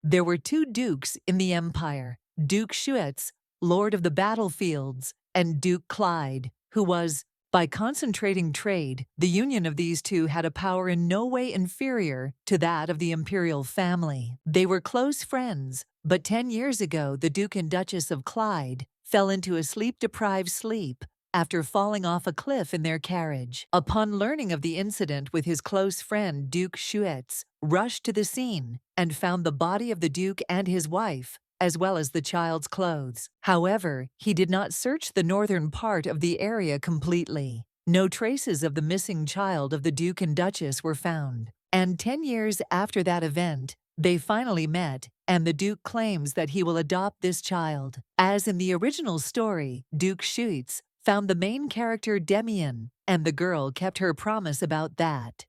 There were two dukes in the empire, Duke Schuetz, lord of the battlefields, and Duke Clyde, who was, by concentrating trade, the union of these two had a power in no way inferior to that of the imperial family. They were close friends, but 10 years ago the Duke and Duchess of Clyde fell into a sleep-deprived sleep after falling off a cliff in their carriage. Upon learning of the incident with his close friend Duke Schuetz, rushed to the scene and found the body of the Duke and his wife, as well as the child's clothes. However, he did not search the northern part of the area completely. No traces of the missing child of the Duke and Duchess were found. And 10 years after that event, they finally met, and the Duke claims that he will adopt this child. As in the original story, Duke Schuetz found the main character Damian, and the girl kept her promise about that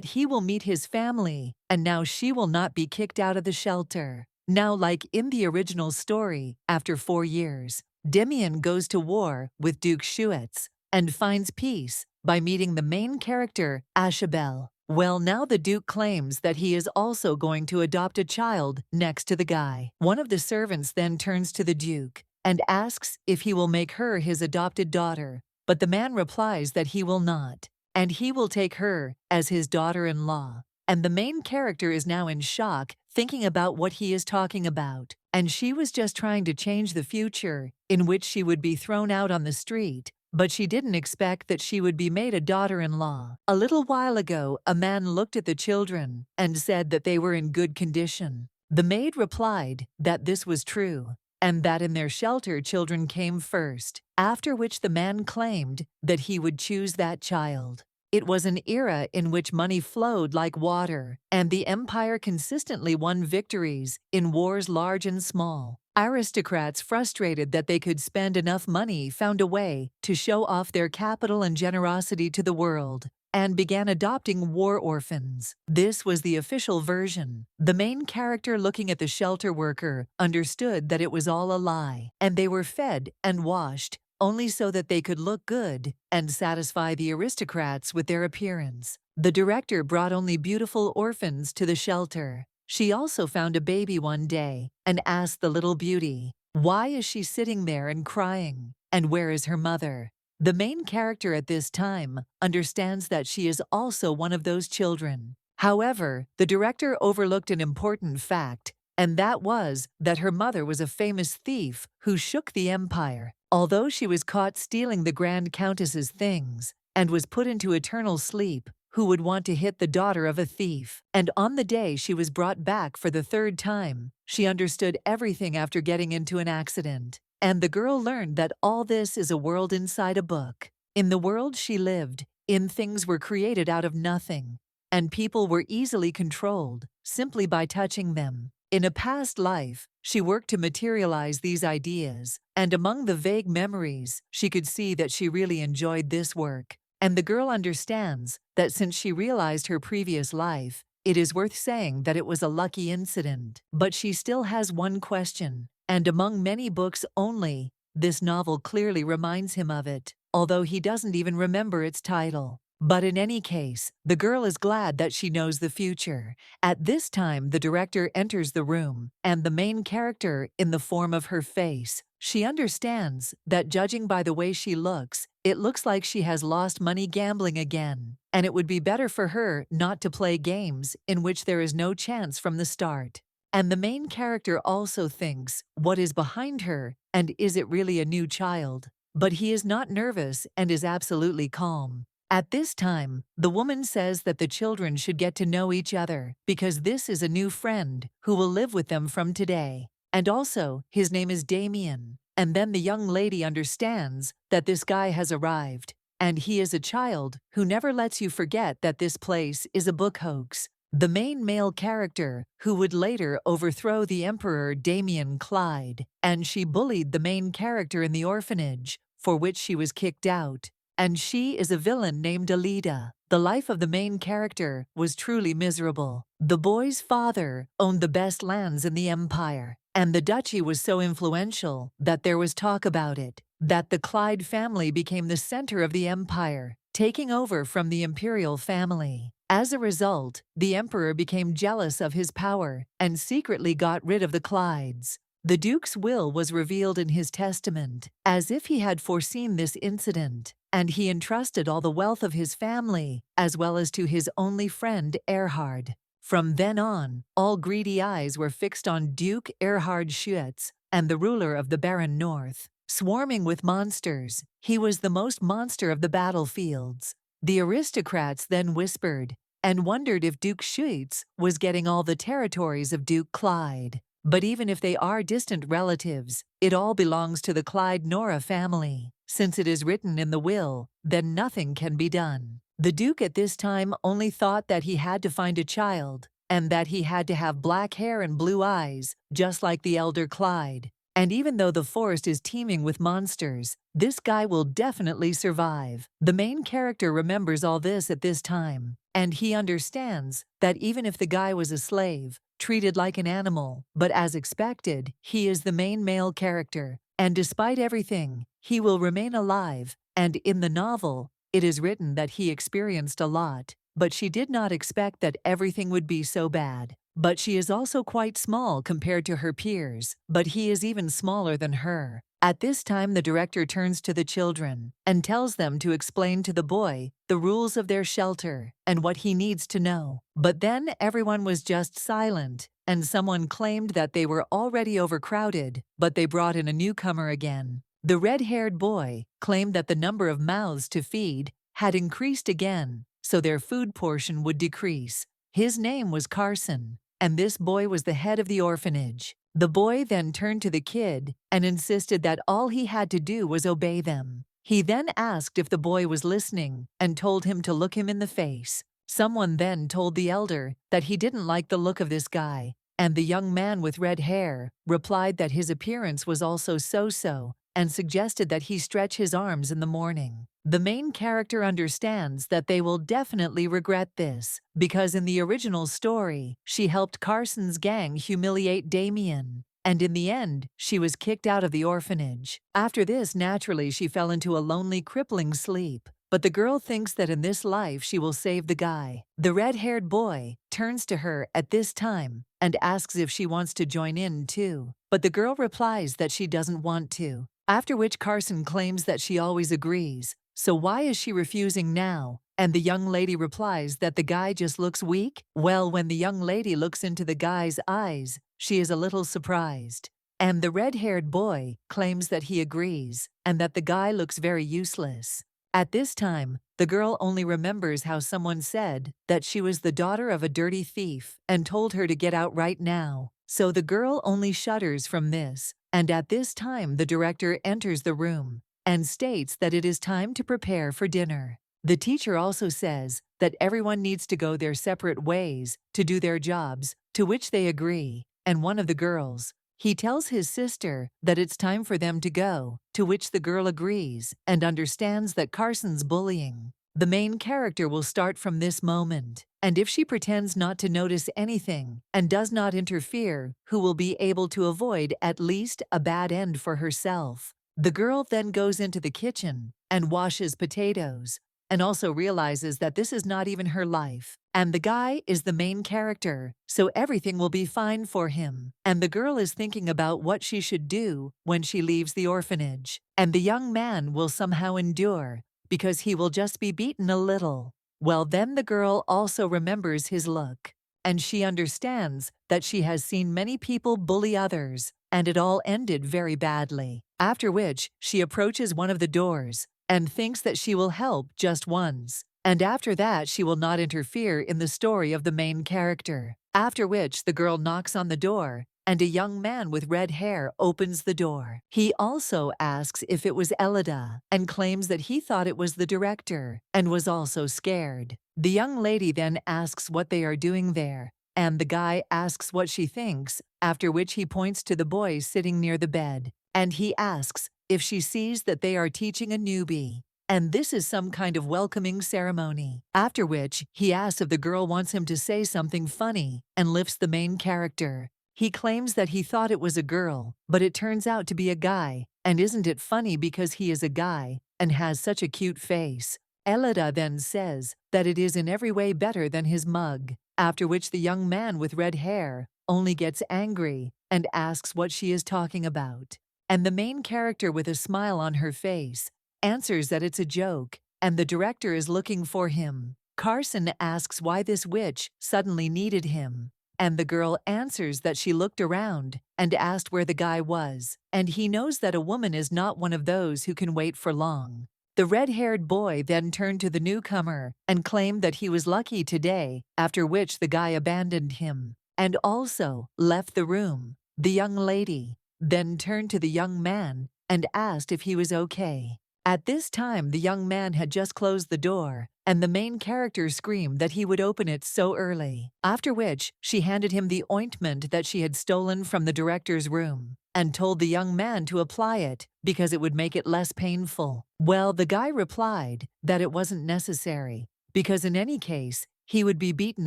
he will meet his family, and now she will not be kicked out of the shelter. Now, like in the original story, after 4 years, Damian goes to war with Duke Schuetz and finds peace by meeting the main character, Ashabel. Well, now the Duke claims that he is also going to adopt a child next to the guy. One of the servants then turns to the Duke and asks if he will make her his adopted daughter, but the man replies that he will not, and he will take her as his daughter-in-law. And the main character is now in shock, thinking about what he is talking about. And she was just trying to change the future, in which she would be thrown out on the street, but she didn't expect that she would be made a daughter-in-law. A little while ago, a man looked at the children and said that they were in good condition. The maid replied that this was true, and that in their shelter children came first, after which the man claimed that he would choose that child. It was an era in which money flowed like water, and the empire consistently won victories in wars large and small. Aristocrats, frustrated that they could spend enough money, found a way to show off their capital and generosity to the world, and began adopting war orphans. This was the official version. The main character, looking at the shelter worker, understood that it was all a lie, and they were fed and washed only so that they could look good and satisfy the aristocrats with their appearance. The director brought only beautiful orphans to the shelter. She also found a baby one day and asked the little beauty, "Why is she sitting there and crying? And where is her mother?" The main character at this time understands that she is also one of those children. However, the director overlooked an important fact, and that was that her mother was a famous thief who shook the empire. Although she was caught stealing the Grand Countess's things and was put into eternal sleep, who would want to hit the daughter of a thief? And on the day she was brought back for the 3rd time, she understood everything after getting into an accident. And the girl learned that all this is a world inside a book. In the world she lived, things were created out of nothing, and people were easily controlled simply by touching them. In a past life, she worked to materialize these ideas, and among the vague memories, she could see that she really enjoyed this work. And the girl understands that since she realized her previous life, it is worth saying that it was a lucky incident. But she still has one question, and among many books only, this novel clearly reminds him of it, although he doesn't even remember its title. But in any case, the girl is glad that she knows the future. At this time, the director enters the room, and the main character, in the form of her face, she understands that judging by the way she looks, it looks like she has lost money gambling again, and it would be better for her not to play games in which there is no chance from the start. And the main character also thinks, what is behind her, and is it really a new child? But he is not nervous and is absolutely calm. At this time, the woman says that the children should get to know each other because this is a new friend who will live with them from today. And also, his name is Damian. And then the young lady understands that this guy has arrived, and he is a child who never lets you forget that this place is a book hoax. The main male character, who would later overthrow the Emperor Damian Clyde, and she bullied the main character in the orphanage, for which she was kicked out. And she is a villain named Alida. The life of the main character was truly miserable. The boy's father owned the best lands in the empire, and the duchy was so influential that there was talk about it, that the Clyde family became the center of the empire, taking over from the imperial family. As a result, the emperor became jealous of his power and secretly got rid of the Clydes. The duke's will was revealed in his testament, as if he had foreseen this incident, and he entrusted all the wealth of his family, as well as to his only friend Erhard. From then on, all greedy eyes were fixed on Duke Erhard Schütz and the ruler of the barren north. Swarming with monsters, he was the most monster of the battlefields. The aristocrats then whispered and wondered if Duke Schütz was getting all the territories of Duke Clyde. But even if they are distant relatives, it all belongs to the Clyde-Nora family. Since it is written in the will, then nothing can be done. The Duke at this time only thought that he had to find a child, and that he had to have black hair and blue eyes, just like the elder Clyde. And even though the forest is teeming with monsters, this guy will definitely survive. The main character remembers all this at this time, and he understands that even if the guy was a slave, treated like an animal, but as expected, he is the main male character, and despite everything, he will remain alive, and in the novel, it is written that he experienced a lot, but she did not expect that everything would be so bad. But she is also quite small compared to her peers, but he is even smaller than her. At this time, the director turns to the children and tells them to explain to the boy the rules of their shelter and what he needs to know. But then everyone was just silent, and someone claimed that they were already overcrowded, but they brought in a newcomer again. The red-haired boy claimed that the number of mouths to feed had increased again, so their food portion would decrease. His name was Carson, and this boy was the head of the orphanage. The boy then turned to the kid and insisted that all he had to do was obey them. He then asked if the boy was listening and told him to look him in the face. Someone then told the elder that he didn't like the look of this guy, and the young man with red hair replied that his appearance was also so-so and suggested that he stretch his arms in the morning. The main character understands that they will definitely regret this, because in the original story, she helped Carson's gang humiliate Damian, and in the end, she was kicked out of the orphanage. After this, naturally, she fell into a lonely, crippling sleep. But the girl thinks that in this life she will save the guy. The red-haired boy turns to her at this time and asks if she wants to join in too. But the girl replies that she doesn't want to, after which Carson claims that she always agrees. So why is she refusing now? And the young lady replies that the guy just looks weak. Well, when the young lady looks into the guy's eyes, she is a little surprised. And the red-haired boy claims that he agrees and that the guy looks very useless. At this time, the girl only remembers how someone said that she was the daughter of a dirty thief and told her to get out right now. So the girl only shudders from this, and at this time the director enters the room and states that it is time to prepare for dinner. The teacher also says that everyone needs to go their separate ways to do their jobs, to which they agree, and one of the girls, he tells his sister that it's time for them to go, to which the girl agrees and understands that Carson's bullying. The main character will start from this moment, and if she pretends not to notice anything and does not interfere, who will be able to avoid at least a bad end for herself. The girl then goes into the kitchen and washes potatoes, and also realizes that this is not even her life, and the guy is the main character, so everything will be fine for him. And the girl is thinking about what she should do when she leaves the orphanage, and the young man will somehow endure, because he will just be beaten a little. Well, then the girl also remembers his look, and she understands that she has seen many people bully others, and it all ended very badly. After which, she approaches one of the doors and thinks that she will help just once, and after that she will not interfere in the story of the main character. After which the girl knocks on the door, and a young man with red hair opens the door. He also asks if it was Elida, and claims that he thought it was the director, and was also scared. The young lady then asks what they are doing there, and the guy asks what she thinks, after which he points to the boy sitting near the bed, and he asks if she sees that they are teaching a newbie, and this is some kind of welcoming ceremony. After which, he asks if the girl wants him to say something funny, and lifts the main character. He claims that he thought it was a girl, but it turns out to be a guy, and isn't it funny because he is a guy, and has such a cute face. Elida then says that it is in every way better than his mug, after which the young man with red hair only gets angry and asks what she is talking about. And the main character, with a smile on her face, answers that it's a joke and the director is looking for him. Carson asks why this witch suddenly needed him, and the girl answers that she looked around and asked where the guy was, and he knows that a woman is not one of those who can wait for long. The red-haired boy then turned to the newcomer and claimed that he was lucky today, after which the guy abandoned him and also left the room. The young lady then turned to the young man and asked if he was okay. At this time, the young man had just closed the door, and the main character screamed that he would open it so early, after which she handed him the ointment that she had stolen from the director's room and told the young man to apply it because it would make it less painful. Well, the guy replied that it wasn't necessary because in any case, he would be beaten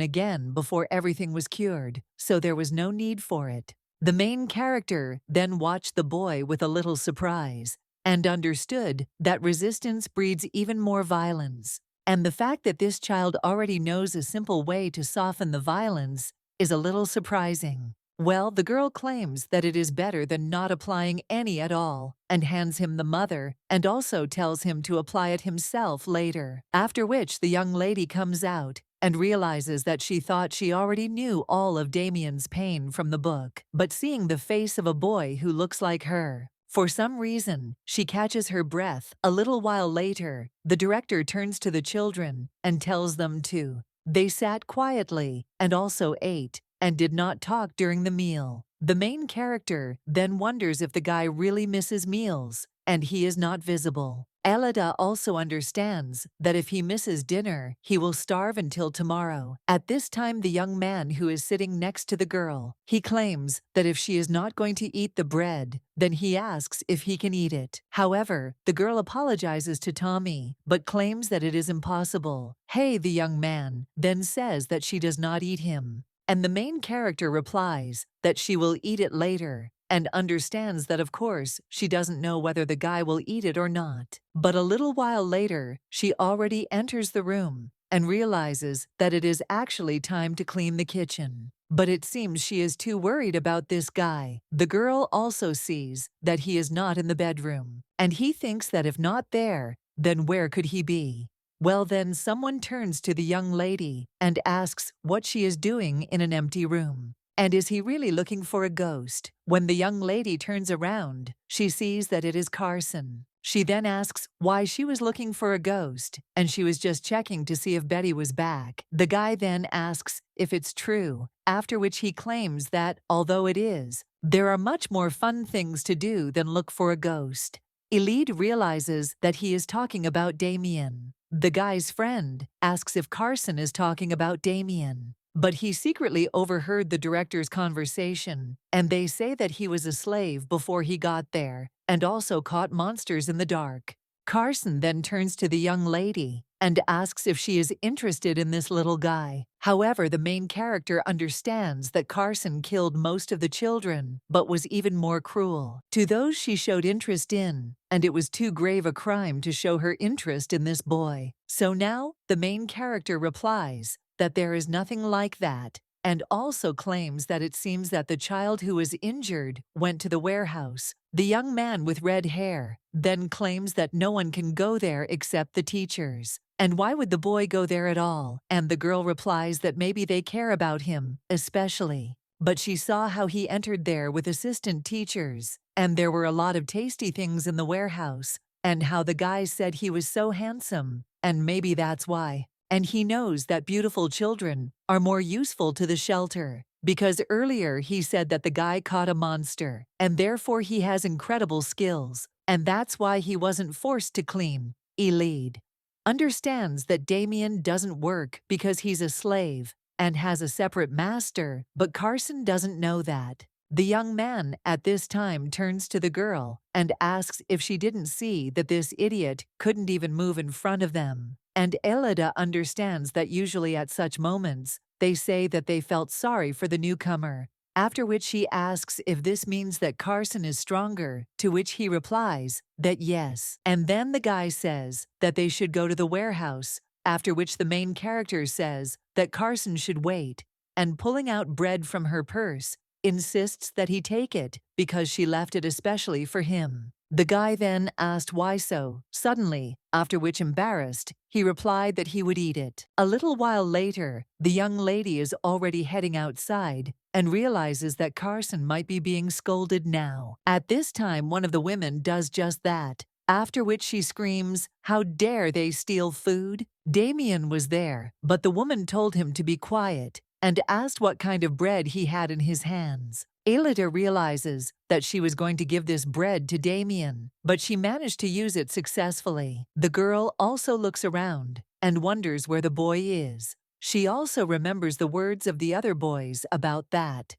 again before everything was cured, so there was no need for it. The main character then watched the boy with a little surprise and understood that resistance breeds even more violence. And the fact that this child already knows a simple way to soften the violence is a little surprising. Well, the girl claims that it is better than not applying any at all and hands him the mother and also tells him to apply it himself later, after which the young lady comes out and realizes that she thought she already knew all of Damian's pain from the book, but seeing the face of a boy who looks like her, for some reason, she catches her breath. A little while later, the director turns to the children and tells them to. They sat quietly and also ate and did not talk during the meal. The main character then wonders if the guy really misses meals, and he is not visible. Elida also understands that if he misses dinner, he will starve until tomorrow. At this time, the young man who is sitting next to the girl, he claims that if she is not going to eat the bread, then he asks if he can eat it. However, the girl apologizes to Tommy, but claims that it is impossible. Hey, the young man then says that she does not eat him. And the main character replies that she will eat it later, and understands that of course she doesn't know whether the guy will eat it or not. But a little while later, she already enters the room and realizes that it is actually time to clean the kitchen. But it seems she is too worried about this guy. The girl also sees that he is not in the bedroom, and he thinks that if not there, then where could he be? Well, then someone turns to the young lady and asks what she is doing in an empty room. And is he really looking for a ghost? When the young lady turns around, she sees that it is Carson. She then asks why she was looking for a ghost, and she was just checking to see if Betty was back. The guy then asks if it's true, after which he claims that, although it is, there are much more fun things to do than look for a ghost. Elide realizes that he is talking about Damian. The guy's friend asks if Carson is talking about Damian, but he secretly overheard the director's conversation, and they say that he was a slave before he got there and also caught monsters in the dark. Carson then turns to the young lady and asks if she is interested in this little guy. However, the main character understands that Carson killed most of the children, but was even more cruel to those she showed interest in, and it was too grave a crime to show her interest in this boy. So now, the main character replies that there is nothing like that, and also claims that it seems that the child who was injured went to the warehouse. The young man with red hair then claims that no one can go there except the teachers. And why would the boy go there at all? And the girl replies that maybe they care about him, especially. But she saw how he entered there with assistant teachers, and there were a lot of tasty things in the warehouse, and how the guy said he was so handsome, and maybe that's why. And he knows that beautiful children are more useful to the shelter, because earlier he said that the guy caught a monster, and therefore he has incredible skills, and that's why he wasn't forced to clean. Elide understands that Damian doesn't work because he's a slave and has a separate master, but Carson doesn't know that. The young man at this time turns to the girl and asks if she didn't see that this idiot couldn't even move in front of them. And Elida understands that usually at such moments, they say that they felt sorry for the newcomer, after which she asks if this means that Carson is stronger, to which he replies that yes. And then the guy says that they should go to the warehouse, after which the main character says that Carson should wait, and pulling out bread from her purse, insists that he take it because she left it especially for him. The guy then asked why so suddenly, after which, embarrassed, he replied that he would eat it. A little while later, the young lady is already heading outside and realizes that Carson might be being scolded now. At this time, one of the women does just that, after which she screams, "How dare they steal food?" Damian was there, but the woman told him to be quiet and asked what kind of bread he had in his hands. Elida realizes that she was going to give this bread to Damian, but she managed to use it successfully. The girl also looks around and wonders where the boy is. She also remembers the words of the other boys about that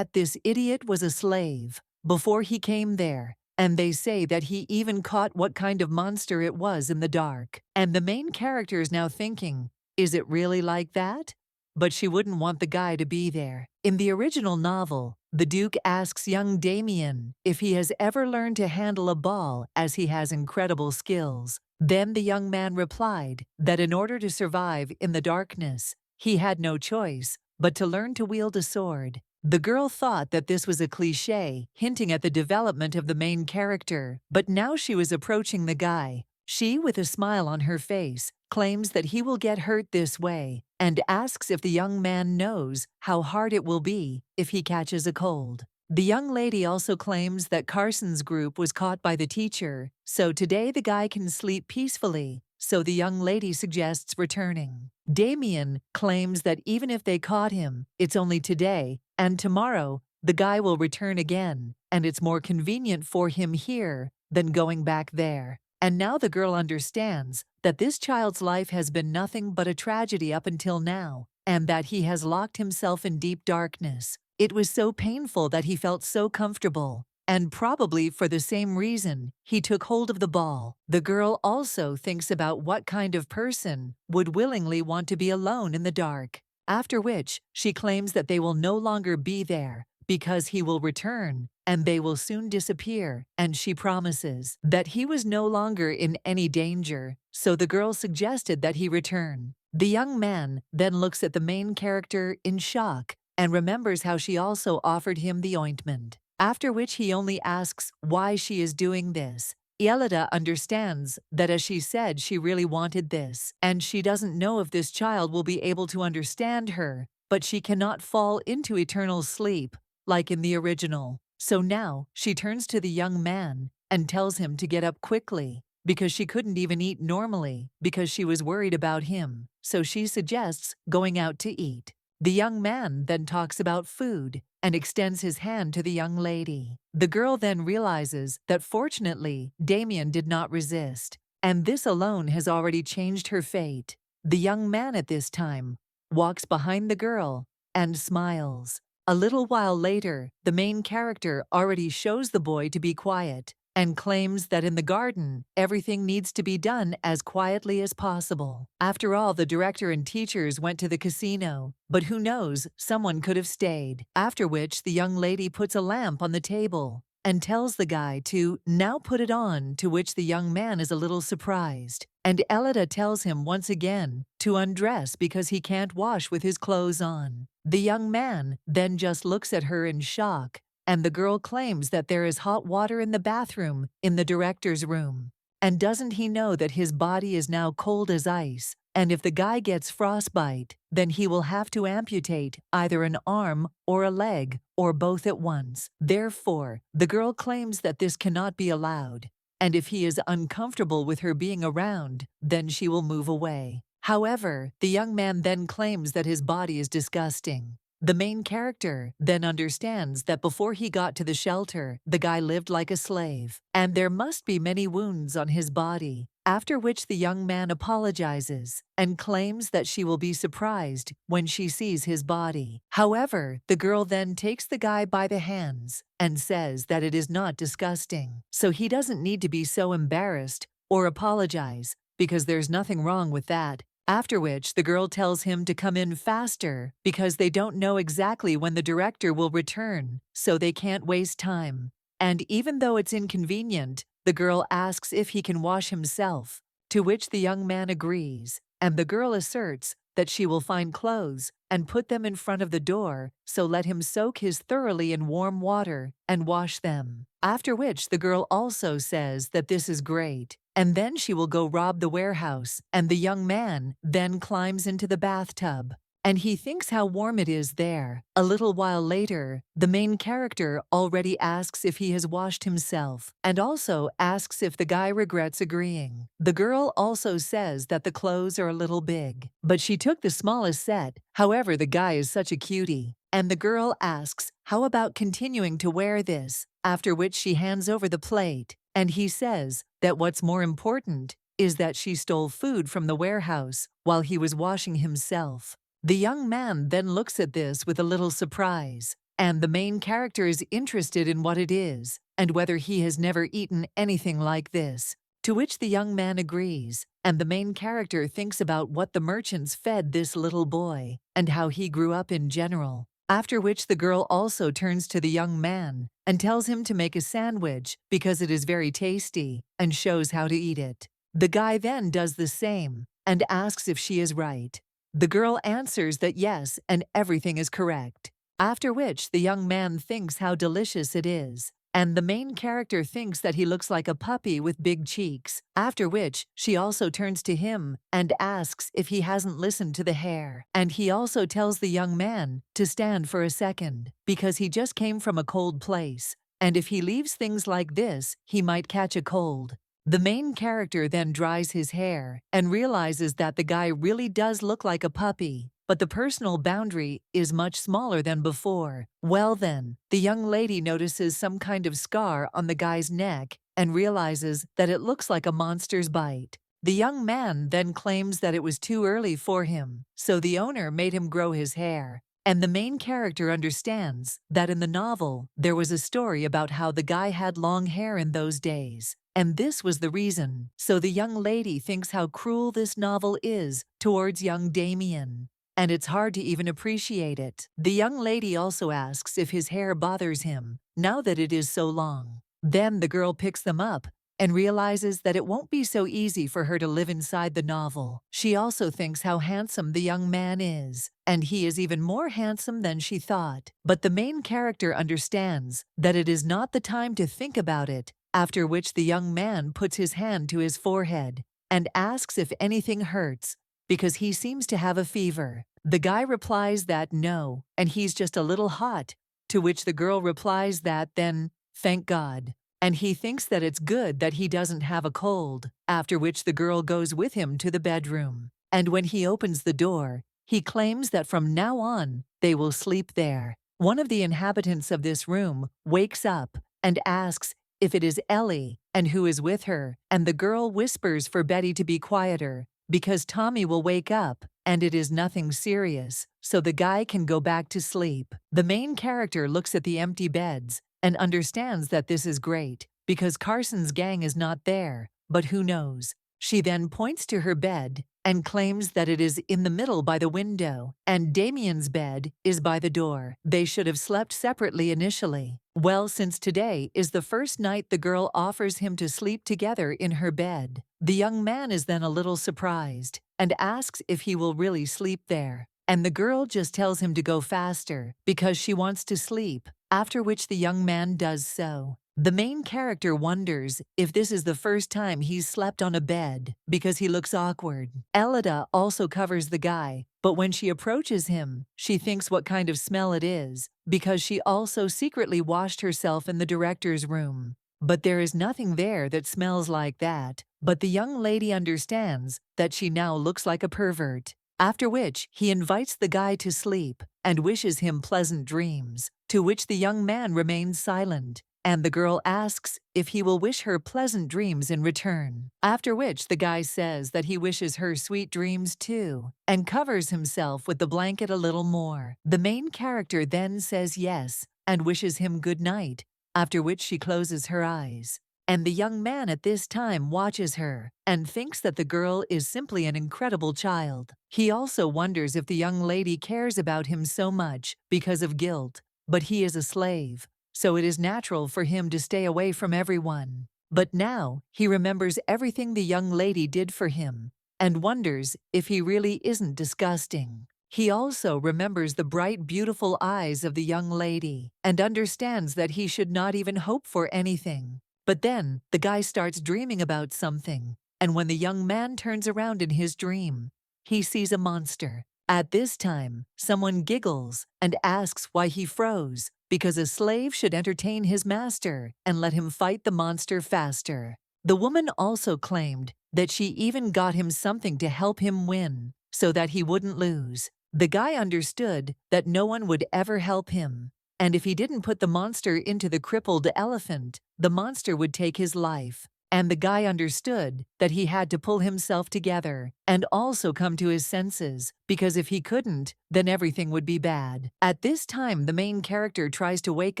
this idiot was a slave before he came there, and they say that he even caught what kind of monster it was in the dark. And the main character is now thinking, is it really like that? But she wouldn't want the guy to be there. In the original novel, the Duke asks young Damian if he has ever learned to handle a ball, as he has incredible skills. Then the young man replied that in order to survive in the darkness, he had no choice but to learn to wield a sword. The girl thought that this was a cliché, hinting at the development of the main character, but now she was approaching the guy. She, with a smile on her face, claims that he will get hurt this way and asks if the young man knows how hard it will be if he catches a cold. The young lady also claims that Carson's group was caught by the teacher, so today the guy can sleep peacefully, so the young lady suggests returning. Damian claims that even if they caught him, it's only today, and tomorrow the guy will return again, and it's more convenient for him here than going back there. And now the girl understands that this child's life has been nothing but a tragedy up until now, and that he has locked himself in deep darkness. It was so painful that he felt so comfortable, and probably for the same reason, he took hold of the ball. The girl also thinks about what kind of person would willingly want to be alone in the dark, after which she claims that they will no longer be there because he will return and they will soon disappear, and she promises that he was no longer in any danger, so the girl suggested that he return. The young man then looks at the main character in shock and remembers how she also offered him the ointment, after which he only asks why she is doing this. Elida understands that, as she said, she really wanted this, and she doesn't know if this child will be able to understand her, but she cannot fall into eternal sleep like in the original. So now she turns to the young man and tells him to get up quickly because she couldn't even eat normally because she was worried about him, so she suggests going out to eat. The young man then talks about food and extends his hand to the young lady. The girl then realizes that fortunately Damian did not resist, and this alone has already changed her fate. The young man at this time walks behind the girl and smiles. A little while later, the main character already shows the boy to be quiet and claims that in the garden, everything needs to be done as quietly as possible. After all, the director and teachers went to the casino, but who knows, someone could have stayed. After which, the young lady puts a lamp on the table and tells the guy to now put it on, to which the young man is a little surprised. And Elida tells him once again to undress because he can't wash with his clothes on. The young man then just looks at her in shock, and the girl claims that there is hot water in the bathroom in the director's room. And doesn't he know that his body is now cold as ice, and if the guy gets frostbite, then he will have to amputate either an arm or a leg or both at once. Therefore, the girl claims that this cannot be allowed, and if he is uncomfortable with her being around, then she will move away. However, the young man then claims that his body is disgusting. The main character then understands that before he got to the shelter, the guy lived like a slave, and there must be many wounds on his body, after which the young man apologizes and claims that she will be surprised when she sees his body. However, the girl then takes the guy by the hands and says that it is not disgusting, so he doesn't need to be so embarrassed or apologize, because there's nothing wrong with that. After which the girl tells him to come in faster because they don't know exactly when the director will return, so they can't waste time. And even though it's inconvenient, the girl asks if he can wash himself, to which the young man agrees, and the girl asserts that she will find clothes and put them in front of the door, so let him soak his thoroughly in warm water and wash them. After which the girl also says that this is great, and then she will go rob the warehouse, and the young man then climbs into the bathtub. And he thinks how warm it is there. A little while later, the main character already asks if he has washed himself, and also asks if the guy regrets agreeing. The girl also says that the clothes are a little big, but she took the smallest set. However, the guy is such a cutie. And the girl asks, how about continuing to wear this? After which she hands over the plate, and he says that what's more important is that she stole food from the warehouse while he was washing himself. The young man then looks at this with a little surprise, and the main character is interested in what it is, and whether he has never eaten anything like this, to which the young man agrees, and the main character thinks about what the merchants fed this little boy, and how he grew up in general. After which the girl also turns to the young man and tells him to make a sandwich because it is very tasty, and shows how to eat it. The guy then does the same, and asks if she is right. The girl answers that yes, and everything is correct. After which the young man thinks how delicious it is, and the main character thinks that he looks like a puppy with big cheeks. After which she also turns to him and asks if he hasn't listened to the hair, and he also tells the young man to stand for a second because he just came from a cold place, and if he leaves things like this, he might catch a cold. The main character then dries his hair and realizes that the guy really does look like a puppy, but the personal boundary is much smaller than before. Well then, the young lady notices some kind of scar on the guy's neck and realizes that it looks like a monster's bite. The young man then claims that it was too early for him, so the owner made him grow his hair. And the main character understands that in the novel, there was a story about how the guy had long hair in those days, and this was the reason. So the young lady thinks how cruel this novel is towards young Damian, and it's hard to even appreciate it. The young lady also asks if his hair bothers him, now that it is so long. Then the girl picks them up and realizes that it won't be so easy for her to live inside the novel. She also thinks how handsome the young man is, and he is even more handsome than she thought. But the main character understands that it is not the time to think about it, after which the young man puts his hand to his forehead and asks if anything hurts, because he seems to have a fever. The guy replies that no, and he's just a little hot, to which the girl replies that then, thank God. And he thinks that it's good that he doesn't have a cold, after which the girl goes with him to the bedroom. And when he opens the door, he claims that from now on, they will sleep there. One of the inhabitants of this room wakes up and asks if it is Ellie and who is with her, and the girl whispers for Betty to be quieter, because Tommy will wake up, and it is nothing serious, so the guy can go back to sleep. The main character looks at the empty beds and understands that this is great, because Carson's gang is not there, but who knows? She then points to her bed and claims that it is in the middle by the window, and Damian's bed is by the door. They should have slept separately initially. Well, since today is the first night the girl offers him to sleep together in her bed, the young man is then a little surprised and asks if he will really sleep there. And the girl just tells him to go faster because she wants to sleep, after which the young man does so. The main character wonders if this is the first time he's slept on a bed because he looks awkward. Elida also covers the guy, but when she approaches him, she thinks what kind of smell it is because she also secretly washed herself in the director's room. But there is nothing there that smells like that, but the young lady understands that she now looks like a pervert. After which, he invites the guy to sleep and wishes him pleasant dreams, to which the young man remains silent, and the girl asks if he will wish her pleasant dreams in return. After which, the guy says that he wishes her sweet dreams too, and covers himself with the blanket a little more. The main character then says yes, and wishes him good night, after which she closes her eyes. and the young man at this time watches her and thinks that the girl is simply an incredible child. He also wonders if the young lady cares about him so much because of guilt, but he is a slave, so it is natural for him to stay away from everyone. But now, he remembers everything the young lady did for him and wonders if he really isn't disgusting. He also remembers the bright, beautiful eyes of the young lady and understands that he should not even hope for anything. But then, the guy starts dreaming about something, and when the young man turns around in his dream, he sees a monster. At this time, someone giggles and asks why he froze, because a slave should entertain his master and let him fight the monster faster. The woman also claimed that she even got him something to help him win, so that he wouldn't lose. The guy understood that no one would ever help him, and if he didn't put the monster into the crippled elephant, the monster would take his life. And the guy understood that he had to pull himself together and also come to his senses, because if he couldn't, then everything would be bad. At this time, the main character tries to wake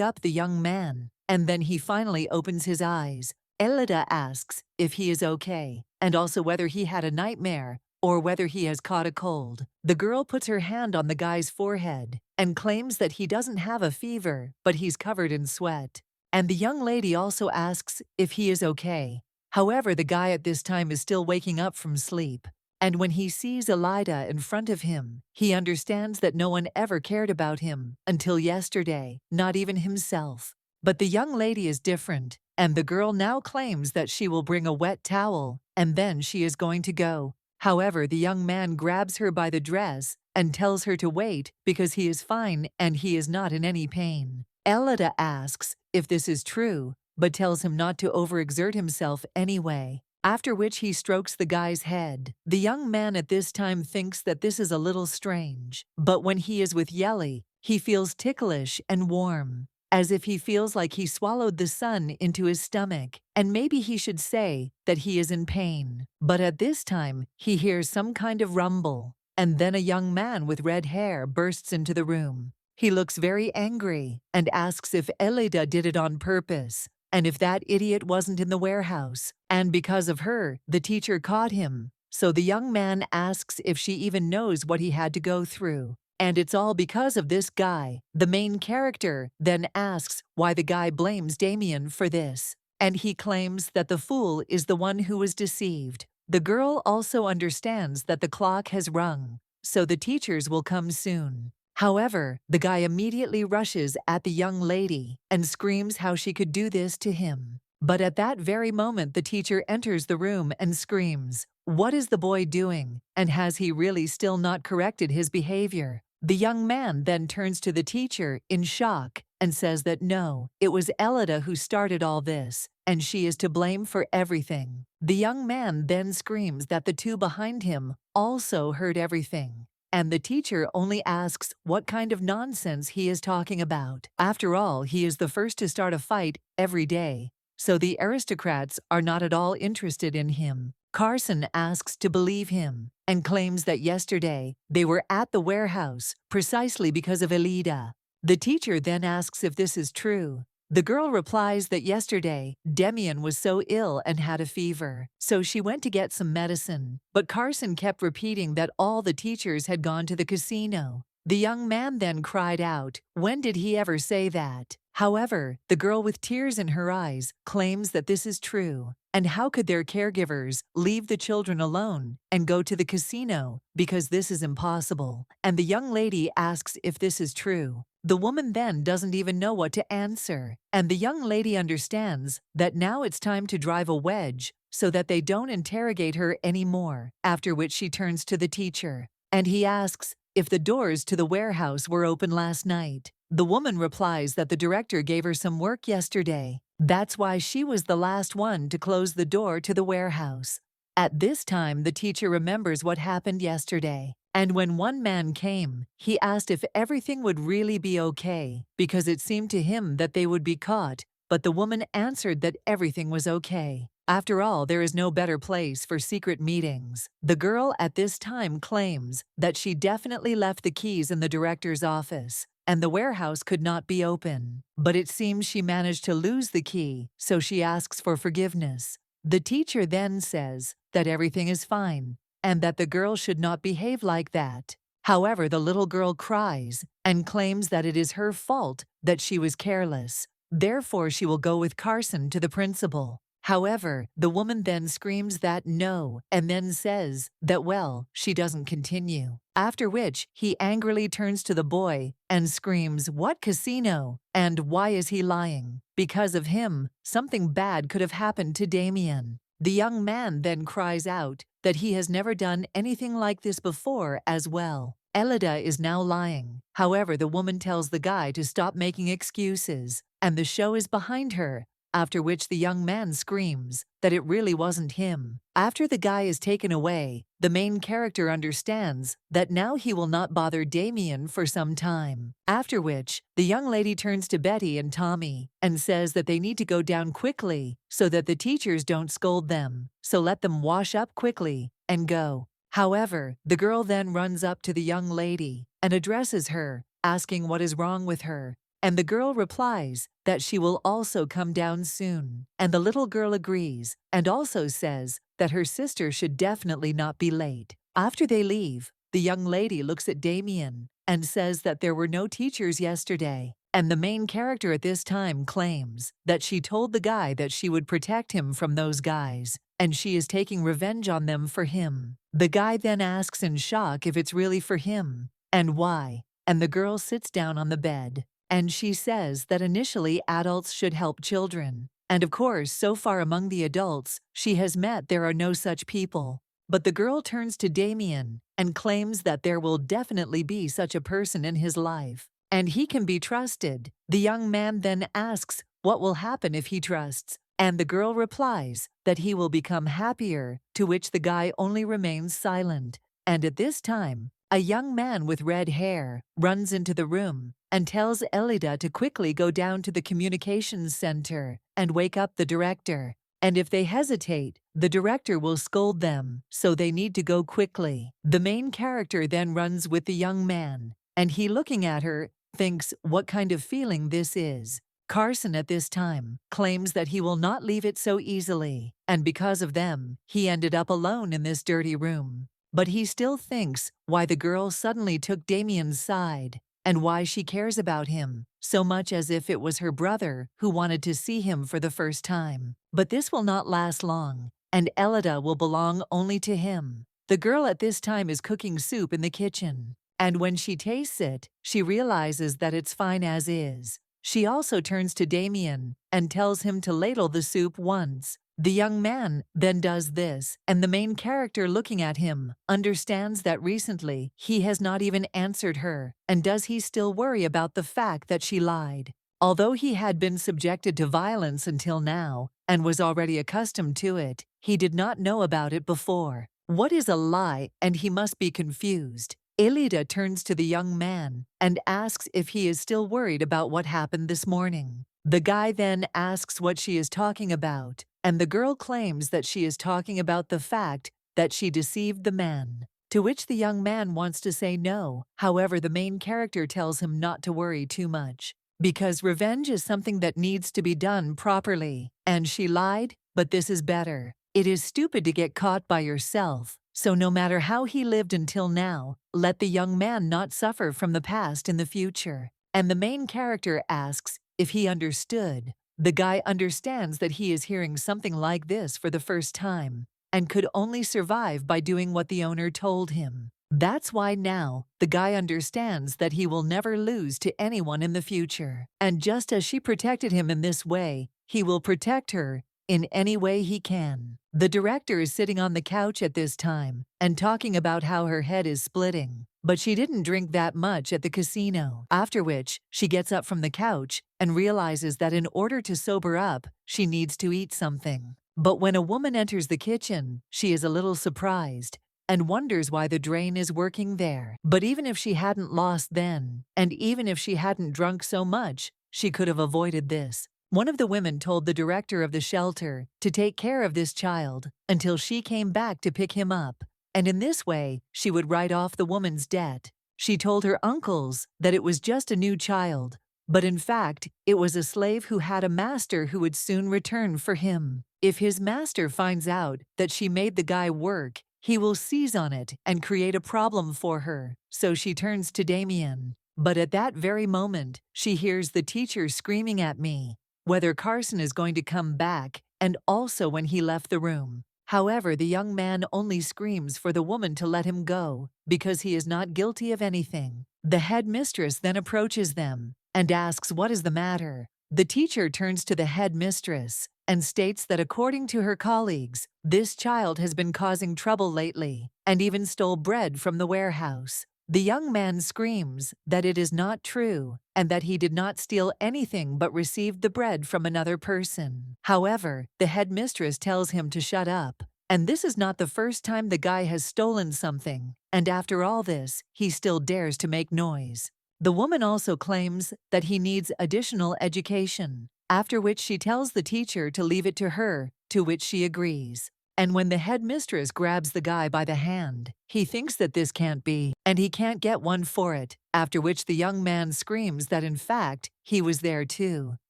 up the young man, and then he finally opens his eyes. Elida asks if he is okay, and also whether he had a nightmare or whether he has caught a cold. The girl puts her hand on the guy's forehead and claims that he doesn't have a fever, but he's covered in sweat. And the young lady also asks if he is okay. However, the guy at this time is still waking up from sleep. And when he sees Elida in front of him, he understands that no one ever cared about him until yesterday, not even himself. But the young lady is different, and the girl now claims that she will bring a wet towel, and then she is going to go. However, the young man grabs her by the dress and tells her to wait because he is fine and he is not in any pain. Elida asks if this is true, but tells him not to overexert himself anyway, after which he strokes the guy's head. The young man at this time thinks that this is a little strange, but when he is with Yeli, he feels ticklish and warm, as if he feels like he swallowed the sun into his stomach, and maybe he should say that he is in pain. But at this time, he hears some kind of rumble, and then a young man with red hair bursts into the room. He looks very angry and asks if Elida did it on purpose, and if that idiot wasn't in the warehouse, and because of her, the teacher caught him. So the young man asks if she even knows what he had to go through. And it's all because of this guy. The main character then asks why the guy blames Damian for this, and he claims that the fool is the one who was deceived. The girl also understands that the clock has rung, so the teachers will come soon. However, the guy immediately rushes at the young lady and screams how she could do this to him. But at that very moment, the teacher enters the room and screams, "What is the boy doing? And has he really still not corrected his behavior?" The young man then turns to the teacher in shock and says that no, it was Elida who started all this, and she is to blame for everything. The young man then screams that the two behind him also heard everything, and the teacher only asks what kind of nonsense he is talking about. After all, he is the first to start a fight every day, so the aristocrats are not at all interested in him. Carson asks to believe him and claims that yesterday they were at the warehouse precisely because of Elida. The teacher then asks if this is true. The girl replies that yesterday Damian was so ill and had a fever, so she went to get some medicine. But Carson kept repeating that all the teachers had gone to the casino. The young man then cried out, "When did he ever say that?" However, the girl with tears in her eyes claims that this is true. And how could their caregivers leave the children alone and go to the casino? Because this is impossible. And the young lady asks if this is true. The woman then doesn't even know what to answer. And the young lady understands that now it's time to drive a wedge so that they don't interrogate her anymore, after which she turns to the teacher. And he asks if the doors to the warehouse were open last night. The woman replies that the director gave her some work yesterday. That's why she was the last one to close the door to the warehouse. At this time, the teacher remembers what happened yesterday. And when one man came, he asked if everything would really be okay, because it seemed to him that they would be caught, but the woman answered that everything was okay. After all, there is no better place for secret meetings. The girl at this time claims that she definitely left the keys in the director's office, and the warehouse could not be open. But it seems she managed to lose the key, so she asks for forgiveness. The teacher then says that everything is fine, and that the girl should not behave like that. However, the little girl cries and claims that it is her fault that she was careless. Therefore, she will go with Carson to the principal. However, the woman then screams that no, and then says that, well, she doesn't continue. After which, he angrily turns to the boy and screams, "What casino? And why is he lying? Because of him, something bad could have happened to Damian." The young man then cries out that he has never done anything like this before as well. Elida is now lying. However, the woman tells the guy to stop making excuses, and the show is behind her, after which the young man screams that it really wasn't him. After the guy is taken away, the main character understands that now he will not bother Damian for some time. After which, the young lady turns to Betty and Tommy and says that they need to go down quickly so that the teachers don't scold them, so let them wash up quickly and go. However, the girl then runs up to the young lady and addresses her, asking what is wrong with her. And the girl replies that she will also come down soon. And the little girl agrees and also says that her sister should definitely not be late. After they leave, the young lady looks at Damian and says that there were no teachers yesterday. And the main character at this time claims that she told the guy that she would protect him from those guys, and she is taking revenge on them for him. The guy then asks in shock if it's really for him and why. And the girl sits down on the bed. And she says that initially adults should help children. And of course, so far among the adults she has met, there are no such people. But the girl turns to Damian and claims that there will definitely be such a person in his life, and he can be trusted. The young man then asks what will happen if he trusts, and the girl replies that he will become happier, to which the guy only remains silent. And at this time, a young man with red hair runs into the room and tells Elida to quickly go down to the communications center and wake up the director. And if they hesitate, the director will scold them, so they need to go quickly. The main character then runs with the young man, and he, looking at her, thinks what kind of feeling this is. Carson at this time claims that he will not leave it so easily, and because of them, he ended up alone in this dirty room. But he still thinks why the girl suddenly took Damian's side and why she cares about him so much, as if it was her brother who wanted to see him for the first time. But this will not last long, and Elida will belong only to him. The girl at this time is cooking soup in the kitchen, and when she tastes it, she realizes that it's fine as is. She also turns to Damian and tells him to ladle the soup once. The young man then does this, and the main character, looking at him, understands that recently he has not even answered her, and does he still worry about the fact that she lied? Although he had been subjected to violence until now, and was already accustomed to it, he did not know about it before. What is a lie? And he must be confused. Elida turns to the young man and asks if he is still worried about what happened this morning. The guy then asks what she is talking about, and the girl claims that she is talking about the fact that she deceived the man, to which the young man wants to say no. However, the main character tells him not to worry too much, because revenge is something that needs to be done properly, and she lied, but this is better. It is stupid to get caught by yourself, so no matter how he lived until now, let the young man not suffer from the past in the future. And the main character asks if he understood. The guy understands that he is hearing something like this for the first time, and could only survive by doing what the owner told him. That's why now the guy understands that he will never lose to anyone in the future. And just as she protected him in this way, he will protect her in any way he can. The director is sitting on the couch at this time and talking about how her head is splitting, but she didn't drink that much at the casino. After which, she gets up from the couch and realizes that in order to sober up, she needs to eat something. But when a woman enters the kitchen, she is a little surprised and wonders why the drain is working there. But even if she hadn't lost then, and even if she hadn't drunk so much, she could have avoided this. One of the women told the director of the shelter to take care of this child until she came back to pick him up, and in this way she would write off the woman's debt. She told her uncles that it was just a new child, but in fact, it was a slave who had a master who would soon return for him. If his master finds out that she made the guy work, he will seize on it and create a problem for her. So she turns to Damian. But at that very moment, she hears the teacher screaming at me, whether Carson is going to come back, and also when he left the room. However, the young man only screams for the woman to let him go, because he is not guilty of anything. The headmistress then approaches them and asks what is the matter. The teacher turns to the headmistress and states that according to her colleagues, this child has been causing trouble lately and even stole bread from the warehouse. The young man screams that it is not true and that he did not steal anything but received the bread from another person. However, the headmistress tells him to shut up. And this is not the first time the guy has stolen something, and after all this, he still dares to make noise. The woman also claims that he needs additional education, after which she tells the teacher to leave it to her, to which she agrees. And when the headmistress grabs the guy by the hand, he thinks that this can't be, and he can't get one for it, after which the young man screams that in fact, he was there too.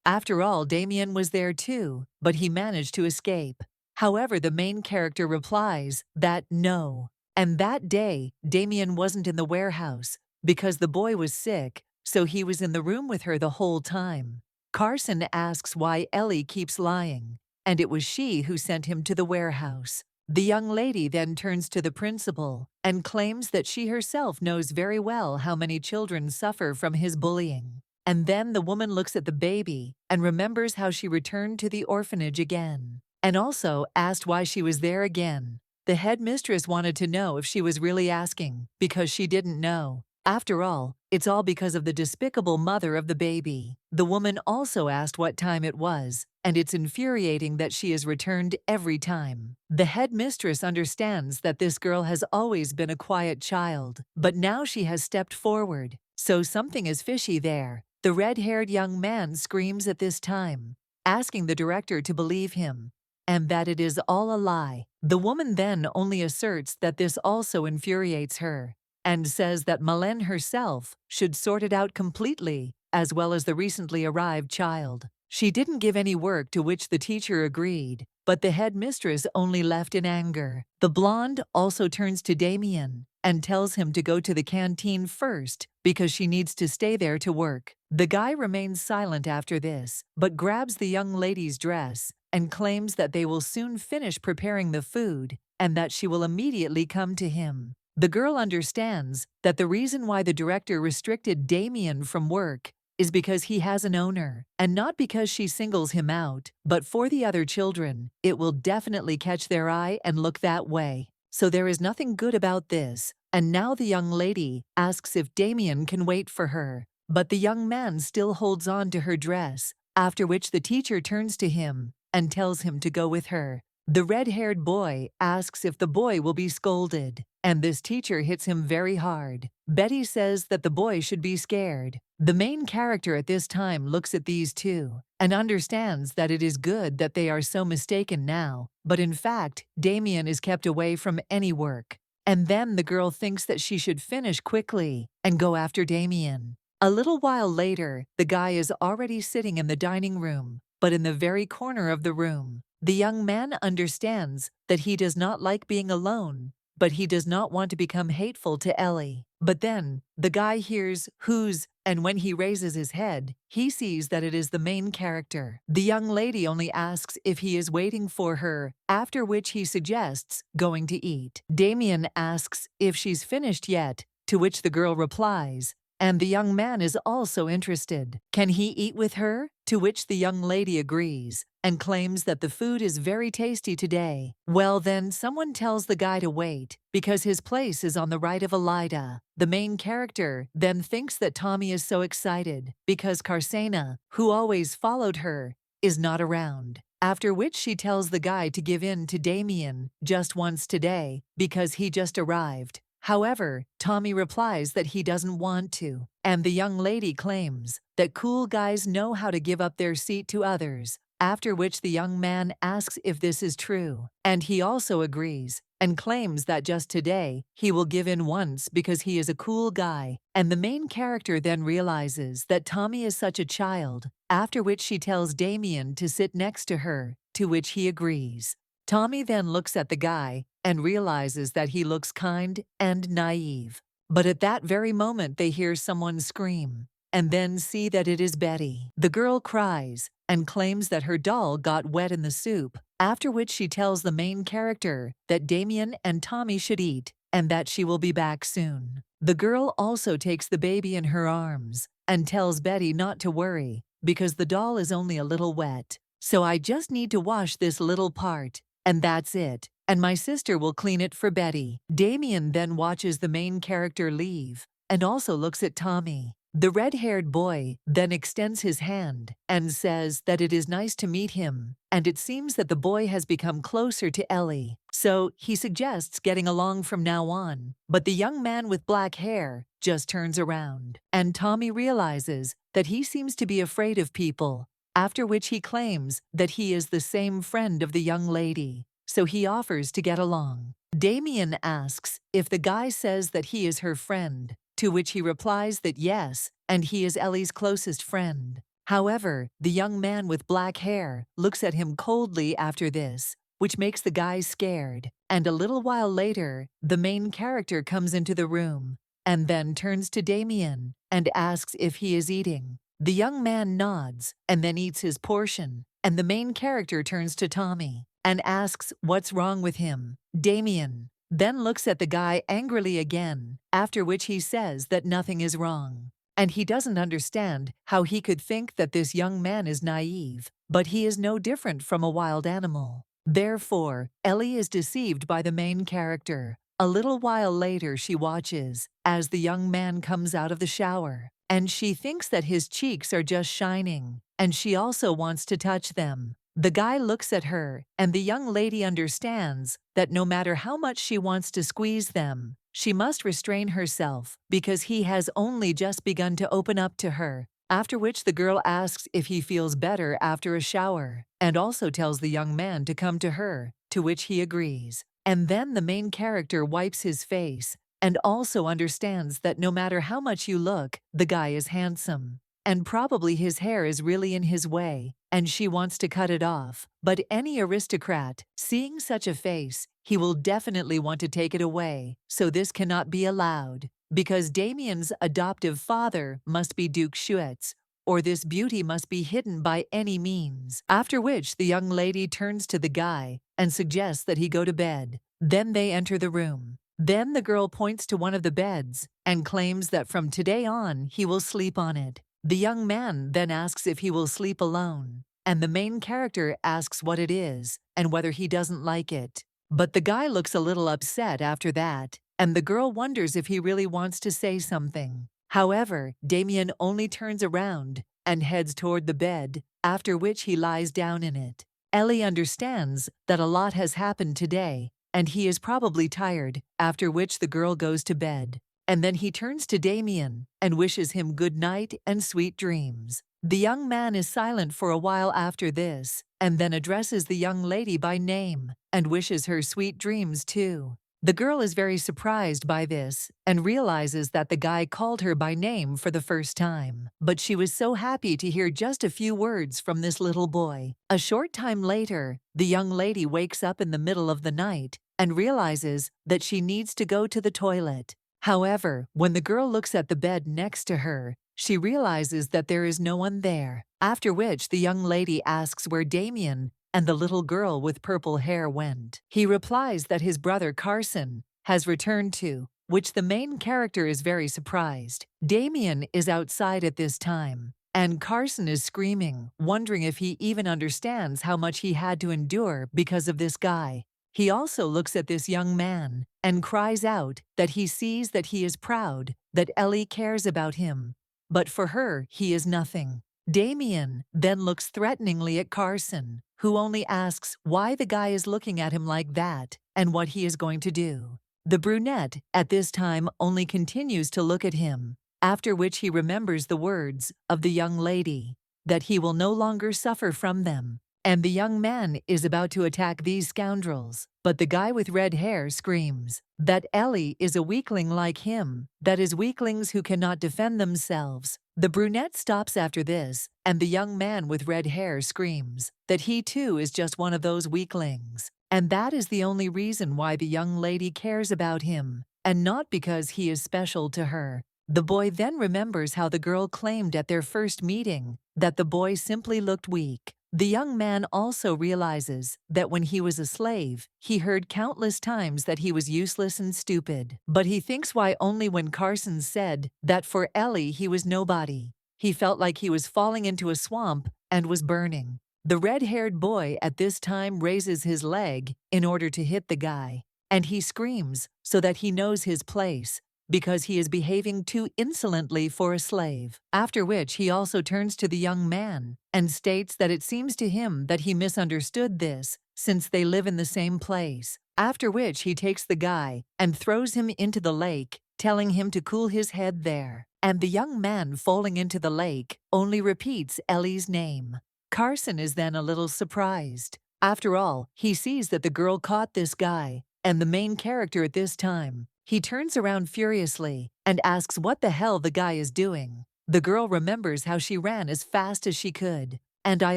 After all, Damian was there too, but he managed to escape. However, the main character replies that no. And that day, Damian wasn't in the warehouse, because the boy was sick, so he was in the room with her the whole time. Carson asks why Ellie keeps lying, and it was she who sent him to the warehouse. The young lady then turns to the principal and claims that she herself knows very well how many children suffer from his bullying. And then the woman looks at the baby and remembers how she returned to the orphanage again, and also asked why she was there again. The headmistress wanted to know if she was really asking, because she didn't know. After all, it's all because of the despicable mother of the baby. The woman also asked what time it was, and it's infuriating that she is returned every time. The headmistress understands that this girl has always been a quiet child, but now she has stepped forward, so something is fishy there. The red-haired young man screams at this time, asking the director to believe him, and that it is all a lie. The woman then only asserts that this also infuriates her, and says that Malene herself should sort it out completely, as well as the recently arrived child. She didn't give any work, to which the teacher agreed, but the headmistress only left in anger. The blonde also turns to Damian and tells him to go to the canteen first because she needs to stay there to work. The guy remains silent after this, but grabs the young lady's dress and claims that they will soon finish preparing the food and that she will immediately come to him. The girl understands that the reason why the director restricted Damian from work is because he has an owner, and not because she singles him out, but for the other children, it will definitely catch their eye and look that way. So there is nothing good about this, and now the young lady asks if Damian can wait for her, but the young man still holds on to her dress, after which the teacher turns to him and tells him to go with her. The red-haired boy asks if the boy will be scolded, and this teacher hits him very hard. Betty says that the boy should be scared. The main character at this time looks at these two and understands that it is good that they are so mistaken now, but in fact, Damian is kept away from any work. And then the girl thinks that she should finish quickly and go after Damian. A little while later, the guy is already sitting in the dining room, but in the very corner of the room. The young man understands that he does not like being alone, but he does not want to become hateful to Ellie. But then, the guy hears "who's," and when he raises his head, he sees that it is the main character. The young lady only asks if he is waiting for her, after which he suggests going to eat. Damian asks if she's finished yet, to which the girl replies, and the young man is also interested. Can he eat with her? To which the young lady agrees and claims that the food is very tasty today. Well then, someone tells the guy to wait because his place is on the right of Elida. The main character then thinks that Tommy is so excited because Carsena, who always followed her, is not around. After which she tells the guy to give in to Damian just once today because he just arrived. However, Tommy replies that he doesn't want to, and the young lady claims that cool guys know how to give up their seat to others, after which the young man asks if this is true, and he also agrees and claims that just today he will give in once because he is a cool guy, and the main character then realizes that Tommy is such a child, after which she tells Damian to sit next to her, to which he agrees. Tommy then looks at the guy and realizes that he looks kind and naive. But at that very moment they hear someone scream, and then see that it is Betty. The girl cries and claims that her doll got wet in the soup, after which she tells the main character that Damian and Tommy should eat and that she will be back soon. The girl also takes the baby in her arms and tells Betty not to worry because the doll is only a little wet. So I just need to wash this little part, and that's it, and my sister will clean it for Betty. Damian then watches the main character leave and also looks at Tommy. The red-haired boy then extends his hand and says that it is nice to meet him, and it seems that the boy has become closer to Ellie, so he suggests getting along from now on. But the young man with black hair just turns around, and Tommy realizes that he seems to be afraid of people, after which he claims that he is the same friend of the young lady, so he offers to get along. Damian asks if the guy says that he is her friend, to which he replies that yes, and he is Ellie's closest friend. However, the young man with black hair looks at him coldly after this, which makes the guy scared, and a little while later, the main character comes into the room, and then turns to Damian and asks if he is eating. The young man nods and then eats his portion, and the main character turns to Tommy and asks what's wrong with him. Damian then looks at the guy angrily again, after which he says that nothing is wrong, and he doesn't understand how he could think that this young man is naive, but he is no different from a wild animal. Therefore, Ellie is deceived by the main character. A little while later she watches as the young man comes out of the shower, and she thinks that his cheeks are just shining, and she also wants to touch them. The guy looks at her, and the young lady understands that no matter how much she wants to squeeze them, she must restrain herself because he has only just begun to open up to her, after which the girl asks if he feels better after a shower, and also tells the young man to come to her, to which he agrees. And then the main character wipes his face and also understands that no matter how much you look, the guy is handsome, and probably his hair is really in his way, and she wants to cut it off. But any aristocrat, seeing such a face, he will definitely want to take it away, so this cannot be allowed, because Damian's adoptive father must be Duke Schuetz, or this beauty must be hidden by any means. After which the young lady turns to the guy and suggests that he go to bed. Then they enter the room. Then the girl points to one of the beds and claims that from today on he will sleep on it. The young man then asks if he will sleep alone, and the main character asks what it is and whether he doesn't like it. But the guy looks a little upset after that, and the girl wonders if he really wants to say something. However, Damian only turns around and heads toward the bed, after which he lies down in it. Ellie understands that a lot has happened today, and he is probably tired, after which the girl goes to bed. And then he turns to Damian and wishes him good night and sweet dreams. The young man is silent for a while after this, and then addresses the young lady by name and wishes her sweet dreams too. The girl is very surprised by this and realizes that the guy called her by name for the first time, but she was so happy to hear just a few words from this little boy. A short time later, the young lady wakes up in the middle of the night and realizes that she needs to go to the toilet. However, when the girl looks at the bed next to her, she realizes that there is no one there, after which the young lady asks where Damian and the little girl with purple hair went. He replies that his brother Carson has returned to, which the main character is very surprised. Damian is outside at this time, and Carson is screaming, wondering if he even understands how much he had to endure because of this guy. He also looks at this young man and cries out that he sees that he is proud that Ellie cares about him, but for her he is nothing. Damian then looks threateningly at Carson, who only asks why the guy is looking at him like that and what he is going to do. The brunette at this time only continues to look at him, after which he remembers the words of the young lady, that he will no longer suffer from them, and the young man is about to attack these scoundrels. But the guy with red hair screams that Ellie is a weakling like him, that is weaklings who cannot defend themselves. The brunette stops after this, and the young man with red hair screams that he too is just one of those weaklings. And that is the only reason why the young lady cares about him, and not because he is special to her. The boy then remembers how the girl claimed at their first meeting that the boy simply looked weak. The young man also realizes that when he was a slave, he heard countless times that he was useless and stupid. But he thinks why only when Carson said that for Ellie he was nobody. He felt like he was falling into a swamp and was burning. The red-haired boy at this time raises his leg in order to hit the guy, and he screams so that he knows his place, because he is behaving too insolently for a slave. After which he also turns to the young man and states that it seems to him that he misunderstood this, since they live in the same place. After which he takes the guy and throws him into the lake, telling him to cool his head there. And the young man falling into the lake only repeats Ellie's name. Carson is then a little surprised. After all, he sees that the girl caught this guy, and the main character at this time. He turns around furiously and asks what the hell the guy is doing. The girl remembers how she ran as fast as she could. And I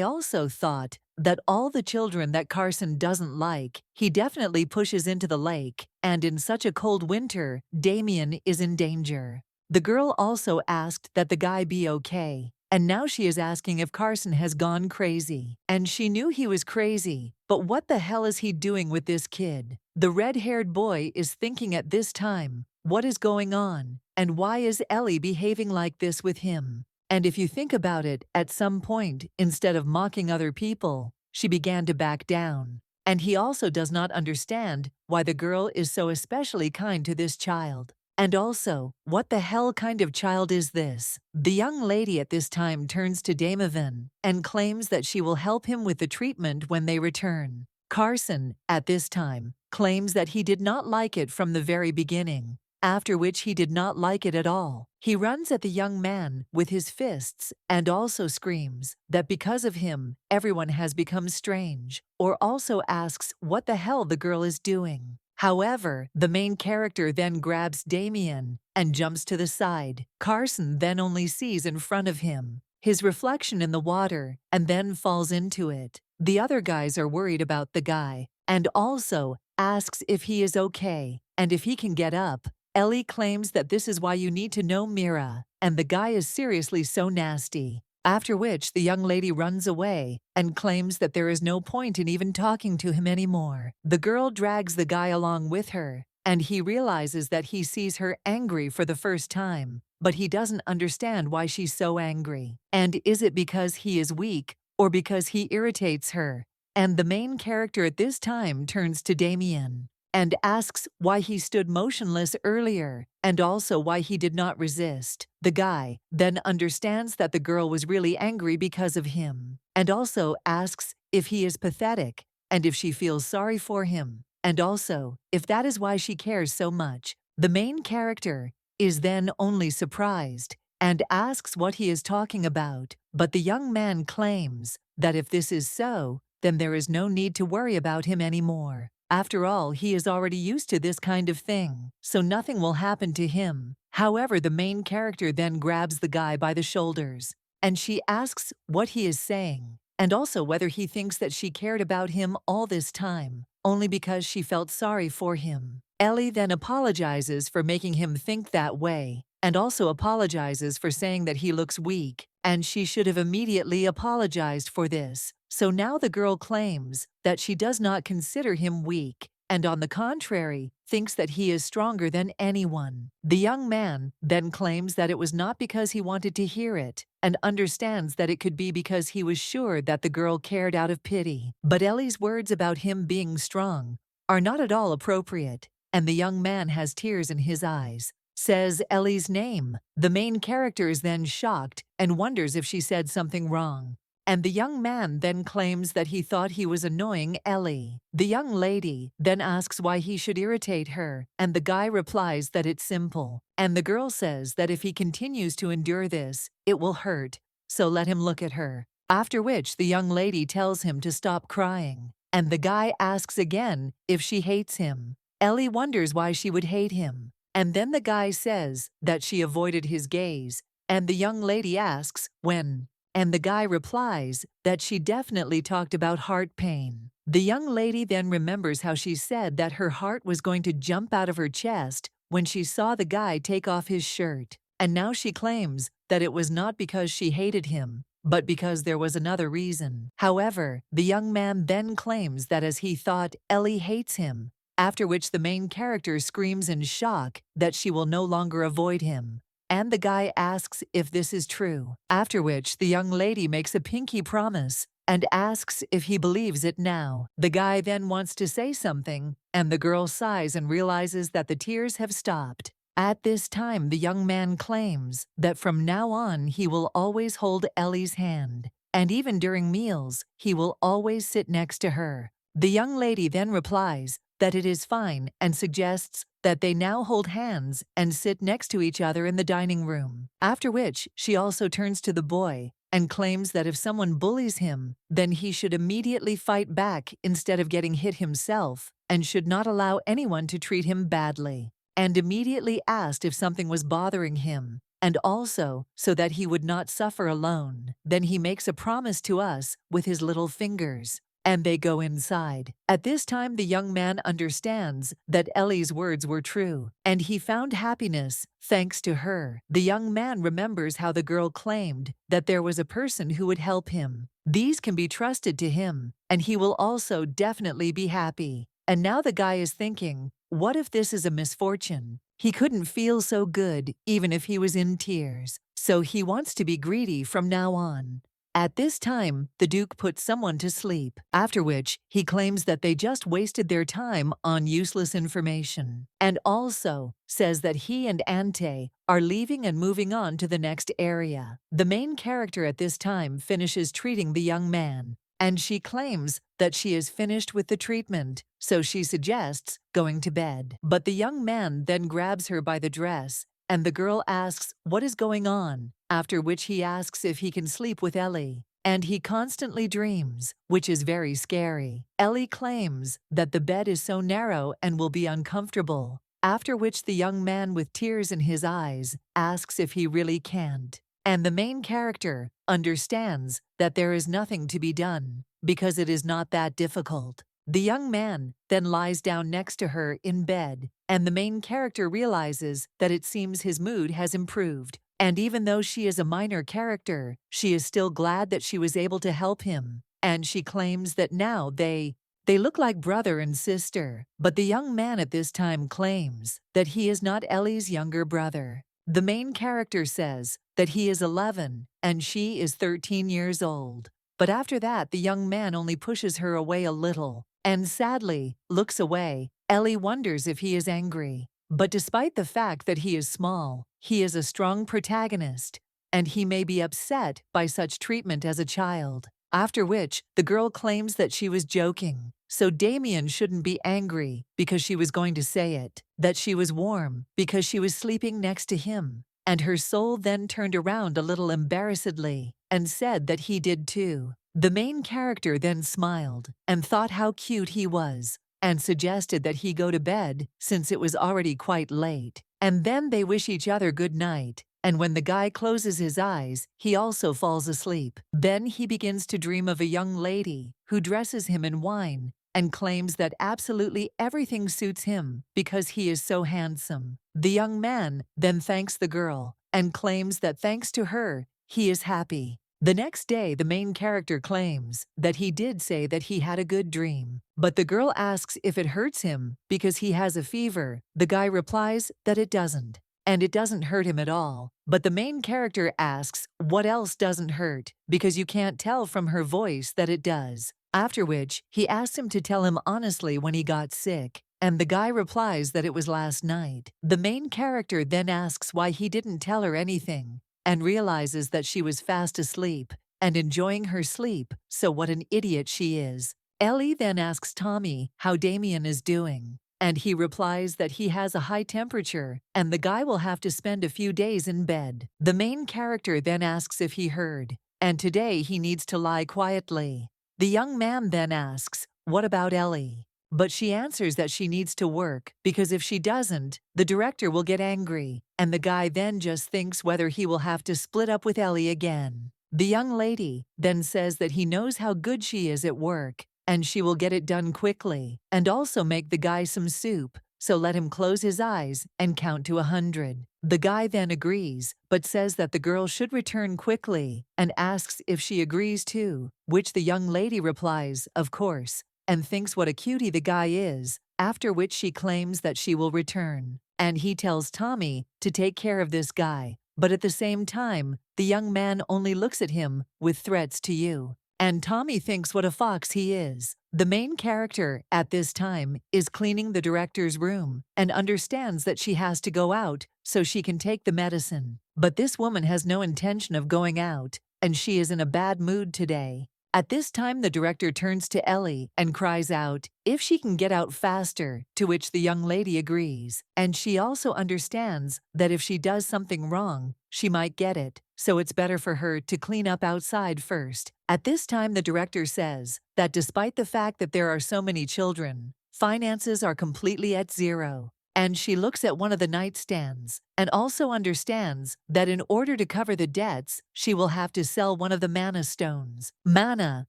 also thought that all the children that Carson doesn't like, he definitely pushes into the lake, and in such a cold winter, Damian is in danger. The girl also asked that the guy be okay. And now she is asking if Carson has gone crazy. And she knew he was crazy, but what the hell is he doing with this kid? The red-haired boy is thinking at this time, what is going on? And why is Ellie behaving like this with him? And if you think about it, at some point, instead of mocking other people, she began to back down. And he also does not understand why the girl is so especially kind to this child. And also, what the hell kind of child is this? The young lady at this time turns to Damian and claims that she will help him with the treatment when they return. Carson, at this time, claims that he did not like it from the very beginning, after which he did not like it at all. He runs at the young man with his fists and also screams that because of him, everyone has become strange, or also asks what the hell the girl is doing. However, the main character then grabs Damian and jumps to the side. Carson then only sees in front of him his reflection in the water and then falls into it. The other guys are worried about the guy and also asks if he is okay and if he can get up. Ellie claims that this is why you need to know Mira, and the guy is seriously so nasty. After which the young lady runs away and claims that there is no point in even talking to him anymore. The girl drags the guy along with her, and he realizes that he sees her angry for the first time, but he doesn't understand why she's so angry. And is it because he is weak, or because he irritates her? And the main character at this time turns to Damian and asks why he stood motionless earlier, and also why he did not resist. The guy then understands that the girl was really angry because of him, and also asks if he is pathetic, and if she feels sorry for him, and also if that is why she cares so much. The main character is then only surprised, and asks what he is talking about, but the young man claims that if this is so, then there is no need to worry about him anymore. After all, he is already used to this kind of thing, so nothing will happen to him. However, the main character then grabs the guy by the shoulders, and she asks what he is saying, and also whether he thinks that she cared about him all this time, only because she felt sorry for him. Ellie then apologizes for making him think that way, and also apologizes for saying that he looks weak, and she should have immediately apologized for this. So now the girl claims that she does not consider him weak, and on the contrary, thinks that he is stronger than anyone. The young man then claims that it was not because he wanted to hear it, and understands that it could be because he was sure that the girl cared out of pity. But Ellie's words about him being strong are not at all appropriate, and the young man has tears in his eyes. Says Ellie's name. The main character is then shocked and wonders if she said something wrong. And the young man then claims that he thought he was annoying Ellie. The young lady then asks why he should irritate her, and the guy replies that it's simple. And the girl says that if he continues to endure this, it will hurt, so let him look at her. After which the young lady tells him to stop crying, and the guy asks again if she hates him. Ellie wonders why she would hate him, and then the guy says that she avoided his gaze, and the young lady asks when, and the guy replies that she definitely talked about heart pain. The young lady then remembers how she said that her heart was going to jump out of her chest when she saw the guy take off his shirt, and now she claims that it was not because she hated him, but because there was another reason. However, the young man then claims that as he thought Ellie hates him, after which the main character screams in shock that she will no longer avoid him, and the guy asks if this is true, after which the young lady makes a pinky promise and asks if he believes it now. The guy then wants to say something, and the girl sighs and realizes that the tears have stopped. At this time, the young man claims that from now on he will always hold Ellie's hand, and even during meals, he will always sit next to her. The young lady then replies that it is fine and suggests that they now hold hands and sit next to each other in the dining room, after which she also turns to the boy and claims that if someone bullies him, then he should immediately fight back instead of getting hit himself, and should not allow anyone to treat him badly, and immediately asked if something was bothering him, and also so that he would not suffer alone. Then he makes a promise to us with his little fingers, and they go inside. At this time, the young man understands that Ellie's words were true, and he found happiness thanks to her. The young man remembers how the girl claimed that there was a person who would help him. These can be trusted to him, and he will also definitely be happy. And now the guy is thinking, what if this is a misfortune? He couldn't feel so good even if he was in tears, so he wants to be greedy from now on. At this time, the Duke puts someone to sleep, after which he claims that they just wasted their time on useless information, and also says that he and Ante are leaving and moving on to the next area. The main character at this time finishes treating the young man, and she claims that she is finished with the treatment, so she suggests going to bed. But the young man then grabs her by the dress, and the girl asks what is going on, after which he asks if he can sleep with Ellie, and he constantly dreams, which is very scary. Ellie claims that the bed is so narrow and will be uncomfortable, after which the young man with tears in his eyes asks if he really can't. And the main character understands that there is nothing to be done, because it is not that difficult. The young man then lies down next to her in bed, and the main character realizes that it seems his mood has improved. And even though she is a minor character, she is still glad that she was able to help him, and she claims that now they look like brother and sister. But the young man at this time claims that he is not Ellie's younger brother. The main character says that he is 11 and she is 13 years old. But after that, the young man only pushes her away a little and sadly looks away. Ellie wonders if he is angry. But despite the fact that he is small, he is a strong protagonist, and he may be upset by such treatment as a child. After which, the girl claims that she was joking, so Damian shouldn't be angry because she was going to say it, that she was warm because she was sleeping next to him, and her soul then turned around a little embarrassedly and said that he did too. The main character then smiled and thought how cute he was, and suggested that he go to bed since it was already quite late. And then they wish each other good night, and when the guy closes his eyes, he also falls asleep. Then he begins to dream of a young lady who dresses him in wine and claims that absolutely everything suits him because he is so handsome. The young man then thanks the girl and claims that thanks to her, he is happy. The next day, the main character claims that he did say that he had a good dream, but the girl asks if it hurts him because he has a fever. The guy replies that it doesn't, and it doesn't hurt him at all. But the main character asks what else doesn't hurt because you can't tell from her voice that it does. After which, he asks him to tell him honestly when he got sick, and the guy replies that it was last night. The main character then asks why he didn't tell her anything, and realizes that she was fast asleep and enjoying her sleep, so what an idiot she is. Ellie then asks Tommy how Damian is doing, and he replies that he has a high temperature and the guy will have to spend a few days in bed. The main character then asks if he heard and today he needs to lie quietly. The young man then asks, "What about Ellie?" But she answers that she needs to work because if she doesn't, the director will get angry, and the guy then just thinks whether he will have to split up with Ellie again. The young lady then says that he knows how good she is at work, and she will get it done quickly, and also make the guy some soup, so let him close his eyes and count to 100. The guy then agrees, but says that the girl should return quickly, and asks if she agrees too, which the young lady replies, "Of course," and thinks what a cutie the guy is, after which she claims that she will return. And he tells Tommy to take care of this guy, but at the same time, the young man only looks at him with threats to you. And Tommy thinks what a fox he is. The main character, at this time, is cleaning the director's room, and understands that she has to go out so she can take the medicine. But this woman has no intention of going out, and she is in a bad mood today. At this time the director turns to Ellie and cries out if she can get out faster, to which the young lady agrees, and she also understands that if she does something wrong, she might get it, so it's better for her to clean up outside first. At this time the director says that despite the fact that there are so many children, finances are completely at zero. And she looks at one of the nightstands and also understands that in order to cover the debts, she will have to sell one of the mana stones. Mana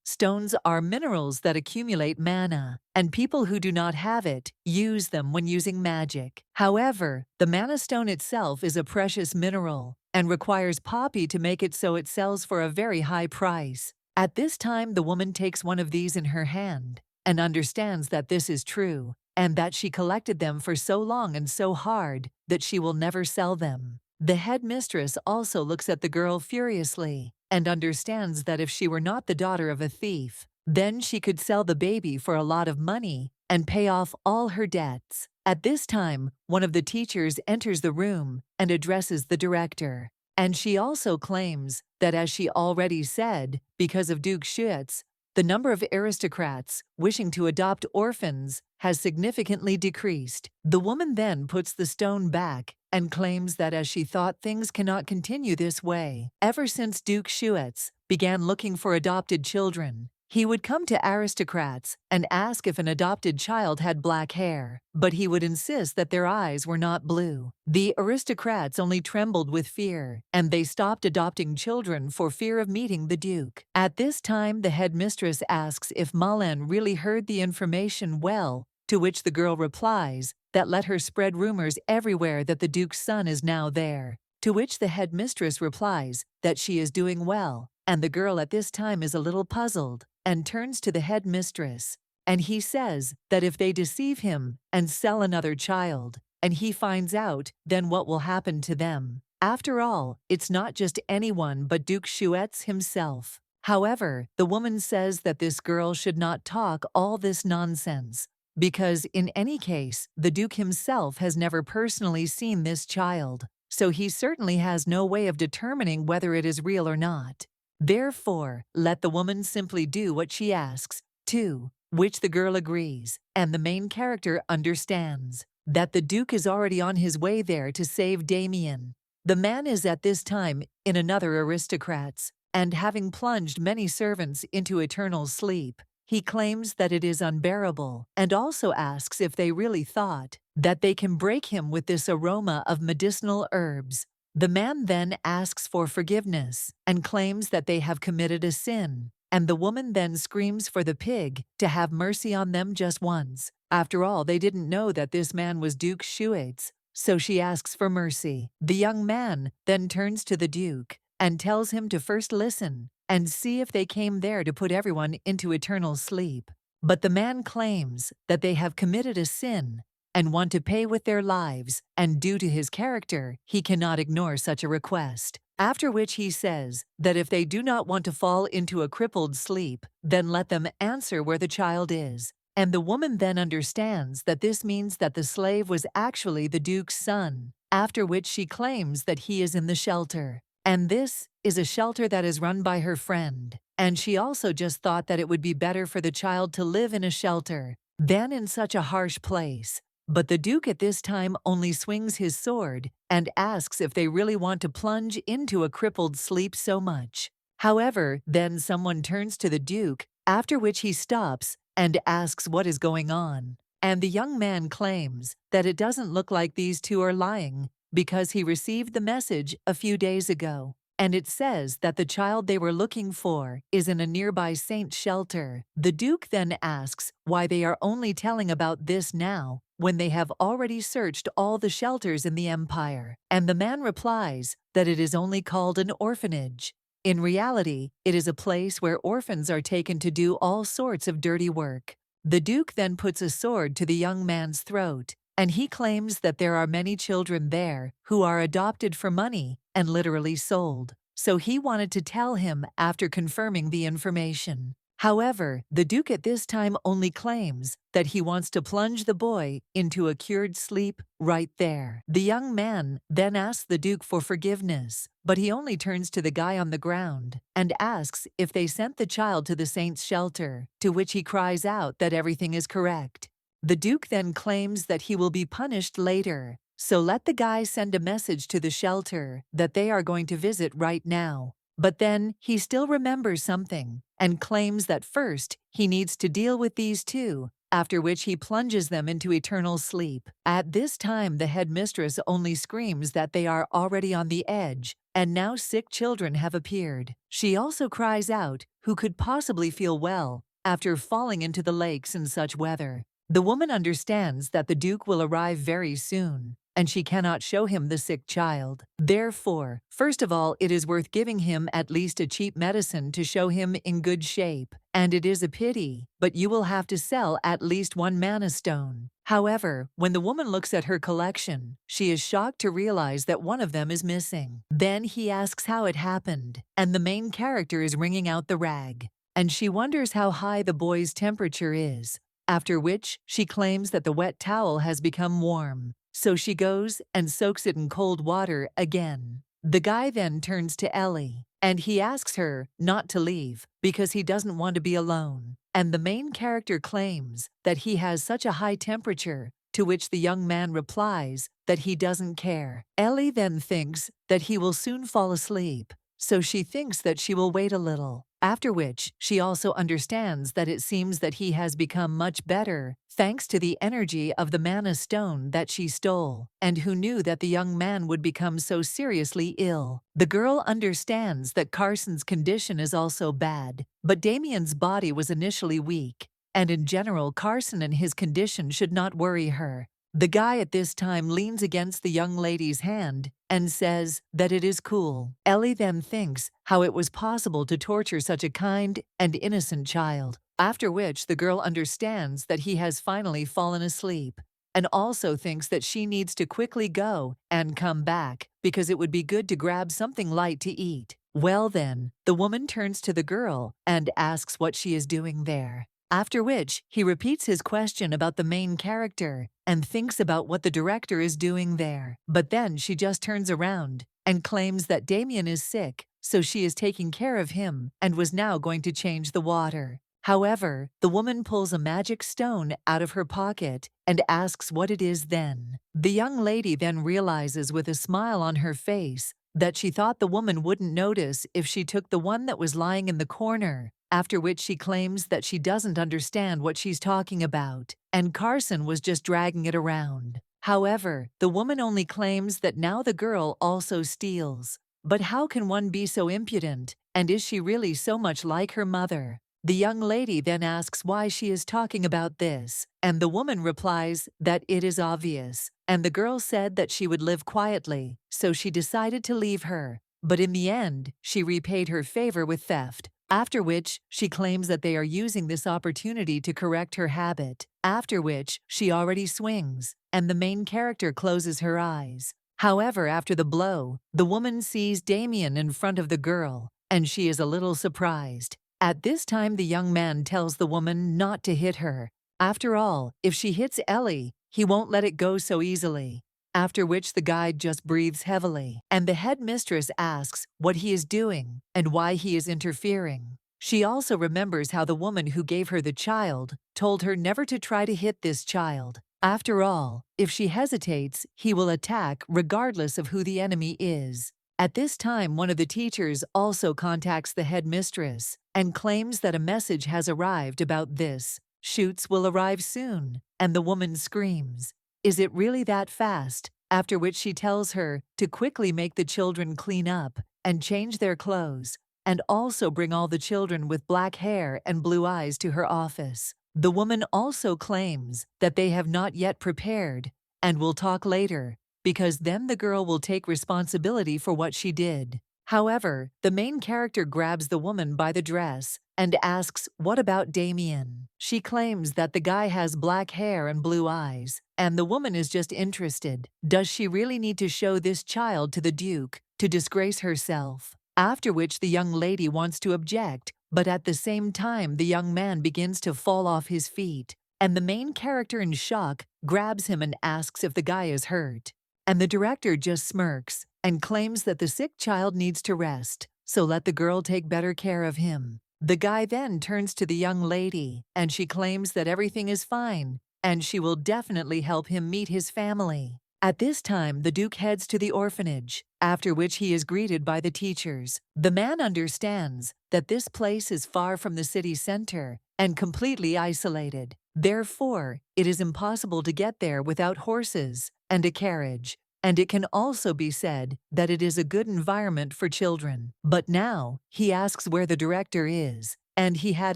stones are minerals that accumulate mana, and people who do not have it use them when using magic. However, the mana stone itself is a precious mineral and requires poppy to make it, so it sells for a very high price. At this time, the woman takes one of these in her hand and understands that this is true, and that she collected them for so long and so hard that she will never sell them. The headmistress also looks at the girl furiously and understands that if she were not the daughter of a thief, then she could sell the baby for a lot of money and pay off all her debts. At this time, one of the teachers enters the room and addresses the director, and she also claims that, as she already said, because of Duke Schutz, the number of aristocrats wishing to adopt orphans has significantly decreased. The woman then puts the stone back and claims that as she thought things cannot continue this way. Ever since Duke Schutz began looking for adopted children, he would come to aristocrats and ask if an adopted child had black hair, but he would insist that their eyes were not blue. The aristocrats only trembled with fear, and they stopped adopting children for fear of meeting the Duke. At this time, the headmistress asks if Malin really heard the information well, to which the girl replies that let her spread rumors everywhere that the Duke's son is now there, to which the headmistress replies that she is doing well, and the girl at this time is a little puzzled and turns to the headmistress, and he says that if they deceive him and sell another child, and he finds out, then what will happen to them? After all, it's not just anyone but Duke Schutz himself. However, the woman says that this girl should not talk all this nonsense, because in any case, the Duke himself has never personally seen this child, so he certainly has no way of determining whether it is real or not. Therefore, let the woman simply do what she asks, to which the girl agrees, and the main character understands that the Duke is already on his way there to save Damian. The man is at this time in another aristocrat's, and having plunged many servants into eternal sleep, he claims that it is unbearable, and also asks if they really thought that they can break him with this aroma of medicinal herbs. The man then asks for forgiveness and claims that they have committed a sin, and the woman then screams for the pig to have mercy on them just once. After all, they didn't know that this man was Duke Schutz, so she asks for mercy. The young man then turns to the Duke and tells him to first listen and see if they came there to put everyone into eternal sleep. But the man claims that they have committed a sin and want to pay with their lives, and due to his character, he cannot ignore such a request. After which he says that if they do not want to fall into a crippled sleep, then let them answer where the child is. And the woman then understands that this means that the slave was actually the Duke's son, after which she claims that he is in the shelter. And this is a shelter that is run by her friend, and she also just thought that it would be better for the child to live in a shelter than in such a harsh place. But the Duke at this time only swings his sword and asks if they really want to plunge into a crippled sleep so much. However, then someone turns to the Duke, after which he stops and asks what is going on. And the young man claims that it doesn't look like these two are lying because he received the message a few days ago. And it says that the child they were looking for is in a nearby saint shelter. The Duke then asks why they are only telling about this now when they have already searched all the shelters in the empire. And the man replies that it is only called an orphanage. In reality, it is a place where orphans are taken to do all sorts of dirty work. The Duke then puts a sword to the young man's throat, and he claims that there are many children there who are adopted for money and literally sold. So he wanted to tell him after confirming the information. However, the Duke at this time only claims that he wants to plunge the boy into a cured sleep right there. The young man then asks the Duke for forgiveness, but he only turns to the guy on the ground and asks if they sent the child to the saint's shelter, to which he cries out that everything is correct. The Duke then claims that he will be punished later, so let the guy send a message to the shelter that they are going to visit right now. But then he still remembers something and claims that first he needs to deal with these two, after which he plunges them into eternal sleep. At this time, the headmistress only screams that they are already on the edge, and now sick children have appeared. She also cries out, who could possibly feel well after falling into the lakes in such weather. The woman understands that the Duke will arrive very soon, and she cannot show him the sick child. Therefore, first of all, it is worth giving him at least a cheap medicine to show him in good shape. And it is a pity, but you will have to sell at least 1 mana stone. However, when the woman looks at her collection, she is shocked to realize that one of them is missing. Then he asks how it happened, and the main character is wringing out the rag. And she wonders how high the boy's temperature is, after which she claims that the wet towel has become warm. So she goes and soaks it in cold water again. The guy then turns to Ellie, and he asks her not to leave because he doesn't want to be alone. And the main character claims that he has such a high temperature, to which the young man replies that he doesn't care. Ellie then thinks that he will soon fall asleep, so she thinks that she will wait a little. After which, she also understands that it seems that he has become much better, thanks to the energy of the mana stone that she stole, and who knew that the young man would become so seriously ill. The girl understands that Carson's condition is also bad, but Damian's body was initially weak, and in general Carson and his condition should not worry her. The guy at this time leans against the young lady's hand and says that it is cool. Ellie then thinks how it was possible to torture such a kind and innocent child, after which the girl understands that he has finally fallen asleep, and also thinks that she needs to quickly go and come back because it would be good to grab something light to eat. Well then, the woman turns to the girl and asks what she is doing there. After which, he repeats his question about the main character and thinks about what the director is doing there. But then she just turns around and claims that Damian is sick, so she is taking care of him and was now going to change the water. However, the woman pulls a magic stone out of her pocket and asks what it is then. The young lady then realizes with a smile on her face that she thought the woman wouldn't notice if she took the one that was lying in the corner, after which she claims that she doesn't understand what she's talking about, and Carson was just dragging it around. However, the woman only claims that now the girl also steals. But how can one be so impudent, and is she really so much like her mother? The young lady then asks why she is talking about this, and the woman replies that it is obvious, and the girl said that she would live quietly, so she decided to leave her. But in the end, she repaid her favor with theft, after which she claims that they are using this opportunity to correct her habit, after which she already swings, and the main character closes her eyes. However, after the blow, the woman sees Damian in front of the girl, and she is a little surprised. At this time, the young man tells the woman not to hit her. After all, if she hits Ellie, he won't let it go so easily. After which the guide just breathes heavily, and the headmistress asks what he is doing and why he is interfering. She also remembers how the woman who gave her the child told her never to try to hit this child. After all, if she hesitates, he will attack regardless of who the enemy is. At this time, one of the teachers also contacts the headmistress and claims that a message has arrived about this. Shoots will arrive soon, and the woman screams, "Is it really that fast?" After which she tells her to quickly make the children clean up and change their clothes, and also bring all the children with black hair and blue eyes to her office. The woman also claims that they have not yet prepared and will talk later, because then the girl will take responsibility for what she did. However, the main character grabs the woman by the dress and asks, "What about Damian?" She claims that the guy has black hair and blue eyes, and the woman is just interested. Does she really need to show this child to the Duke to disgrace herself? After which the young lady wants to object, but at the same time the young man begins to fall off his feet, and the main character in shock grabs him and asks if the guy is hurt. And the director just smirks and claims that the sick child needs to rest, so let the girl take better care of him. The guy then turns to the young lady, and she claims that everything is fine, and she will definitely help him meet his family. At this time, the Duke heads to the orphanage, after which he is greeted by the teachers. The man understands that this place is far from the city center and completely isolated. Therefore, it is impossible to get there without horses and a carriage, and it can also be said that it is a good environment for children. But now, he asks where the director is, and he had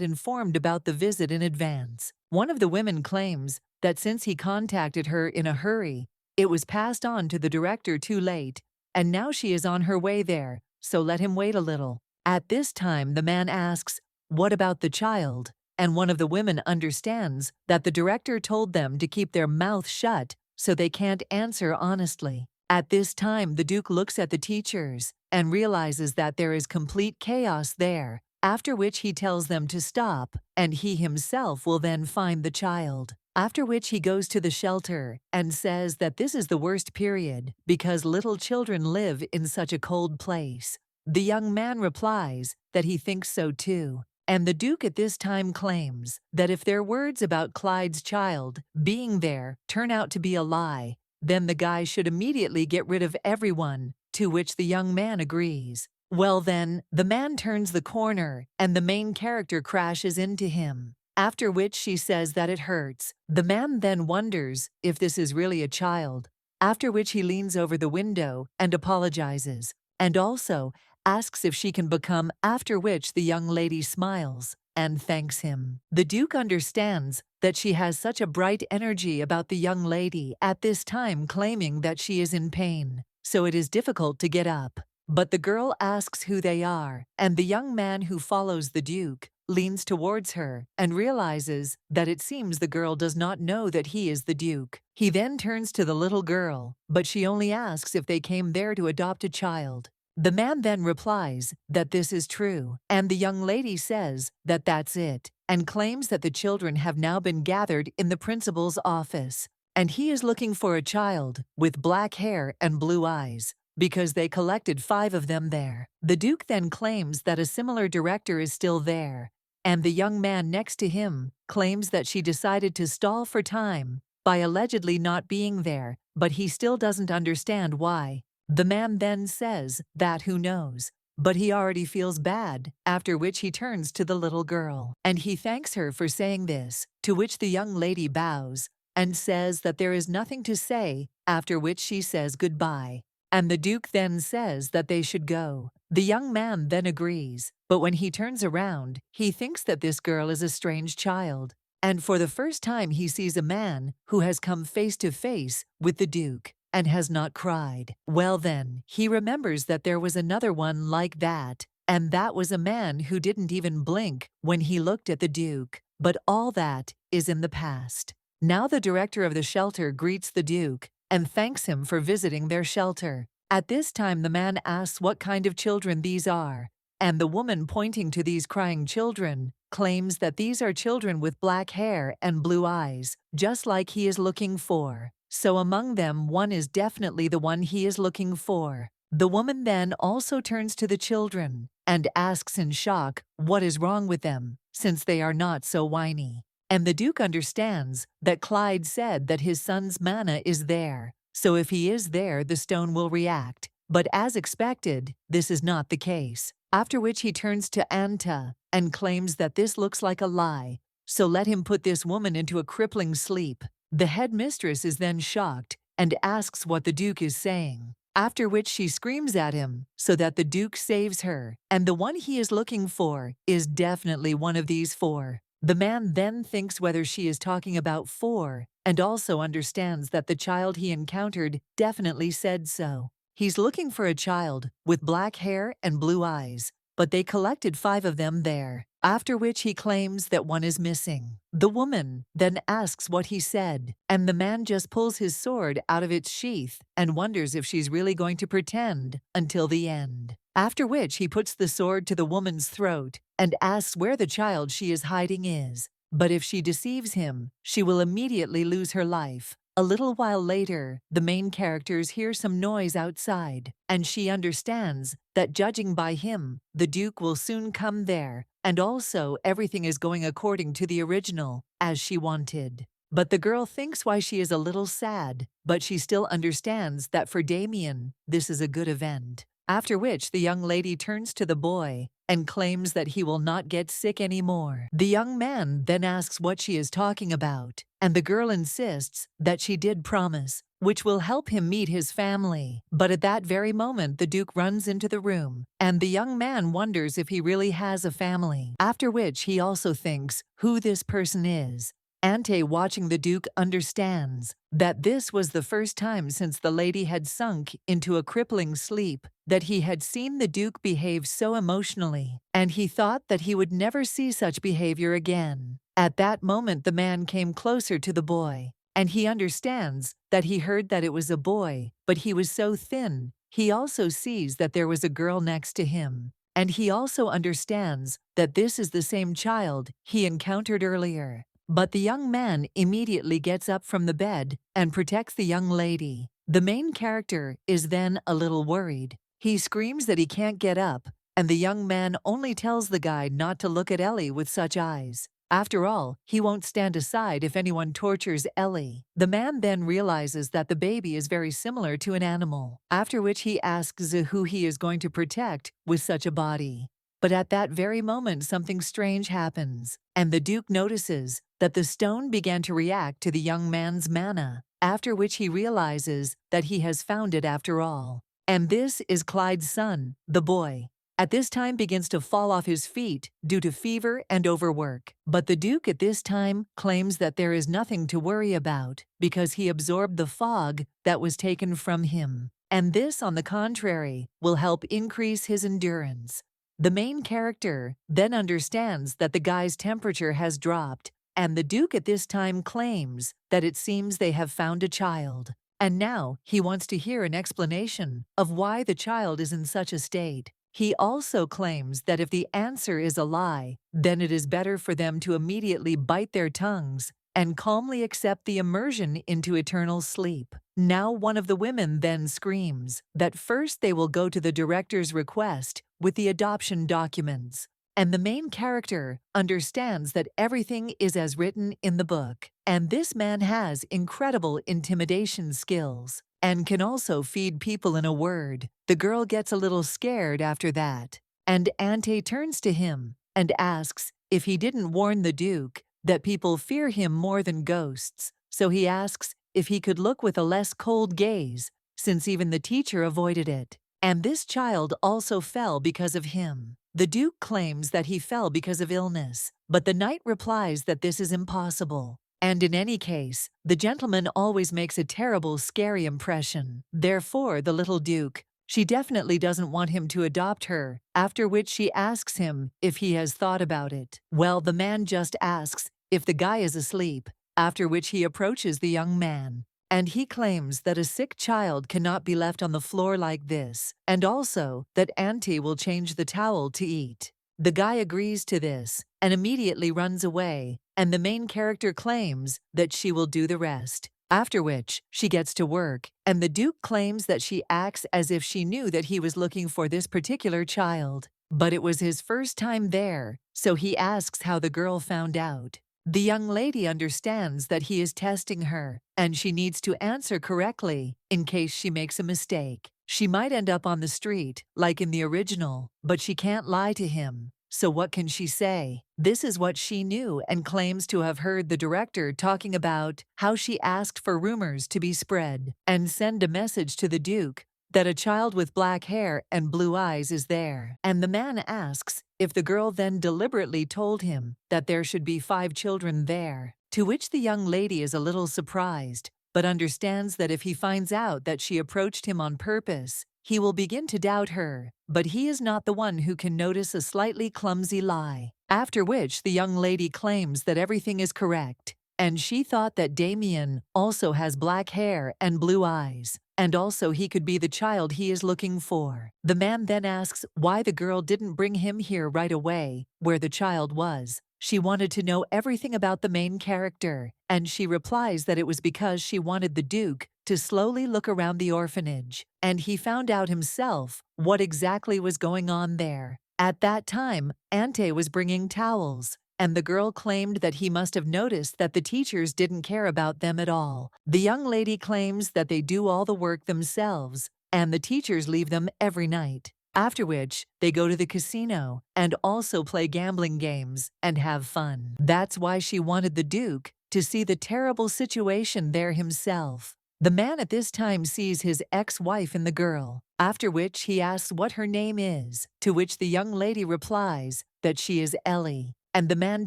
informed about the visit in advance. One of the women claims that since he contacted her in a hurry, it was passed on to the director too late, and now she is on her way there, so let him wait a little. At this time, the man asks, "What about the child?" And one of the women understands that the director told them to keep their mouth shut so they can't answer honestly. At this time, the Duke looks at the teachers and realizes that there is complete chaos there, after which he tells them to stop, and he himself will then find the child. After which he goes to the shelter and says that this is the worst period because little children live in such a cold place. The young man replies that he thinks so too. And the Duke at this time claims that if their words about Clyde's child being there turn out to be a lie, then the guy should immediately get rid of everyone, to which the young man agrees. Well then, the man turns the corner and the main character crashes into him, after which she says that it hurts. The man then wonders if this is really a child, after which he leans over the window and apologizes, and also asks if she can become, after which the young lady smiles and thanks him. The Duke understands that she has such a bright energy about the young lady at this time, claiming that she is in pain, so it is difficult to get up. But the girl asks who they are, and the young man who follows the Duke leans towards her and realizes that it seems the girl does not know that he is the Duke. He then turns to the little girl, but she only asks if they came there to adopt a child. The man then replies that this is true, and the young lady says that that's it, and claims that the children have now been gathered in the principal's office, and he is looking for a child with black hair and blue eyes, because they collected 5 of them there. The Duke then claims that a similar director is still there, and the young man next to him claims that she decided to stall for time by allegedly not being there, but he still doesn't understand why. The man then says that who knows, but he already feels bad, after which he turns to the little girl, and he thanks her for saying this, to which the young lady bows and says that there is nothing to say, after which she says goodbye. And the Duke then says that they should go. The young man then agrees, but when he turns around, he thinks that this girl is a strange child, and for the first time he sees a man who has come face to face with the Duke and has not cried. Well then, he remembers that there was another one like that, and that was a man who didn't even blink when he looked at the Duke. But all that is in the past. Now the director of the shelter greets the Duke and thanks him for visiting their shelter. At this time the man asks what kind of children these are, and the woman pointing to these crying children claims that these are children with black hair and blue eyes, just like he is looking for. So among them one is definitely the one he is looking for. The woman then also turns to the children and asks in shock what is wrong with them, since they are not so whiny. And the Duke understands that Clyde said that his son's mana is there, so if he is there the stone will react, But as expected, this is not the case. After which he turns to Anta and claims that this looks like a lie, so let him put this woman into a crippling sleep. The headmistress is then shocked and asks what the Duke is saying, after which she screams at him so that the Duke saves her, and the one he is looking for is definitely one of these four. The man then thinks whether she is talking about four, and also understands that the child he encountered definitely said so. He's looking for a child with black hair and blue eyes, but they collected 5 of them there, after which he claims that one is missing. The woman then asks what he said, and the man just pulls his sword out of its sheath and wonders if she's really going to pretend until the end. After which he puts the sword to the woman's throat and asks where the child she is hiding is. But if she deceives him, she will immediately lose her life. A little while later, the main characters hear some noise outside, and she understands that judging by him, the Duke will soon come there, and also everything is going according to the original, as she wanted. But the girl thinks why she is a little sad, but she still understands that for Damian, this is a good event. After which the young lady turns to the boy and claims that he will not get sick anymore. The young man then asks what she is talking about, and the girl insists that she did promise, which will help him meet his family. But at that very moment, the Duke runs into the room, and the young man wonders if he really has a family. After which he also thinks who this person is. Ante, watching the Duke, understands that this was the first time since the lady had sunk into a crippling sleep that he had seen the Duke behave so emotionally, and he thought that he would never see such behavior again. At that moment, the man came closer to the boy, and he understands that he heard that it was a boy, but he was so thin. He also sees that there was a girl next to him, and he also understands that this is the same child he encountered earlier. But the young man immediately gets up from the bed and protects the young lady. The main character is then a little worried. He screams that he can't get up, and the young man only tells the guy not to look at Ellie with such eyes. After all, he won't stand aside if anyone tortures Ellie. The man then realizes that the baby is very similar to an animal, after which he asks who he is going to protect with such a body. But at that very moment, something strange happens, and the Duke notices that the stone began to react to the young man's mana, after which he realizes that he has found it after all. And this is Clyde's son, the boy. At this time begins to fall off his feet due to fever and overwork. But the Duke at this time claims that there is nothing to worry about because he absorbed the fog that was taken from him. And this, on the contrary, will help increase his endurance. The main character then understands that the guy's temperature has dropped, and the Duke at this time claims that it seems they have found a child. And now he wants to hear an explanation of why the child is in such a state. He also claims that if the answer is a lie, then it is better for them to immediately bite their tongues and calmly accept the immersion into eternal sleep. Now one of the women then screams that first they will go to the director's request with the adoption documents. And the main character understands that everything is as written in the book. And this man has incredible intimidation skills and can also feed people in a word. The girl gets a little scared after that, and Ante turns to him and asks if he didn't warn the Duke that people fear him more than ghosts. So he asks if he could look with a less cold gaze, since even the teacher avoided it. And this child also fell because of him. The Duke claims that he fell because of illness, but the knight replies that this is impossible. And in any case, the gentleman always makes a terrible, scary impression. Therefore, the little Duke, she definitely doesn't want him to adopt her, after which she asks him if he has thought about it. Well, the man just asks if the guy is asleep, after which he approaches the young man. And he claims that a sick child cannot be left on the floor like this, and also that Auntie will change the towel to eat. The guy agrees to this and immediately runs away, and the main character claims that she will do the rest. After which, she gets to work, and the Duke claims that she acts as if she knew that he was looking for this particular child. But it was his first time there, so he asks how the girl found out. The young lady understands that he is testing her, and she needs to answer correctly in case she makes a mistake. She might end up on the street, like in the original, but she can't lie to him. So what can she say? This is what she knew and claims to have heard the director talking about how she asked for rumors to be spread and send a message to the Duke that a child with black hair and blue eyes is there. And the man asks if the girl then deliberately told him that there should be 5 children there, to which the young lady is a little surprised, but understands that if he finds out that she approached him on purpose, he will begin to doubt her, but he is not the one who can notice a slightly clumsy lie. After which the young lady claims that everything is correct, and she thought that Damian also has black hair and blue eyes, and also he could be the child he is looking for. The man then asks why the girl didn't bring him here right away, where the child was. She wanted to know everything about the main character, and she replies that it was because she wanted the Duke to slowly look around the orphanage, and he found out himself what exactly was going on there. At that time, Ante was bringing towels, and the girl claimed that he must have noticed that the teachers didn't care about them at all. The young lady claims that they do all the work themselves, and the teachers leave them every night. After which, they go to the casino and also play gambling games and have fun. That's why she wanted the Duke to see the terrible situation there himself. The man at this time sees his ex-wife in the girl, after which he asks what her name is, to which the young lady replies that she is Ellie, and the man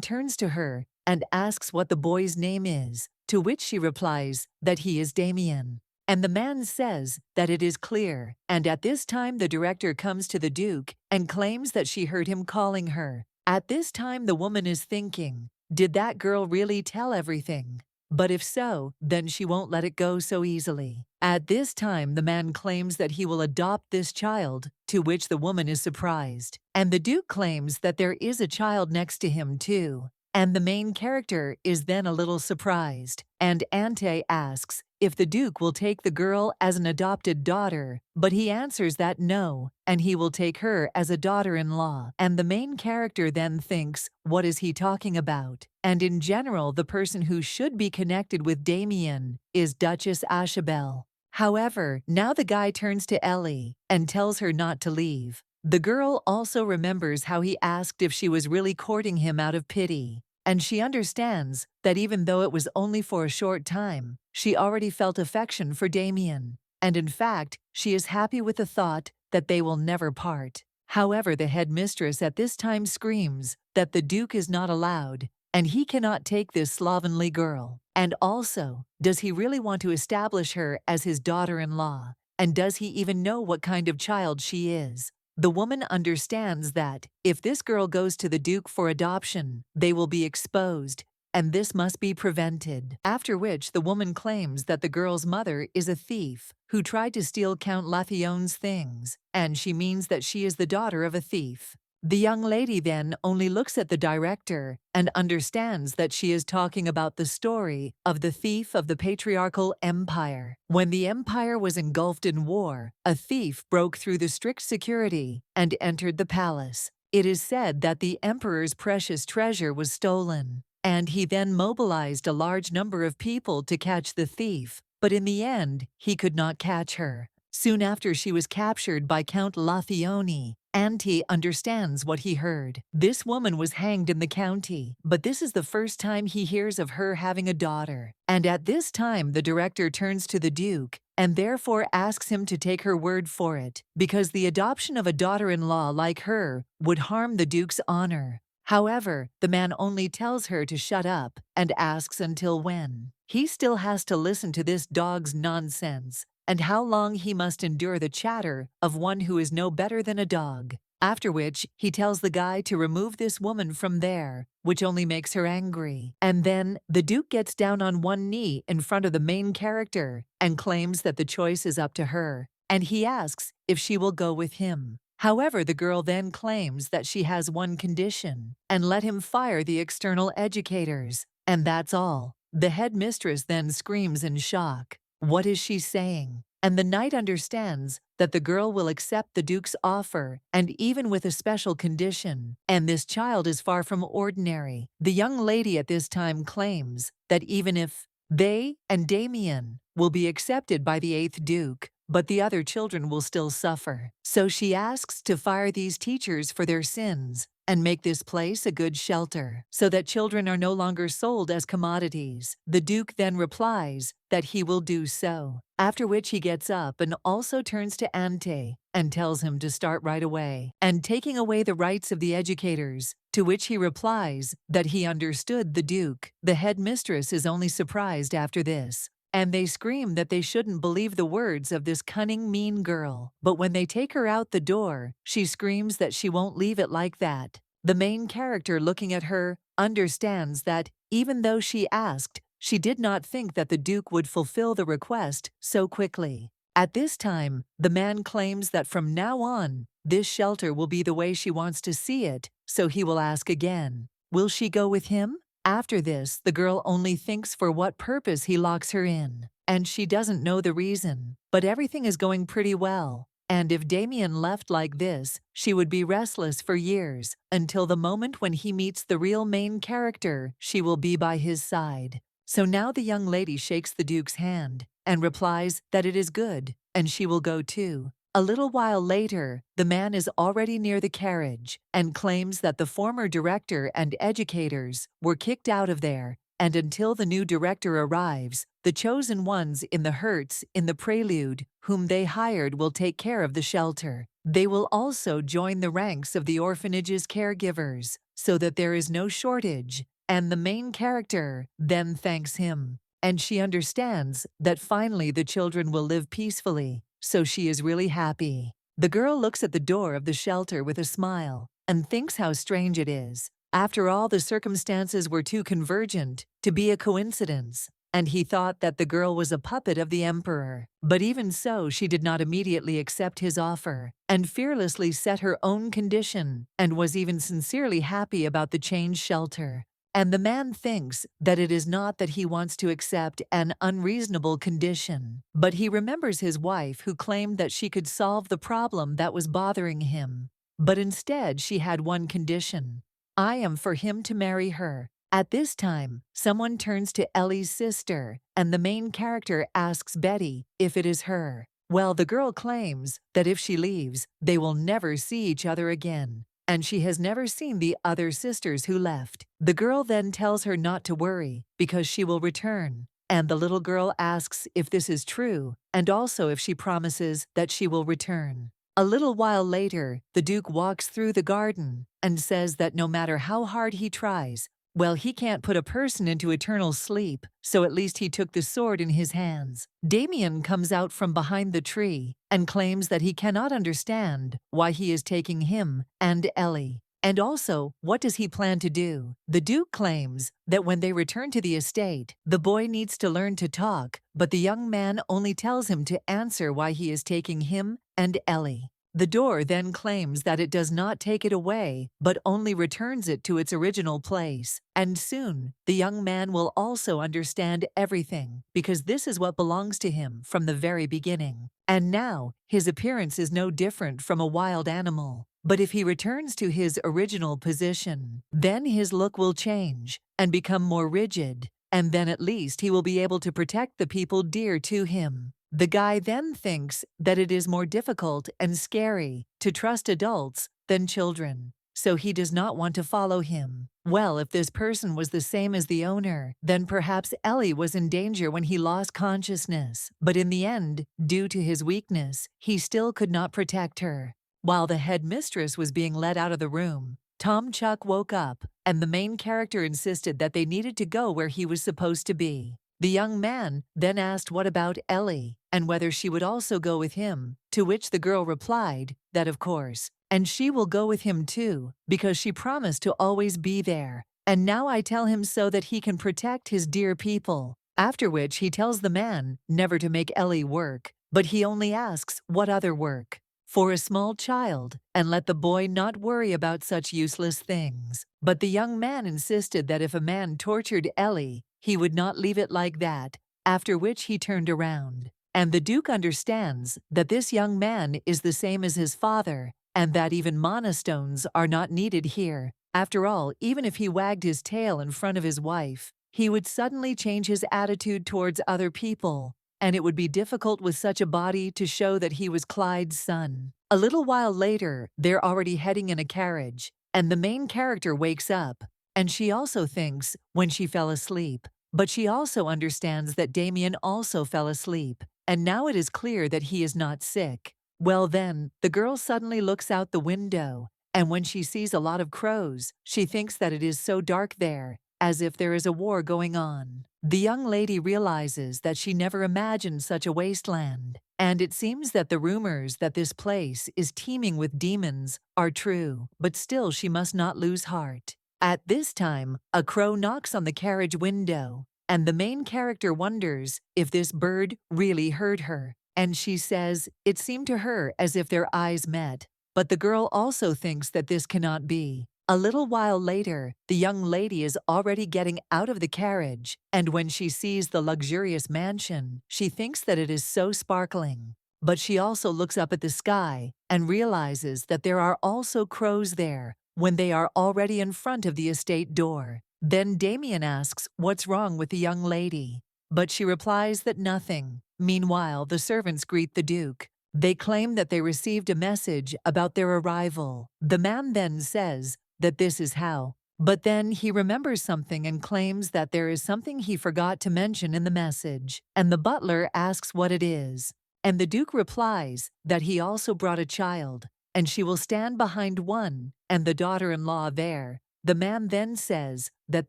turns to her and asks what the boy's name is, to which she replies that he is Damian. And the man says that it is clear, and at this time the director comes to the Duke and claims that she heard him calling her. At this time the woman is thinking, did that girl really tell everything? But if so, then she won't let it go so easily. At this time the man claims that he will adopt this child, to which the woman is surprised. And the Duke claims that there is a child next to him too. And the main character is then a little surprised, and Ante asks if the Duke will take the girl as an adopted daughter, but he answers that no, and he will take her as a daughter-in-law. And the main character then thinks, what is he talking about? And in general, the person who should be connected with Damian is Duchess Ashabel. However, now the guy turns to Ellie and tells her not to leave. The girl also remembers how he asked if she was really courting him out of pity, and she understands that even though it was only for a short time, she already felt affection for Damian, and in fact, she is happy with the thought that they will never part. However, the headmistress at this time screams that the Duke is not allowed, and he cannot take this slovenly girl. And also, does he really want to establish her as his daughter-in-law? And does he even know what kind of child she is? The woman understands that if this girl goes to the Duke for adoption, they will be exposed, and this must be prevented. After which the woman claims that the girl's mother is a thief who tried to steal Count Lathion's things, and she means that she is the daughter of a thief. The young lady then only looks at the director and understands that she is talking about the story of the thief of the patriarchal empire. When the empire was engulfed in war, a thief broke through the strict security and entered the palace. It is said that the emperor's precious treasure was stolen, and he then mobilized a large number of people to catch the thief, but in the end, he could not catch her. Soon after she was captured by Count Lathione, Ante understands what he heard. This woman was hanged in the county, but this is the first time he hears of her having a daughter. And at this time the director turns to the Duke and therefore asks him to take her word for it, because the adoption of a daughter-in-law like her would harm the Duke's honor. However, the man only tells her to shut up and asks until when. He still has to listen to this dog's nonsense, and how long he must endure the chatter of one who is no better than a dog. After which, he tells the guy to remove this woman from there, which only makes her angry. And then, the Duke gets down on one knee in front of the main character and claims that the choice is up to her, and he asks if she will go with him. However, the girl then claims that she has one condition, and let him fire the external educators, and that's all. The headmistress then screams in shock. What is she saying? And the knight understands that the girl will accept the Duke's offer, and even with a special condition, and this child is far from ordinary. The young lady at this time claims that even if they and Damian will be accepted by the 8th Duke, but the other children will still suffer. So she asks to fire these teachers for their sins and make this place a good shelter so that children are no longer sold as commodities. The Duke then replies that he will do so, after which he gets up and also turns to Ante and tells him to start right away and taking away the rights of the educators, to which he replies that he understood the Duke. The headmistress is only surprised after this, and they scream that they shouldn't believe the words of this cunning, mean girl. But when they take her out the door, she screams that she won't leave it like that. The main character, looking at her, understands that, even though she asked, she did not think that the Duke would fulfill the request so quickly. At this time, the man claims that from now on, this shelter will be the way she wants to see it, so he will ask again, will she go with him? After this, the girl only thinks for what purpose he locks her in, and she doesn't know the reason, but everything is going pretty well. And if Damian left like this, she would be restless for years, until the moment when he meets the real main character, she will be by his side. So now the young lady shakes the Duke's hand and replies that it is good, and she will go too. A little while later, the man is already near the carriage and claims that the former director and educators were kicked out of there, and until the new director arrives, the chosen ones in the Hertz in the prelude, whom they hired, will take care of the shelter. They will also join the ranks of the orphanage's caregivers, so that there is no shortage, and the main character then thanks him. And she understands that finally the children will live peacefully. So she is really happy. The girl looks at the door of the shelter with a smile and thinks how strange it is. After all, the circumstances were too convergent to be a coincidence, and he thought that the girl was a puppet of the emperor. But even so, she did not immediately accept his offer and fearlessly set her own condition and was even sincerely happy about the changed shelter. And the man thinks that it is not that he wants to accept an unreasonable condition, but he remembers his wife who claimed that she could solve the problem that was bothering him. But instead, she had one condition. I am for him to marry her. At this time, someone turns to Ellie's sister, and the main character asks Betty if it is her. Well, the girl claims that if she leaves, they will never see each other again, and she has never seen the other sisters who left. The girl then tells her not to worry, because she will return, and the little girl asks if this is true, and also if she promises that she will return. A little while later, the Duke walks through the garden and says that no matter how hard he tries, well, he can't put a person into eternal sleep, so at least he took the sword in his hands. Damian comes out from behind the tree and claims that he cannot understand why he is taking him and Ellie. And also, what does he plan to do? The Duke claims that when they return to the estate, the boy needs to learn to talk, but the young man only tells him to answer why he is taking him and Ellie. The door then claims that it does not take it away, but only returns it to its original place. And soon, the young man will also understand everything, because this is what belongs to him from the very beginning. And now, his appearance is no different from a wild animal. But if he returns to his original position, then his look will change and become more rigid, and then at least he will be able to protect the people dear to him. The guy then thinks that it is more difficult and scary to trust adults than children, so he does not want to follow him. Well, if this person was the same as the owner, then perhaps Ellie was in danger when he lost consciousness, but in the end, due to his weakness, he still could not protect her. While the headmistress was being led out of the room, Tom Chuck woke up, and the main character insisted that they needed to go where he was supposed to be. The young man then asked what about Ellie, and whether she would also go with him, to which the girl replied that of course, and she will go with him too, because she promised to always be there, and now I tell him so that he can protect his dear people. After which he tells the man never to make Ellie work, but he only asks what other work for a small child, and let the boy not worry about such useless things. But the young man insisted that if a man tortured Ellie, he would not leave it like that, after which he turned around. And the Duke understands that this young man is the same as his father, and that even monastones are not needed here. After all, even if he wagged his tail in front of his wife, he would suddenly change his attitude towards other people. and it would be difficult with such a body to show that he was Clyde's son. A little while later, they're already heading in a carriage, and the main character wakes up, and she also thinks when she fell asleep. But she also understands that Damian also fell asleep, and now it is clear that he is not sick. Well then, the girl suddenly looks out the window, and when she sees a lot of crows, she thinks that it is so dark there, as if there is a war going on. The young lady realizes that she never imagined such a wasteland, and it seems that the rumors that this place is teeming with demons are true, but still she must not lose heart. At this time, a crow knocks on the carriage window, and the main character wonders if this bird really heard her, and she says it seemed to her as if their eyes met. But the girl also thinks that this cannot be. A little while later, the young lady is already getting out of the carriage, and when she sees the luxurious mansion, she thinks that it is so sparkling. But she also looks up at the sky and realizes that there are also crows there when they are already in front of the estate door. Then Damian asks what's wrong with the young lady, but she replies that nothing. Meanwhile, the servants greet the Duke. They claim that they received a message about their arrival. The man then says that this is how. But then he remembers something and claims that there is something he forgot to mention in the message, and the butler asks what it is. And the Duke replies that he also brought a child, and she will stand behind one, and the daughter-in-law there. The man then says that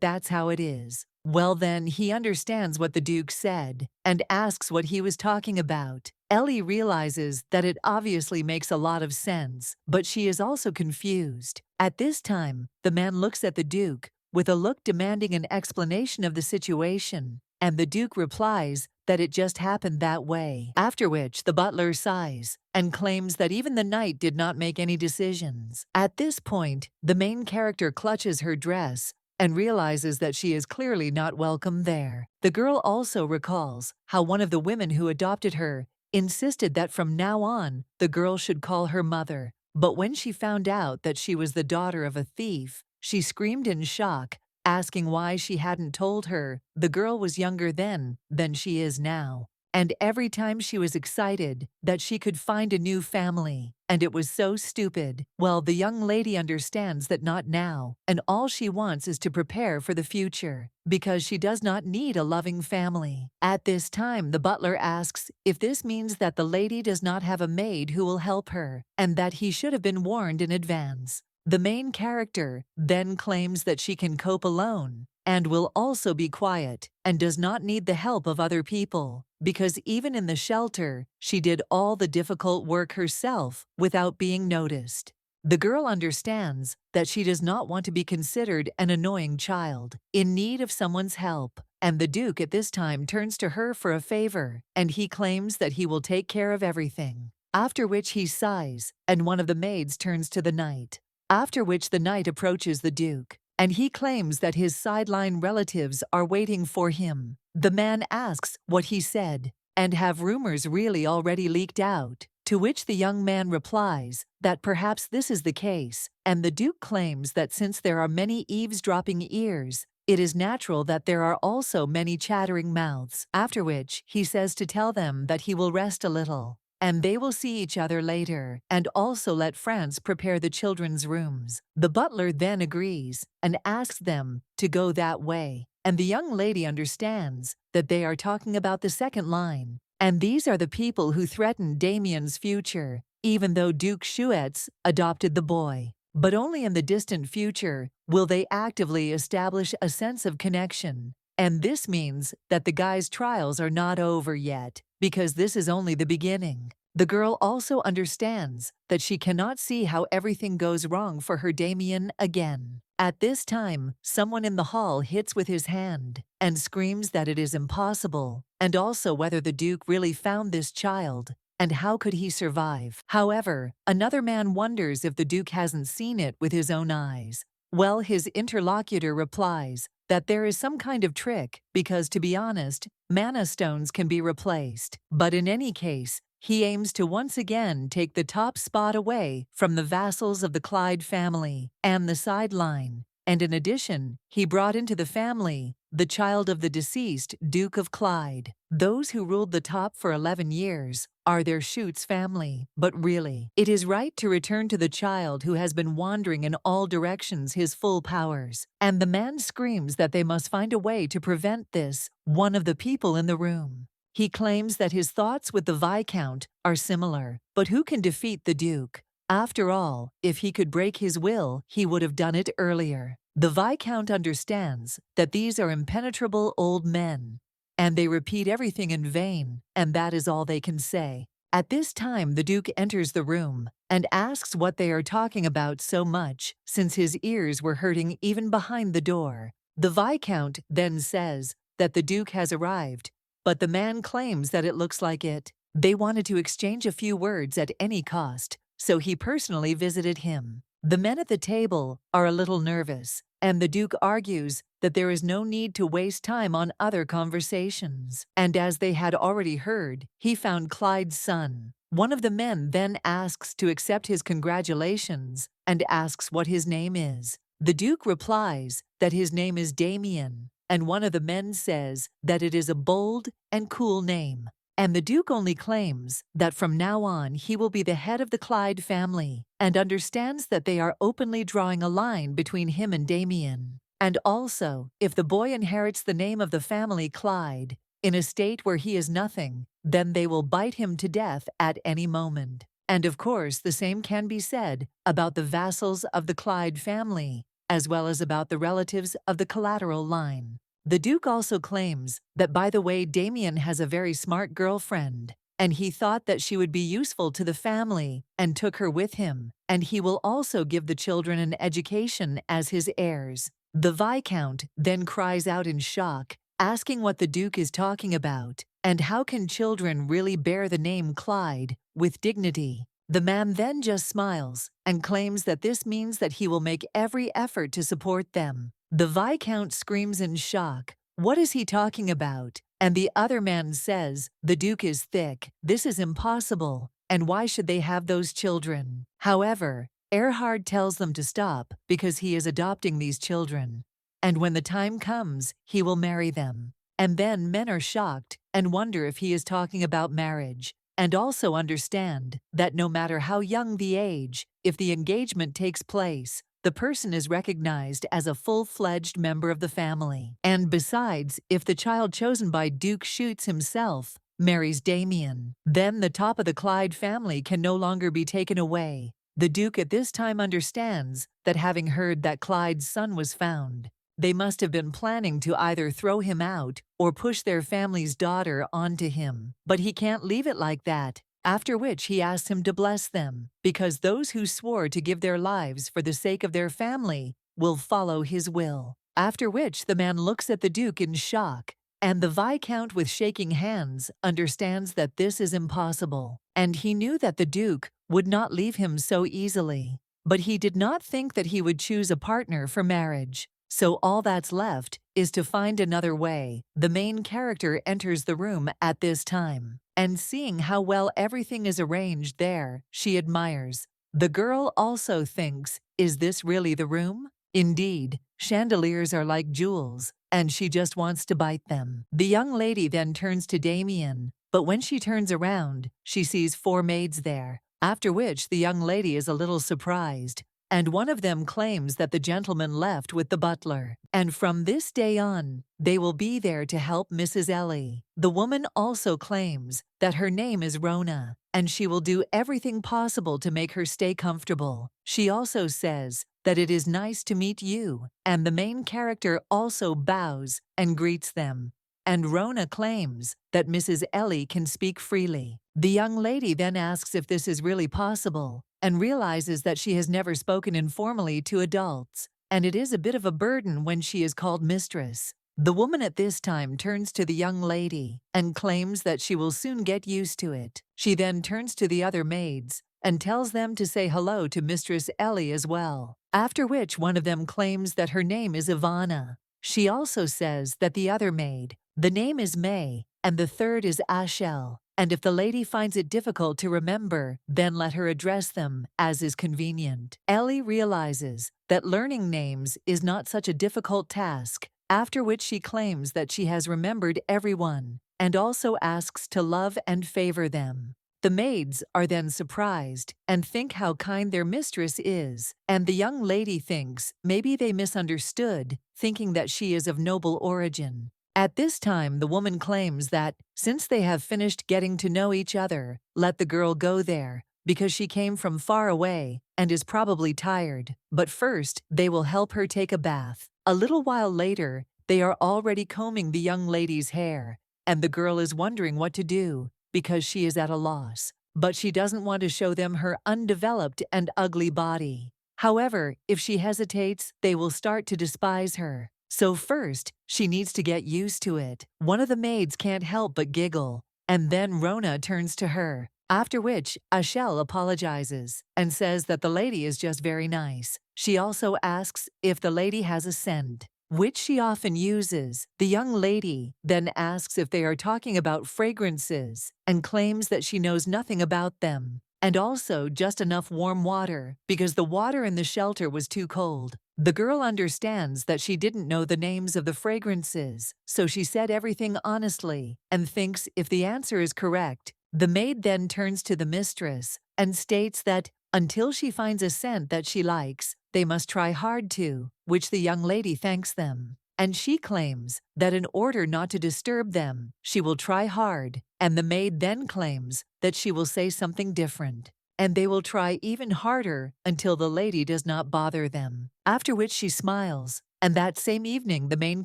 that's how it is. Well then, he understands what the Duke said, and asks what he was talking about. Ellie realizes that it obviously makes a lot of sense, but she is also confused. At this time, the man looks at the Duke with a look demanding an explanation of the situation, and the Duke replies that it just happened that way. After which, the butler sighs and claims that even the knight did not make any decisions. At this point, the main character clutches her dress and realizes that she is clearly not welcome there. The girl also recalls how one of the women who adopted her insisted that from now on, the girl should call her mother. But when she found out that she was the daughter of a thief, she screamed in shock, asking why she hadn't told her the girl was younger then than she is now. And every time she was excited that she could find a new family, and it was so stupid. Well, the young lady understands that not now, and all she wants is to prepare for the future, because she does not need a loving family. At this time, the butler asks if this means that the lady does not have a maid who will help her, and that he should have been warned in advance. The main character then claims that she can cope alone, and will also be quiet, and does not need the help of other people, because even in the shelter, she did all the difficult work herself without being noticed. The girl understands that she does not want to be considered an annoying child, in need of someone's help, and the Duke at this time turns to her for a favor, and he claims that he will take care of everything. After which he sighs, and one of the maids turns to the knight. After which the knight approaches the Duke, and he claims that his sideline relatives are waiting for him. The man asks what he said, and have rumors really already leaked out? To which the young man replies that perhaps this is the case, and the Duke claims that since there are many eavesdropping ears, it is natural that there are also many chattering mouths. After which he says to tell them that he will rest a little, and they will see each other later, and also let France prepare the children's rooms. The butler then agrees and asks them to go that way, and the young lady understands that they are talking about the second line, and these are the people who threatened Damian's future, even though Duke Chouette's adopted the boy. But only in the distant future will they actively establish a sense of connection, and this means that the guy's trials are not over yet, because this is only the beginning. The girl also understands that she cannot see how everything goes wrong for her Damian again. At this time, someone in the hall hits with his hand and screams that it is impossible, and also whether the Duke really found this child, and how could he survive. However, another man wonders if the Duke hasn't seen it with his own eyes. Well, his interlocutor replies that there is some kind of trick, because to be honest, mana stones can be replaced. But in any case, he aims to once again take the top spot away from the vassals of the Clyde family and the sideline, and in addition, he brought into the family the child of the deceased Duke of Clyde. Those who ruled the top for 11 years are their Shoots family, but really, it is right to return to the child who has been wandering in all directions his full powers. And the man screams that they must find a way to prevent this, one of the people in the room. He claims that his thoughts with the Viscount are similar, but who can defeat the Duke? After all, if he could break his will, he would have done it earlier. The Viscount understands that these are impenetrable old men, and they repeat everything in vain, and that is all they can say. At this time, the Duke enters the room and asks what they are talking about so much, since his ears were hurting even behind the door. The Viscount then says that the Duke has arrived, but the man claims that it looks like it. They wanted to exchange a few words at any cost, so he personally visited him. The men at the table are a little nervous, and the Duke argues that there is no need to waste time on other conversations. And as they had already heard, he found Clyde's son. One of the men then asks to accept his congratulations and asks what his name is. The Duke replies that his name is Damian, and one of the men says that it is a bold and cool name. And the Duke only claims that from now on he will be the head of the Clyde family, and understands that they are openly drawing a line between him and Damian. And also, if the boy inherits the name of the family Clyde, in a state where he is nothing, then they will bite him to death at any moment. And of course, the same can be said about the vassals of the Clyde family, as well as about the relatives of the collateral line. The Duke also claims that, by the way, Damian has a very smart girlfriend, and he thought that she would be useful to the family and took her with him, and he will also give the children an education as his heirs. The Viscount then cries out in shock, asking what the Duke is talking about, and how can children really bear the name Clyde with dignity. The man then just smiles and claims that this means that he will make every effort to support them. The Viscount screams in shock, "What is he talking about?" And the other man says, "The Duke is thick, this is impossible, and why should they have those children?" However, Erhard tells them to stop because he is adopting these children, and when the time comes, he will marry them. And then men are shocked and wonder if he is talking about marriage, and also understand that no matter how young the age, if the engagement takes place, the person is recognized as a full-fledged member of the family. And besides, if the child chosen by Duke Shoots himself marries Damian, then the top of the Clyde family can no longer be taken away. The Duke at this time understands that, having heard that Clyde's son was found, they must have been planning to either throw him out or push their family's daughter onto him. But he can't leave it like that. After which he asks him to bless them, because those who swore to give their lives for the sake of their family will follow his will. After which the man looks at the Duke in shock, and the Viscount, with shaking hands, understands that this is impossible. And he knew that the Duke would not leave him so easily. But he did not think that he would choose a partner for marriage. So all that's left is to find another way. The main character enters the room at this time, and seeing how well everything is arranged there, she admires. The girl also thinks, is this really the room? Indeed, chandeliers are like jewels, and she just wants to bite them. The young lady then turns to Damian, but when she turns around, she sees 4 maids there, after which the young lady is a little surprised, and one of them claims that the gentleman left with the butler, and from this day on, they will be there to help Mrs. Ellie. The woman also claims that her name is Rona, and she will do everything possible to make her stay comfortable. She also says that it is nice to meet you, and the main character also bows and greets them. And Rona claims that Mrs. Ellie can speak freely. The young lady then asks if this is really possible, and realizes that she has never spoken informally to adults, and it is a bit of a burden when she is called mistress. The woman at this time turns to the young lady and claims that she will soon get used to it. She then turns to the other maids and tells them to say hello to Mistress Ellie as well, after which one of them claims that her name is Ivana. She also says that the other maid, the name is May, and the third is Ashel. and if the lady finds it difficult to remember, then let her address them as is convenient. Ellie realizes that learning names is not such a difficult task, after which she claims that she has remembered everyone, and also asks to love and favor them. The maids are then surprised and think how kind their mistress is, and the young lady thinks maybe they misunderstood, thinking that she is of noble origin. At this time, the woman claims that, since they have finished getting to know each other, let the girl go there, because she came from far away and is probably tired. But first, they will help her take a bath. A little while later, they are already combing the young lady's hair, and the girl is wondering what to do, because she is at a loss. But she doesn't want to show them her undeveloped and ugly body. However, if she hesitates, they will start to despise her. So first, she needs to get used to it. One of the maids can't help but giggle, and then Rona turns to her, after which Ashel apologizes and says that the lady is just very nice. She also asks if the lady has a scent, which she often uses. The young lady then asks if they are talking about fragrances and claims that she knows nothing about them, and also just enough warm water because the water in the shelter was too cold. The girl understands that she didn't know the names of the fragrances, so she said everything honestly and thinks if the answer is correct. The maid then turns to the mistress and states that until she finds a scent that she likes, they must try hard to, which the young lady thanks them. And she claims that in order not to disturb them, she will try hard, and the maid then claims that she will say something different, and they will try even harder until the lady does not bother them, after which she smiles. And that same evening, the main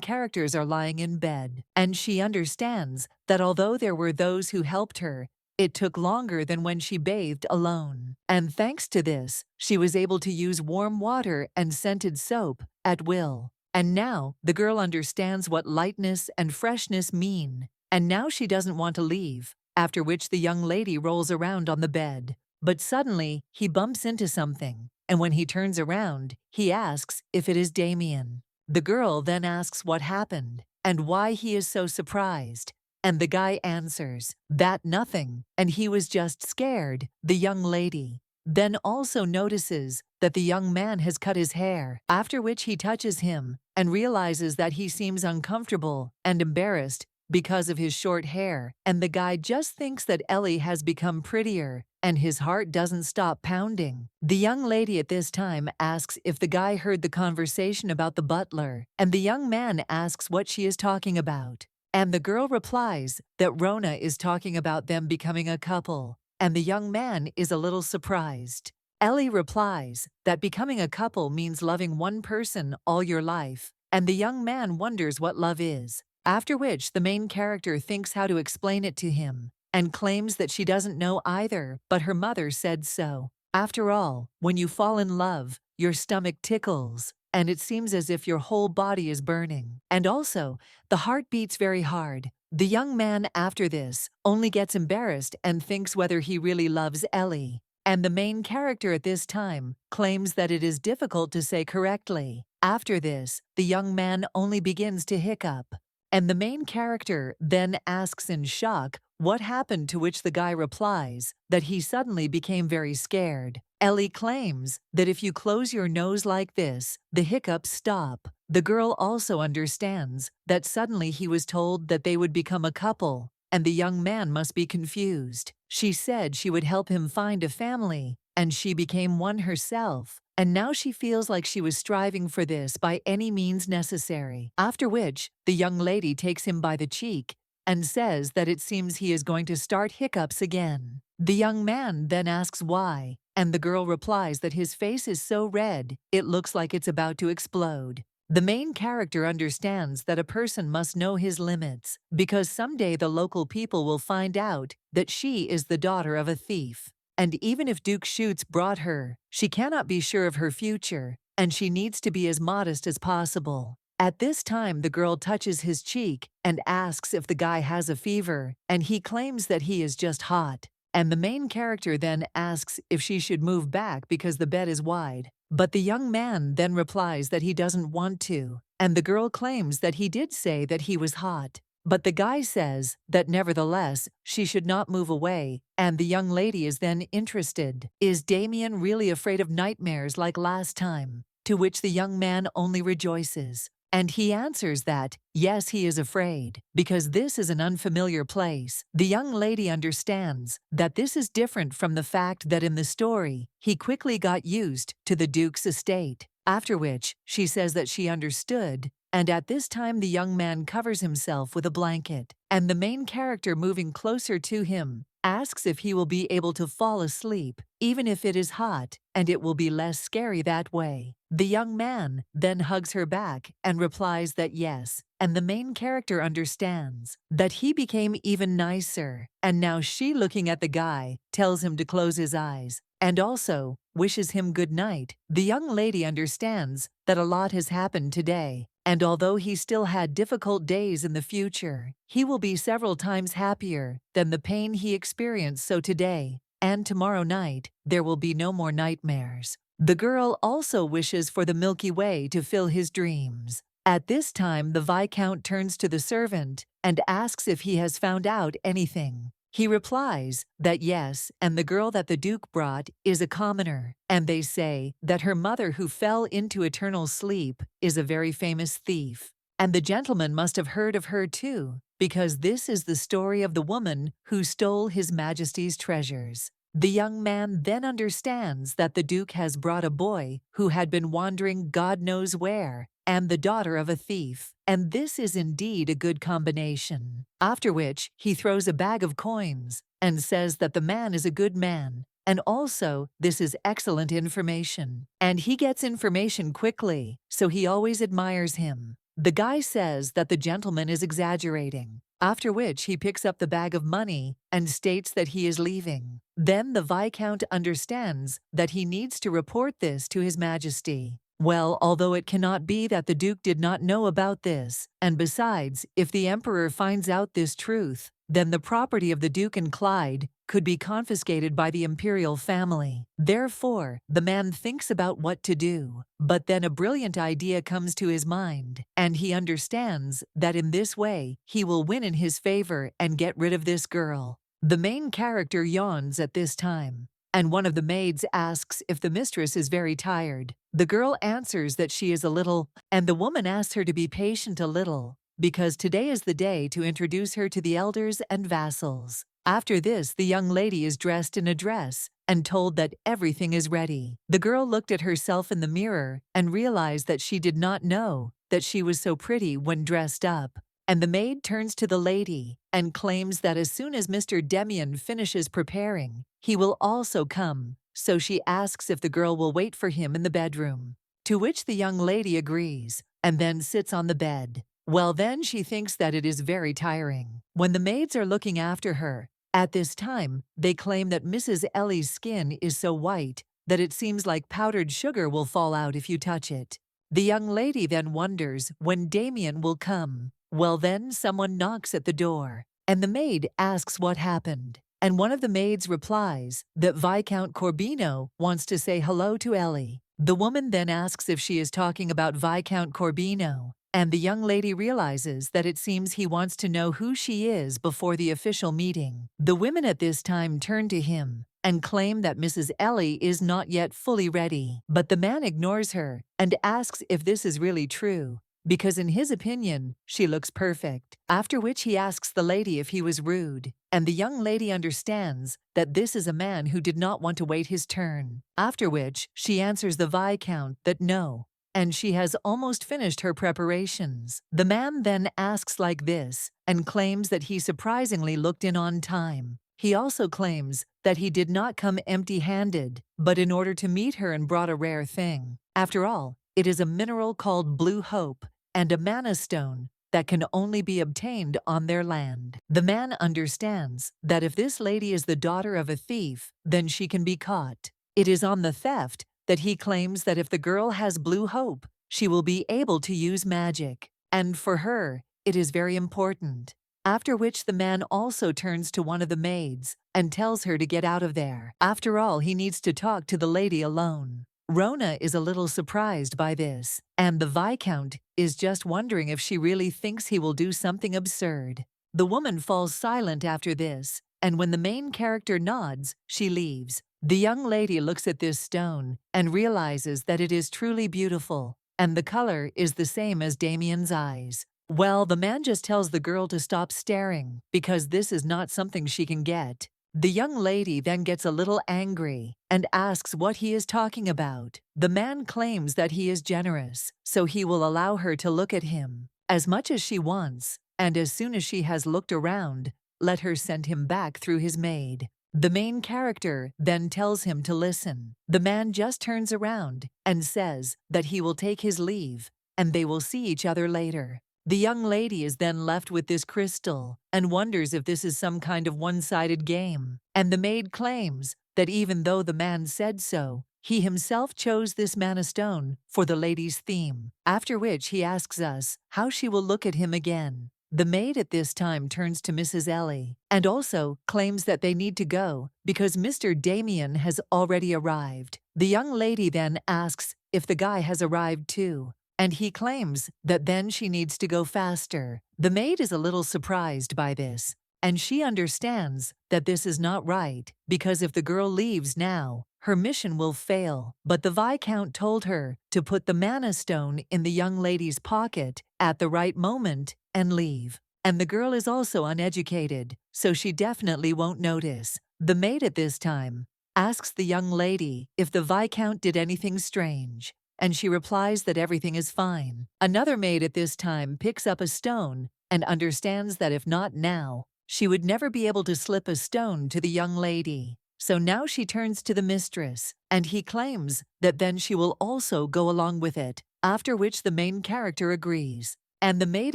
characters are lying in bed, and she understands that although there were those who helped her, it took longer than when she bathed alone. And thanks to this, she was able to use warm water and scented soap at will. And now, the girl understands what lightness and freshness mean, and now she doesn't want to leave, after which the young lady rolls around on the bed. But suddenly, he bumps into something, and when he turns around, he asks if it is Damian. The girl then asks what happened, and why he is so surprised. And the guy answers that nothing, and he was just scared. The young lady then also notices that the young man has cut his hair, after which he touches him and realizes that he seems uncomfortable and embarrassed because of his short hair, and the guy just thinks that Ellie has become prettier, and his heart doesn't stop pounding. The young lady at this time asks if the guy heard the conversation about the butler, and the young man asks what she is talking about. And the girl replies that Rona is talking about them becoming a couple, and the young man is a little surprised. Ellie replies that becoming a couple means loving one person all your life, and the young man wonders what love is, after which the main character thinks how to explain it to him, and claims that she doesn't know either, but her mother said so. After all, when you fall in love, your stomach tickles, and it seems as if your whole body is burning. And also, the heart beats very hard. The young man after this only gets embarrassed and thinks whether he really loves Ellie. And the main character at this time claims that it is difficult to say correctly. After this, the young man only begins to hiccup. And the main character then asks in shock what happened, to which the guy replies that he suddenly became very scared. Ellie claims that if you close your nose like this, the hiccups stop. The girl also understands that suddenly he was told that they would become a couple, and the young man must be confused. She said she would help him find a family, and she became one herself. And now she feels like she was striving for this by any means necessary. After which, the young lady takes him by the cheek and says that it seems he is going to start hiccups again. The young man then asks why, and the girl replies that his face is so red, it looks like it's about to explode. The main character understands that a person must know his limits, because someday the local people will find out that she is the daughter of a thief. And even if Duke Schutz brought her, she cannot be sure of her future, and she needs to be as modest as possible. At this time, the girl touches his cheek and asks if the guy has a fever, and he claims that he is just hot. And the main character then asks if she should move back because the bed is wide. But the young man then replies that he doesn't want to, and the girl claims that he did say that he was hot. but the guy says that nevertheless she should not move away, and the young lady is then interested. Is Damian really afraid of nightmares like last time? To which the young man only rejoices. And he answers that, yes, he is afraid, because this is an unfamiliar place. The young lady understands that this is different from the fact that in the story, he quickly got used to the Duke's estate. After which, she says that she understood, and at this time the young man covers himself with a blanket, and the main character moving closer to him asks if he will be able to fall asleep, even if it is hot, and it will be less scary that way. The young man then hugs her back and replies that yes, and the main character understands that he became even nicer, and now she, looking at the guy, tells him to close his eyes, and also wishes him good night. The young lady understands that a lot has happened today, and although he still had difficult days in the future, he will be several times happier than the pain he experienced. So today and tomorrow night, there will be no more nightmares. The girl also wishes for the Milky Way to fill his dreams. At this time, the Viscount turns to the servant and asks if he has found out anything. He replies that yes, and the girl that the Duke brought is a commoner, and they say that her mother, who fell into eternal sleep, is a very famous thief. And the gentleman must have heard of her too, because this is the story of the woman who stole His Majesty's treasures. The young man then understands that the Duke has brought a boy who had been wandering God knows where, and the daughter of a thief, and this is indeed a good combination. After which, he throws a bag of coins and says that the man is a good man, and also this is excellent information. And he gets information quickly, so he always admires him. The guy says that the gentleman is exaggerating, after which he picks up the bag of money and states that he is leaving. Then the Viscount understands that he needs to report this to His Majesty. Well, although it cannot be that the Duke did not know about this, and besides, if the Emperor finds out this truth, then the property of the Duke and Clyde could be confiscated by the imperial family. Therefore, the man thinks about what to do, but then a brilliant idea comes to his mind, and he understands that in this way he will win in his favor and get rid of this girl. The main character yawns at this time, and one of the maids asks if the mistress is very tired. The girl answers that she is a little, and the woman asks her to be patient a little, because today is the day to introduce her to the elders and vassals. After this, the young lady is dressed in a dress and told that everything is ready. The girl looked at herself in the mirror and realized that she did not know that she was so pretty when dressed up. And the maid turns to the lady and claims that as soon as Mr. Damian finishes preparing, he will also come. So she asks if the girl will wait for him in the bedroom, to which the young lady agrees and then sits on the bed. Well, then she thinks that it is very tiring. When the maids are looking after her, at this time, they claim that Mrs. Ellie's skin is so white that it seems like powdered sugar will fall out if you touch it. The young lady then wonders when Damian will come. Well, then someone knocks at the door, and the maid asks what happened. And one of the maids replies that Viscount Corbino wants to say hello to Ellie. The woman then asks if she is talking about Viscount Corbino, and the young lady realizes that it seems he wants to know who she is before the official meeting. The women at this time turn to him and claim that Mrs. Ellie is not yet fully ready, but the man ignores her and asks if this is really true, because in his opinion, she looks perfect. After which he asks the lady if he was rude, and the young lady understands that this is a man who did not want to wait his turn. After which, she answers the Viscount that no, and she has almost finished her preparations. The man then asks like this, and claims that he surprisingly looked in on time. He also claims that he did not come empty-handed, but in order to meet her and brought a rare thing. After all, it is a mineral called Blue Hope, and a mana stone that can only be obtained on their land. The man understands that if this lady is the daughter of a thief, then she can be caught. It is on the theft that he claims that if the girl has Blue Hope, she will be able to use magic, and for her, it is very important. After which the man also turns to one of the maids and tells her to get out of there. After all, he needs to talk to the lady alone. Rona is a little surprised by this, and the Viscount is just wondering if she really thinks he will do something absurd. The woman falls silent after this, and when the main character nods, she leaves. The young lady looks at this stone and realizes that it is truly beautiful, and the color is the same as Damian's eyes. Well, the man just tells the girl to stop staring because this is not something she can get. The young lady then gets a little angry and asks what he is talking about. The man claims that he is generous, so he will allow her to look at him as much as she wants, and as soon as she has looked around, let her send him back through his maid. The main character then tells him to listen. The man just turns around and says that he will take his leave and they will see each other later. The young lady is then left with this crystal and wonders if this is some kind of one-sided game. And the maid claims that even though the man said so, he himself chose this mana stone for the lady's theme, after which he asks us how she will look at him again. The maid at this time turns to Mrs. Ellie and also claims that they need to go because Mr. Damian has already arrived. The young lady then asks if the guy has arrived too, and he claims that then she needs to go faster. The maid is a little surprised by this, and she understands that this is not right because if the girl leaves now, her mission will fail. But the Viscount told her to put the mana stone in the young lady's pocket at the right moment and leave. And the girl is also uneducated, so she definitely won't notice. The maid at this time asks the young lady if the Viscount did anything strange, and she replies that everything is fine. Another maid at this time picks up a stone and understands that if not now, she would never be able to slip a stone to the young lady. So now she turns to the mistress, and he claims that then she will also go along with it, after which the main character agrees. And the maid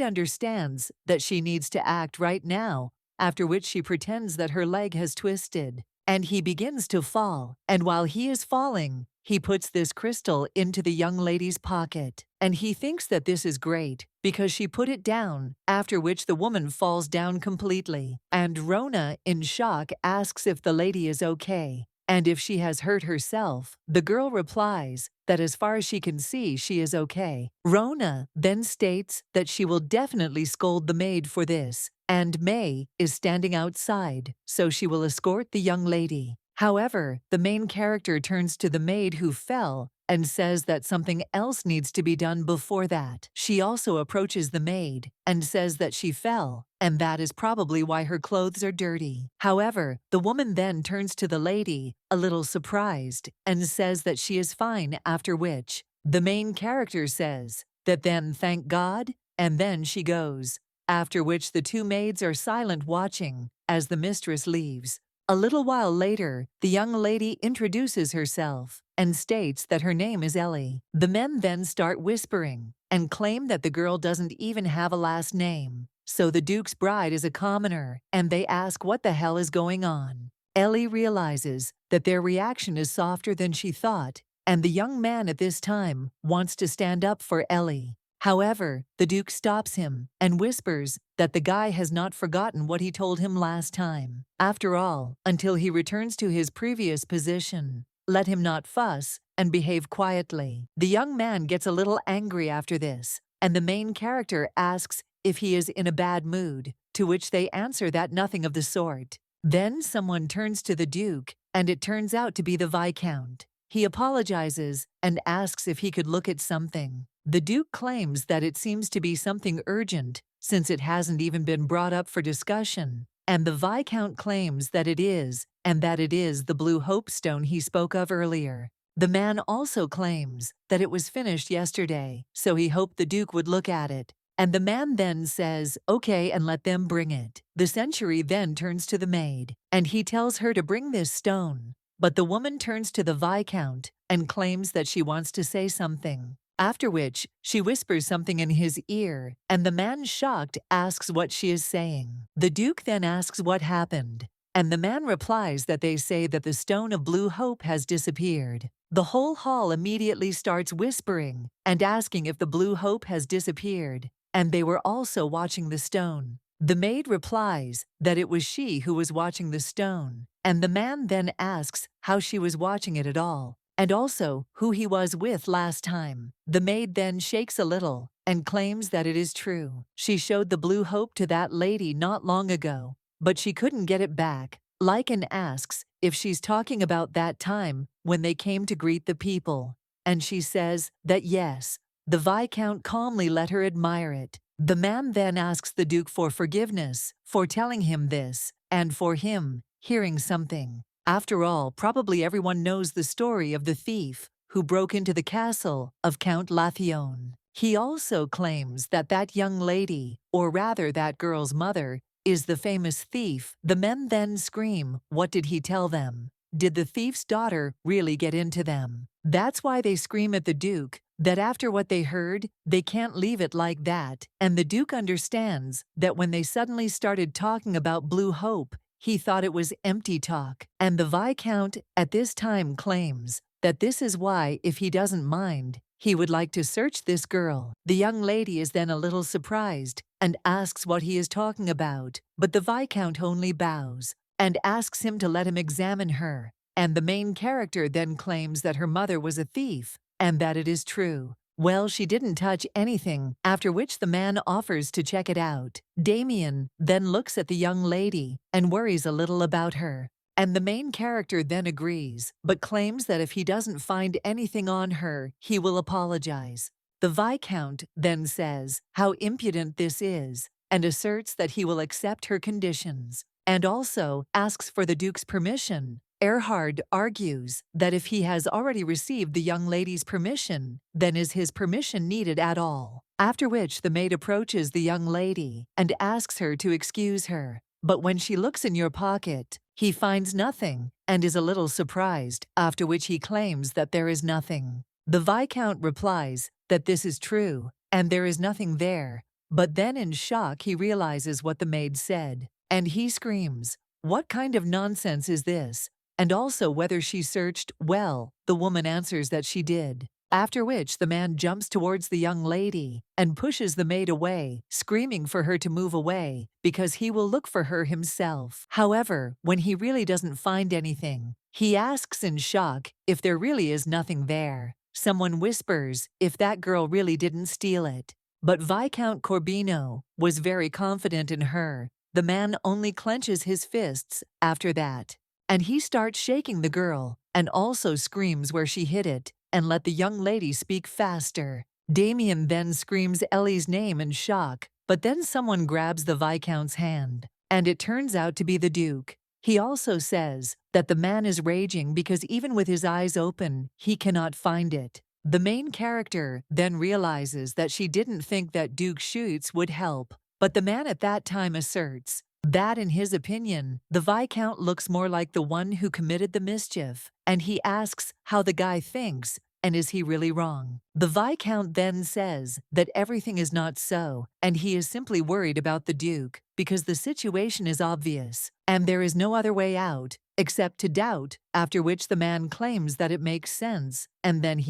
understands that she needs to act right now, after which she pretends that her leg has twisted. And he begins to fall, and while he is falling, he puts this crystal into the young lady's pocket. And he thinks that this is great because she put it down, after which the woman falls down completely. And Rona, in shock, asks if the lady is okay, and if she has hurt herself. The girl replies that as far as she can see, she is okay. Rona then states that she will definitely scold the maid for this, and May is standing outside, so she will escort the young lady. However, the main character turns to the maid who fell and says that something else needs to be done before that. She also approaches the maid and says that she fell, and that is probably why her clothes are dirty. However, the woman then turns to the lady, a little surprised, and says that she is fine, after which the main character says that then thank God, and then she goes, after which the two maids are silent watching as the mistress leaves. A little while later, the young lady introduces herself and states that her name is Ellie. The men then start whispering and claim that the girl doesn't even have a last name, so the Duke's bride is a commoner, and they ask what the hell is going on. Ellie realizes that their reaction is softer than she thought, and the young man at this time wants to stand up for Ellie. However, the Duke stops him and whispers that the guy has not forgotten what he told him last time. After all, until he returns to his previous position, let him not fuss and behave quietly. The young man gets a little angry after this, and the main character asks if he is in a bad mood, to which they answer that nothing of the sort. Then someone turns to the Duke, and it turns out to be the Viscount. He apologizes and asks if he could look at something. The Duke claims that it seems to be something urgent, since it hasn't even been brought up for discussion, and the Viscount claims that it is, and that it is the blue hope stone he spoke of earlier. The man also claims that it was finished yesterday, so he hoped the Duke would look at it. And the man then says, okay, and let them bring it. The century then turns to the maid, and he tells her to bring this stone. But the woman turns to the Viscount and claims that she wants to say something. After which, she whispers something in his ear, and the man, shocked, asks what she is saying. The Duke then asks what happened, and the man replies that they say that the stone of blue hope has disappeared. The whole hall immediately starts whispering and asking if the blue hope has disappeared, and they were also watching the stone. The maid replies that it was she who was watching the stone, and the man then asks how she was watching it at all. and also who he was with last time. The maid then shakes a little and claims that it is true. She showed the blue hope to that lady not long ago, but she couldn't get it back. Lycan asks if she's talking about that time when they came to greet the people, and she says that yes. The Viscount calmly let her admire it. The man then asks the Duke for forgiveness for telling him this, and for him hearing something. After all, probably everyone knows the story of the thief who broke into the castle of Count Lathion. He also claims that that young lady, or rather that girl's mother, is the famous thief. The men then scream, what did he tell them? Did the thief's daughter really get into them? That's why they scream at the Duke that after what they heard, they can't leave it like that. And the Duke understands that when they suddenly started talking about Blue Hope, he thought it was empty talk. And the Viscount at this time claims that this is why, if he doesn't mind, he would like to search this girl. The young lady is then a little surprised and asks what he is talking about, but the Viscount only bows and asks him to let him examine her. And the main character then claims that her mother was a thief, and that it is true. Well, she didn't touch anything, after which the man offers to check it out. Damian then looks at the young lady and worries a little about her. And the main character then agrees, but claims that if he doesn't find anything on her, he will apologize. The Viscount then says how impudent this is, and asserts that he will accept her conditions, and also asks for the Duke's permission. Erhard argues that if he has already received the young lady's permission, then is his permission needed at all? After which the maid approaches the young lady and asks her to excuse her. But when she looks in your pocket, he finds nothing and is a little surprised, after which he claims that there is nothing. The Viscount replies that this is true and there is nothing there, but then in shock he realizes what the maid said, and he screams, "What kind of nonsense is this?" And also whether she searched. Well, the woman answers that she did. After which the man jumps towards the young lady and pushes the maid away, screaming for her to move away because he will look for her himself. However, when he really doesn't find anything, he asks in shock if there really is nothing there. Someone whispers if that girl really didn't steal it. But Viscount Corbino was very confident in her. The man only clenches his fists after that, and he starts shaking the girl and also screams where she hid it and let the young lady speak faster. Damian then screams Ellie's name in shock, but then someone grabs the Viscount's hand, and it turns out to be the Duke. He also says that the man is raging because even with his eyes open, he cannot find it. The main character then realizes that she didn't think that Duke Schutz would help, but the man at that time asserts that in his opinion, the Viscount looks more like the one who committed the mischief, and he asks how the guy thinks, and is he really wrong? The Viscount then says that everything is not so, and he is simply worried about the Duke, because the situation is obvious, and there is no other way out, except to doubt, after which the man claims that it makes sense, and then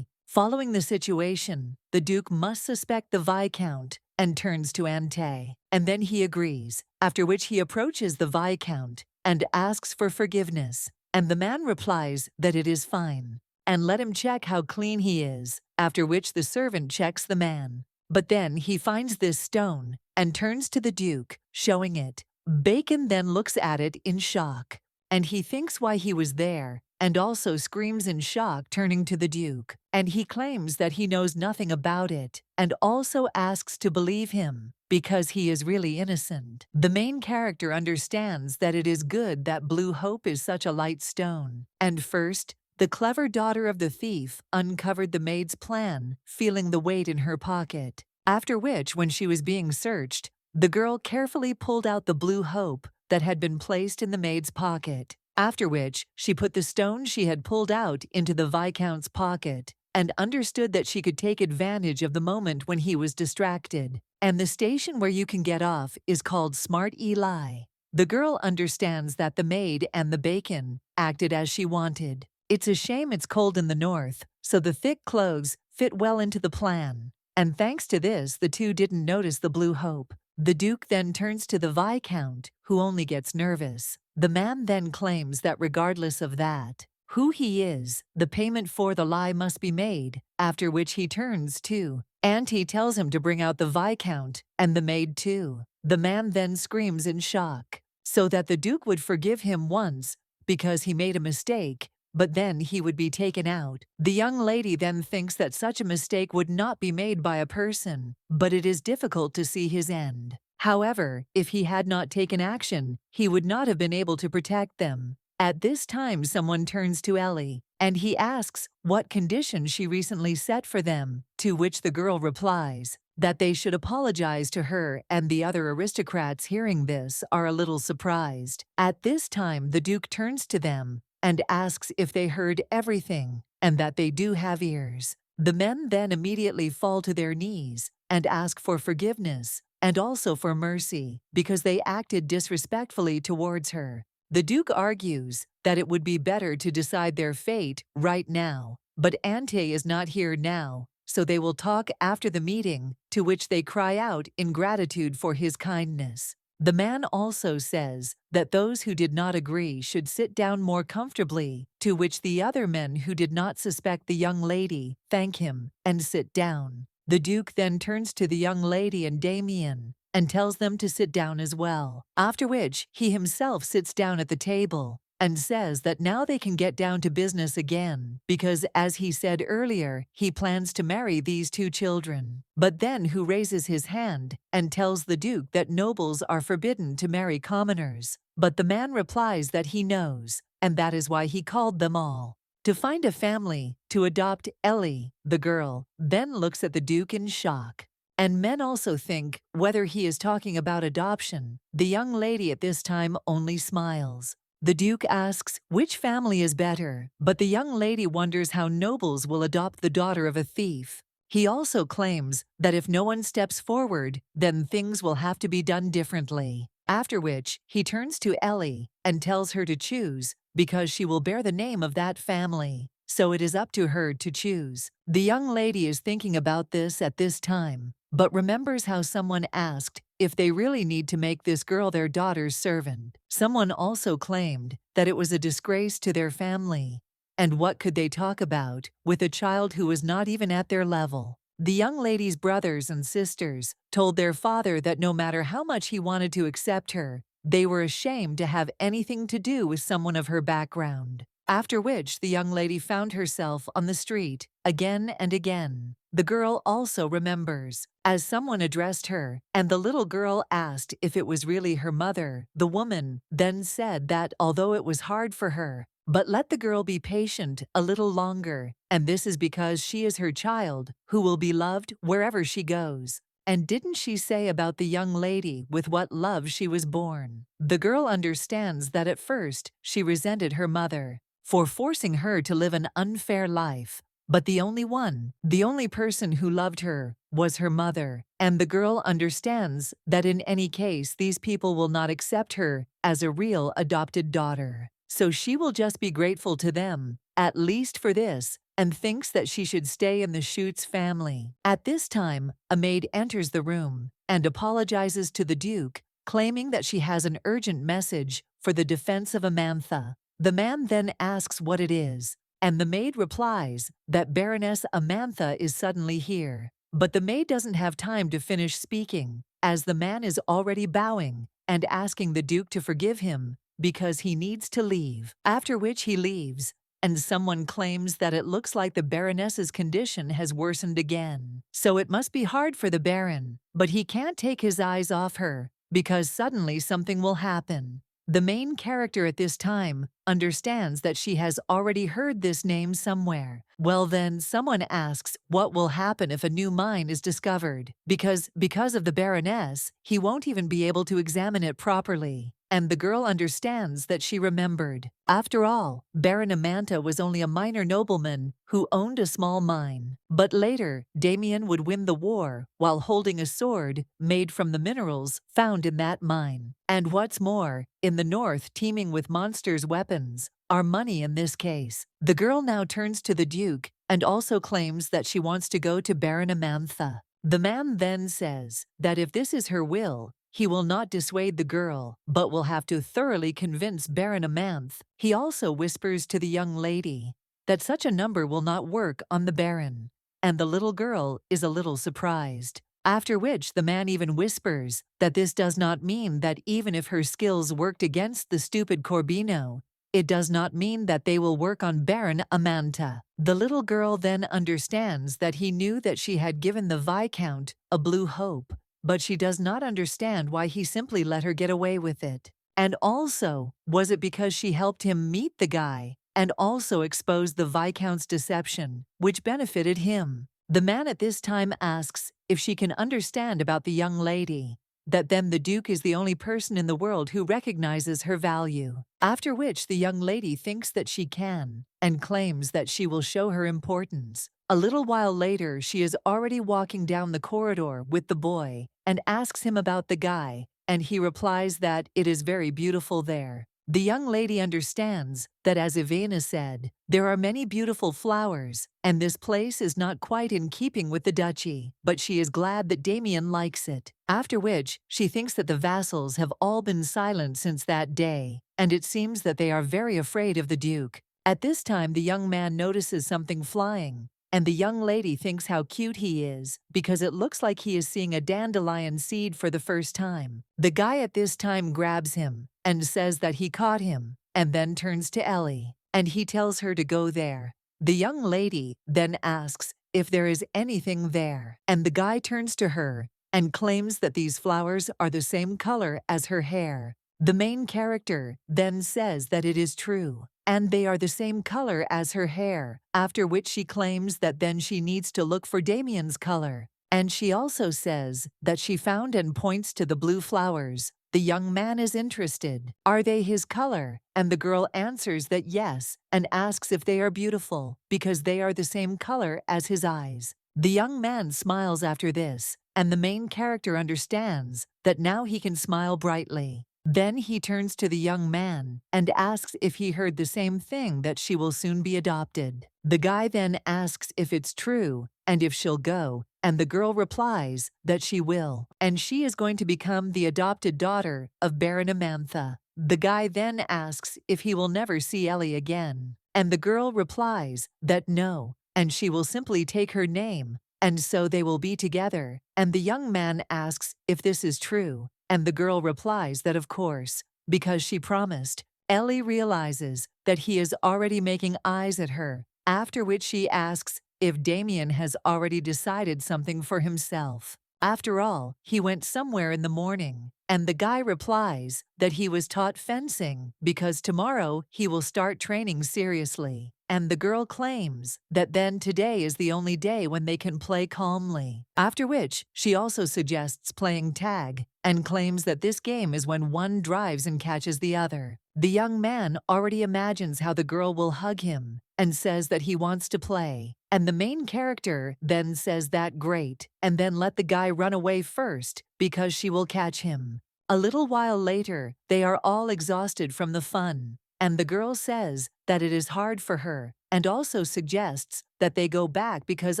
following the situation, the Duke must suspect the Viscount, and turns to Ante, and then he agrees, after which he approaches the Viscount and asks for forgiveness, and the man replies that it is fine, and let him check how clean he is, after which the servant checks the man. But then he finds this stone and turns to the Duke, showing it. Bacon then looks at it in shock, and he thinks why he was there, and also screams in shock, turning to the Duke, and he claims that he knows nothing about it, and also asks to believe him, because he is really innocent. The main character understands that it is good that Blue Hope is such a light stone, and first, the clever daughter of the thief uncovered the maid's plan, feeling the weight in her pocket, after which, when she was being searched, the girl carefully pulled out the Blue Hope that had been placed in the maid's pocket. After which, she put the stone she had pulled out into the Viscount's pocket and understood that she could take advantage of the moment when he was distracted. And the station where you can get off is called Smart Eli. The girl understands that the maid and the bacon acted as she wanted. It's a shame it's cold in the north, so the thick clothes fit well into the plan. And thanks to this, the two didn't notice the Blue Hope. The Duke then turns to the Viscount, who only gets nervous. The man then claims that regardless of that, who he is, the payment for the lie must be made, after which he turns to Auntie tells him to bring out the Viscount, and the maid too. The man then screams in shock, so that the Duke would forgive him once, because he made a mistake, but then he would be taken out. The young lady then thinks that such a mistake would not be made by a person, but it is difficult to see his end. However, if he had not taken action, he would not have been able to protect them. At this time, someone turns to Ellie, and he asks what condition she recently set for them, to which the girl replies that they should apologize to her, and the other aristocrats hearing this are a little surprised. At this time, the Duke turns to them and asks if they heard everything, and that they do have ears. The men then immediately fall to their knees and ask for forgiveness, and also for mercy, because they acted disrespectfully towards her. The Duke argues that it would be better to decide their fate right now, but Ante is not here now, so they will talk after the meeting, to which they cry out in gratitude for his kindness. The man also says that those who did not agree should sit down more comfortably, to which the other men who did not suspect the young lady thank him and sit down. The Duke then turns to the young lady and Damian and tells them to sit down as well, after which he himself sits down at the table and says that now they can get down to business again, because as he said earlier, he plans to marry these two children. But then who raises his hand and tells the Duke that nobles are forbidden to marry commoners. But the man replies that he knows, and that is why he called them all to find a family to adopt Ellie. The girl then looks at the Duke in shock, and men also think whether he is talking about adoption. The young lady at this time only smiles. The Duke asks which family is better, but the young lady wonders how nobles will adopt the daughter of a thief. He also claims that if no one steps forward, then things will have to be done differently. After which, he turns to Ellie and tells her to choose, because she will bear the name of that family. So it is up to her to choose. The young lady is thinking about this at this time, but remembers how someone asked if they really need to make this girl their daughter's servant. Someone also claimed that it was a disgrace to their family. And what could they talk about with a child who was not even at their level? The young lady's brothers and sisters told their father that no matter how much he wanted to accept her, they were ashamed to have anything to do with someone of her background. After which, the young lady found herself on the street again and again. The girl also remembers, as someone addressed her, and the little girl asked if it was really her mother. The woman then said that although it was hard for her, but let the girl be patient a little longer, and this is because she is her child, who will be loved wherever she goes. And didn't she say about the young lady with what love she was born? The girl understands that at first she resented her mother for forcing her to live an unfair life, but the only person who loved her was her mother, and the girl understands that in any case these people will not accept her as a real adopted daughter. So she will just be grateful to them, at least for this, and thinks that she should stay in the Schutz family. At this time, a maid enters the room and apologizes to the Duke, claiming that she has an urgent message for the defense of Amantha. The man then asks what it is, and the maid replies that Baroness Amantha is suddenly here. But the maid doesn't have time to finish speaking, as the man is already bowing and asking the Duke to forgive him because he needs to leave. After which he leaves, and someone claims that it looks like the Baroness's condition has worsened again. So it must be hard for the Baron, but he can't take his eyes off her, because suddenly something will happen. The main character at this time understands that she has already heard this name somewhere. Well then, someone asks what will happen if a new mine is discovered, because of the Baroness, he won't even be able to examine it properly. And the girl understands that she remembered. After all, Baron Amantha was only a minor nobleman who owned a small mine. But later, Damian would win the war while holding a sword made from the minerals found in that mine. And what's more, in the north teeming with monsters' weapons are money in this case. The girl now turns to the Duke and also claims that she wants to go to Baron Amantha. The man then says that if this is her will, he will not dissuade the girl, but will have to thoroughly convince Baron Amanth. He also whispers to the young lady that such a number will not work on the Baron, and the little girl is a little surprised. After which the man even whispers that this does not mean that even if her skills worked against the stupid Corbino, it does not mean that they will work on Baron Amanta. The little girl then understands that he knew that she had given the Viscount a blue hope, but she does not understand why he simply let her get away with it. And also, was it because she helped him meet the guy, and also exposed the Viscount's deception, which benefited him? The man at this time asks if she can understand about the young lady, that then the Duke is the only person in the world who recognizes her value. After which the young lady thinks that she can, and claims that she will show her importance. A little while later, she is already walking down the corridor with the boy, and asks him about the guy, and he replies that it is very beautiful there. The young lady understands that, as Ivana said, there are many beautiful flowers, and this place is not quite in keeping with the duchy, but she is glad that Damian likes it. After which, she thinks that the vassals have all been silent since that day, and it seems that they are very afraid of the Duke. At this time, the young man notices something flying, and the young lady thinks how cute he is, because it looks like he is seeing a dandelion seed for the first time. The guy at this time grabs him and says that he caught him, and then turns to Ellie, and he tells her to go there. The young lady then asks if there is anything there, and the guy turns to her and claims that these flowers are the same color as her hair. The main character then says that it is true, and they are the same color as her hair, after which she claims that then she needs to look for Damian's color. And she also says that she found and points to the blue flowers. The young man is interested. Are they his color? And the girl answers that yes, and asks if they are beautiful, because they are the same color as his eyes. The young man smiles after this, and the main character understands that now he can smile brightly. Then he turns to the young man and asks if he heard the same thing, that she will soon be adopted. The guy then asks if it's true and if she'll go, and the girl replies that she will, and she is going to become the adopted daughter of Baron Amantha. The guy then asks if he will never see Ellie again, and the girl replies that no, and she will simply take her name, and so they will be together. And the young man asks if this is true, and the girl replies that of course, because she promised. Ellie realizes that he is already making eyes at her, after which she asks if Damian has already decided something for himself. After all, he went somewhere in the morning, and the guy replies that he was taught fencing because tomorrow he will start training seriously. And the girl claims that then today is the only day when they can play calmly. After which, she also suggests playing tag, and claims that this game is when one drives and catches the other. The young man already imagines how the girl will hug him, and says that he wants to play. And the main character then says that great, and then let the guy run away first, because she will catch him. A little while later, they are all exhausted from the fun, and the girl says that it is hard for her, and also suggests that they go back because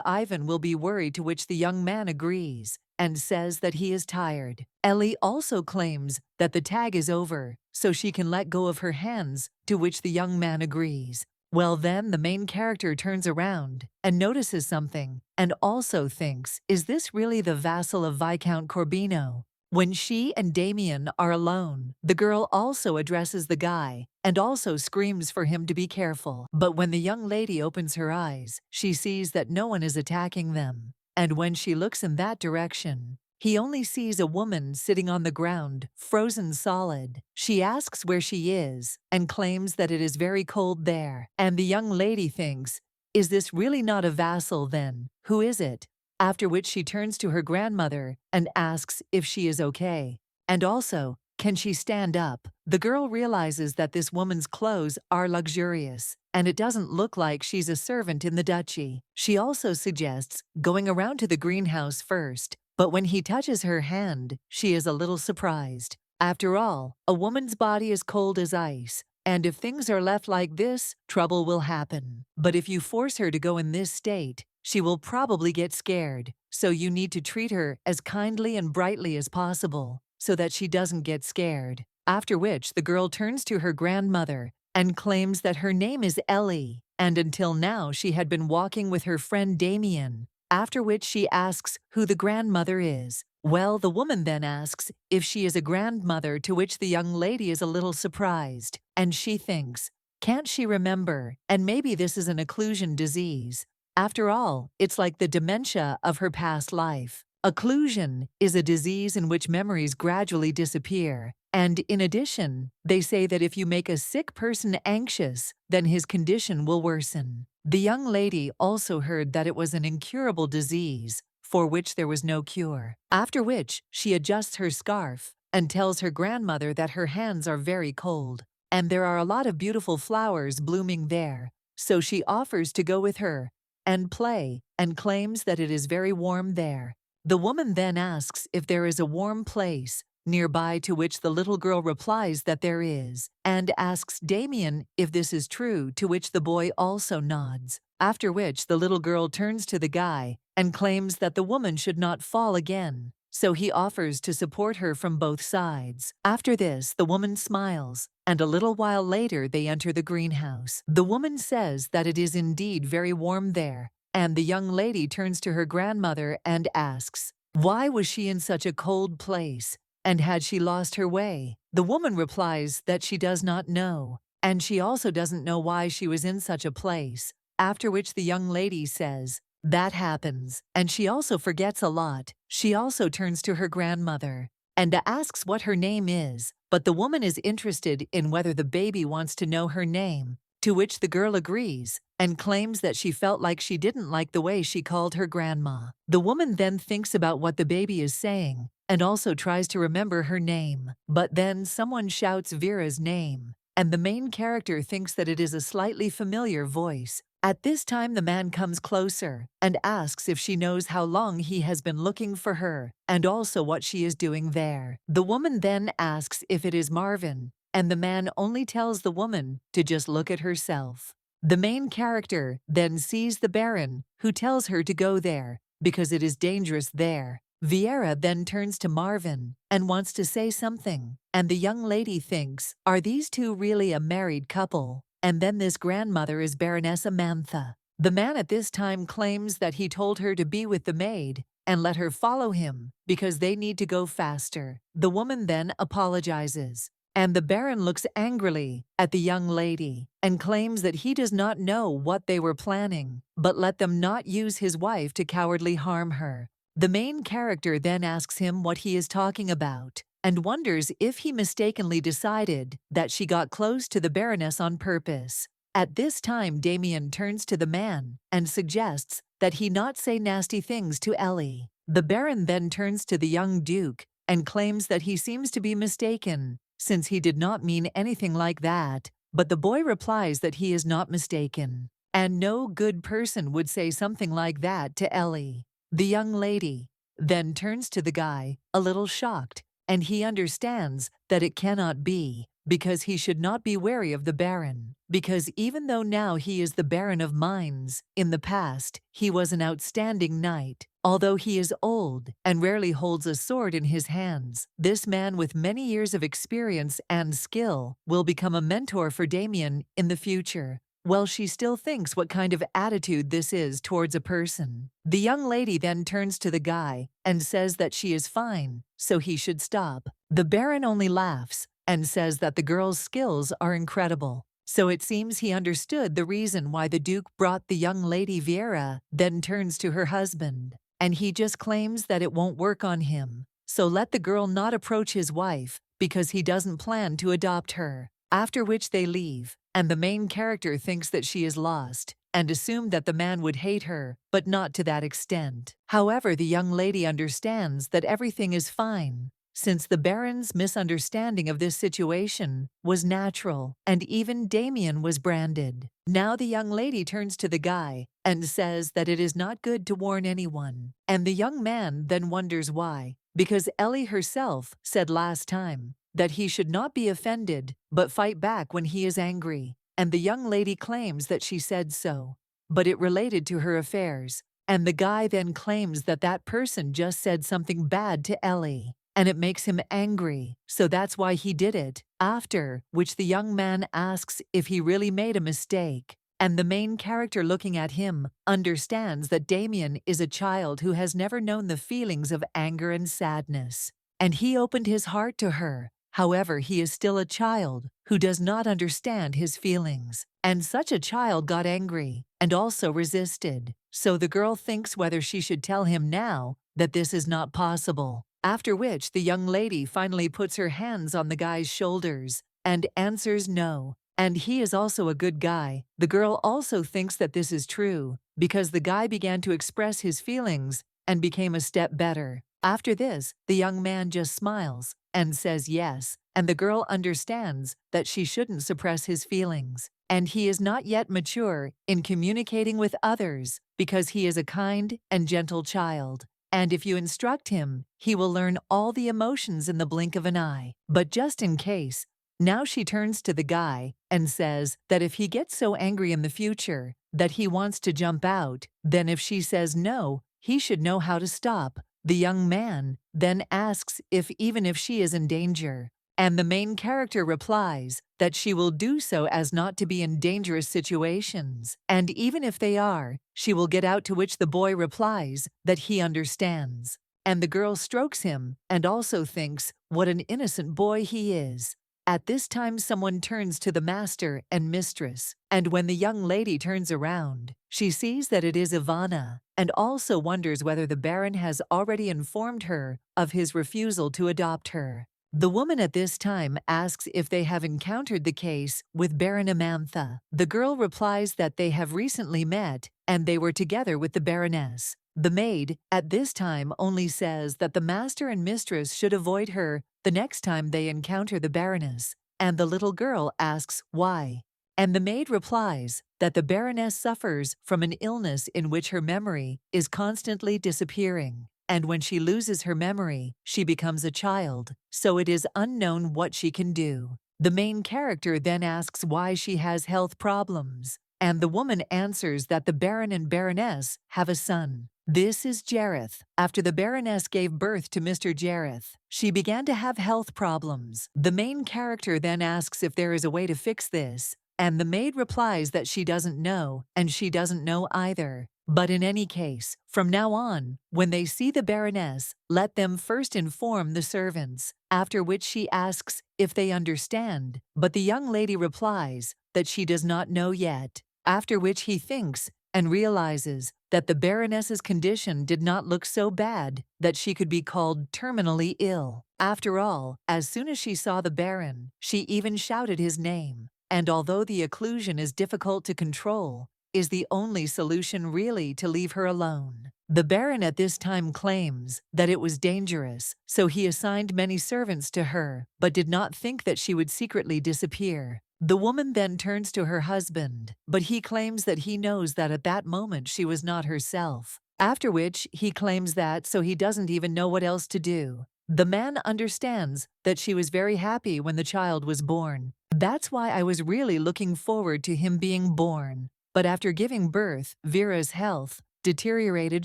Ivan will be worried, to which the young man agrees, and says that he is tired. Ellie also claims that the tag is over, so she can let go of her hands, to which the young man agrees. Well then, the main character turns around and notices something, and also thinks, is this really the vassal of Viscount Corbino? When she and Damian are alone, the girl also addresses the guy, and also screams for him to be careful. But when the young lady opens her eyes, she sees that no one is attacking them. And when she looks in that direction, he only sees a woman sitting on the ground, frozen solid. She asks where she is, and claims that it is very cold there. And the young lady thinks, is this really not a vassal then? Who is it? After which she turns to her grandmother and asks if she is okay. And also, can she stand up? The girl realizes that this woman's clothes are luxurious, and it doesn't look like she's a servant in the duchy. She also suggests going around to the greenhouse first, but when he touches her hand, she is a little surprised. After all, a woman's body is cold as ice, and if things are left like this, trouble will happen. But if you force her to go in this state, she will probably get scared, so you need to treat her as kindly and brightly as possible. so that she doesn't get scared. After which the girl turns to her grandmother and claims that her name is Ellie, and until now she had been walking with her friend Damian. After which she asks who the grandmother is. Well, the woman then asks if she is a grandmother, to which the young lady is a little surprised, and she thinks, can't she remember? And maybe this is an occlusion disease. After all, it's like the dementia of her past life. Occlusion is a disease in which memories gradually disappear. And in addition, they say that if you make a sick person anxious, then his condition will worsen. The young lady also heard that it was an incurable disease, for which there was no cure. After which, she adjusts her scarf and tells her grandmother that her hands are very cold, and there are a lot of beautiful flowers blooming there, so she offers to go with her and play, and claims that it is very warm there. The woman then asks if there is a warm place nearby, to which the little girl replies that there is, and asks Damian if this is true, to which the boy also nods. After which the little girl turns to the guy and claims that the woman should not fall again, so he offers to support her from both sides. After this, the woman smiles, and a little while later they enter the greenhouse. The woman says that it is indeed very warm there, and the young lady turns to her grandmother and asks, why was she in such a cold place, and had she lost her way? The woman replies that she does not know, and she also doesn't know why she was in such a place. After which the young lady says, that happens, and she also forgets a lot. She also turns to her grandmother and asks what her name is, but the woman is interested in whether the baby wants to know her name, to which the girl agrees and claims that she felt like she didn't like the way she called her grandma. The woman then thinks about what the baby is saying and also tries to remember her name, but then someone shouts Vera's name, and the main character thinks that it is a slightly familiar voice. At this time the man comes closer and asks if she knows how long he has been looking for her, and also what she is doing there. The woman then asks if it is Marvin, and the man only tells the woman to just look at herself. The main character then sees the Baron, who tells her to go there, because it is dangerous there. Vera then turns to Marvin and wants to say something, and the young lady thinks, are these two really a married couple? And then this grandmother is Baroness Amantha. The man at this time claims that he told her to be with the maid and let her follow him because they need to go faster. The woman then apologizes, and the Baron looks angrily at the young lady and claims that he does not know what they were planning, but let them not use his wife to cowardly harm her. The main character then asks him what he is talking about, and wonders if he mistakenly decided that she got close to the Baroness on purpose. At this time Damian turns to the man and suggests that he not say nasty things to Ellie. The Baron then turns to the young Duke and claims that he seems to be mistaken, since he did not mean anything like that, but the boy replies that he is not mistaken, and no good person would say something like that to Ellie. The young lady then turns to the guy, a little shocked, and he understands that it cannot be, because he should not be wary of the Baron, because even though now he is the Baron of Mines, in the past he was an outstanding knight. Although he is old and rarely holds a sword in his hands, this man with many years of experience and skill will become a mentor for Damian in the future. Well, she still thinks what kind of attitude this is towards a person. The young lady then turns to the guy and says that she is fine, so he should stop. The Baron only laughs and says that the girl's skills are incredible. So it seems he understood the reason why the Duke brought the young lady Vera, then turns to her husband, and he just claims that it won't work on him. So let the girl not approach his wife because he doesn't plan to adopt her. After which they leave, and the main character thinks that she is lost and assumed that the man would hate her, but not to that extent. However, the young lady understands that everything is fine, since the Baron's misunderstanding of this situation was natural, and even Damian was branded. Now the young lady turns to the guy and says that it is not good to warn anyone, and the young man then wonders why, because Ellie herself said last time that he should not be offended, but fight back when he is angry, and the young lady claims that she said so, but it related to her affairs, and the guy then claims that that person just said something bad to Ellie. and it makes him angry, so that's why he did it. After which the young man asks if he really made a mistake, and the main character looking at him understands that Damian is a child who has never known the feelings of anger and sadness, and he opened his heart to her. However, he is still a child who does not understand his feelings, and such a child got angry and also resisted. So the girl thinks whether she should tell him now that this is not possible. After which the young lady finally puts her hands on the guy's shoulders and answers no. And he is also a good guy. The girl also thinks that this is true because the guy began to express his feelings and became a step better. After this, the young man just smiles and says yes, and the girl understands that she shouldn't suppress his feelings. And he is not yet mature in communicating with others because he is a kind and gentle child. And if you instruct him, he will learn all the emotions in the blink of an eye. But just in case, now she turns to the guy and says that if he gets so angry in the future that he wants to jump out, then if she says no, he should know how to stop. The young man then asks if even if she is in danger, and the main character replies that she will do so as not to be in dangerous situations, and even if they are, she will get out, to which the boy replies that he understands. And the girl strokes him and also thinks what an innocent boy he is. At this time, someone turns to the master and mistress, and when the young lady turns around, she sees that it is Ivana, and also wonders whether the Baron has already informed her of his refusal to adopt her. The woman at this time asks if they have encountered the case with Baron Amantha. The girl replies that they have recently met and they were together with the Baroness. The maid at this time only says that the master and mistress should avoid her the next time they encounter the Baroness, and the little girl asks why. And the maid replies that the Baroness suffers from an illness in which her memory is constantly disappearing, and when she loses her memory, she becomes a child, so it is unknown what she can do. The main character then asks why she has health problems, and the woman answers that the Baron and Baroness have a son. This is Jareth. After the Baroness gave birth to Mr. Jareth, she began to have health problems. The main character then asks if there is a way to fix this, and the maid replies that she doesn't know, and she doesn't know either. But in any case, from now on, when they see the Baroness, let them first inform the servants, after which she asks if they understand, but the young lady replies that she does not know yet, after which he thinks and realizes that the Baroness's condition did not look so bad that she could be called terminally ill. After all, as soon as she saw the Baron, she even shouted his name, and although the occlusion is difficult to control, is the only solution really to leave her alone. The Baron at this time claims that it was dangerous, so he assigned many servants to her, but did not think that she would secretly disappear. The woman then turns to her husband, but he claims that he knows that at that moment she was not herself. After which, he claims that so he doesn't even know what else to do. The man understands that she was very happy when the child was born. That's why I was really looking forward to him being born. But after giving birth, Vera's health deteriorated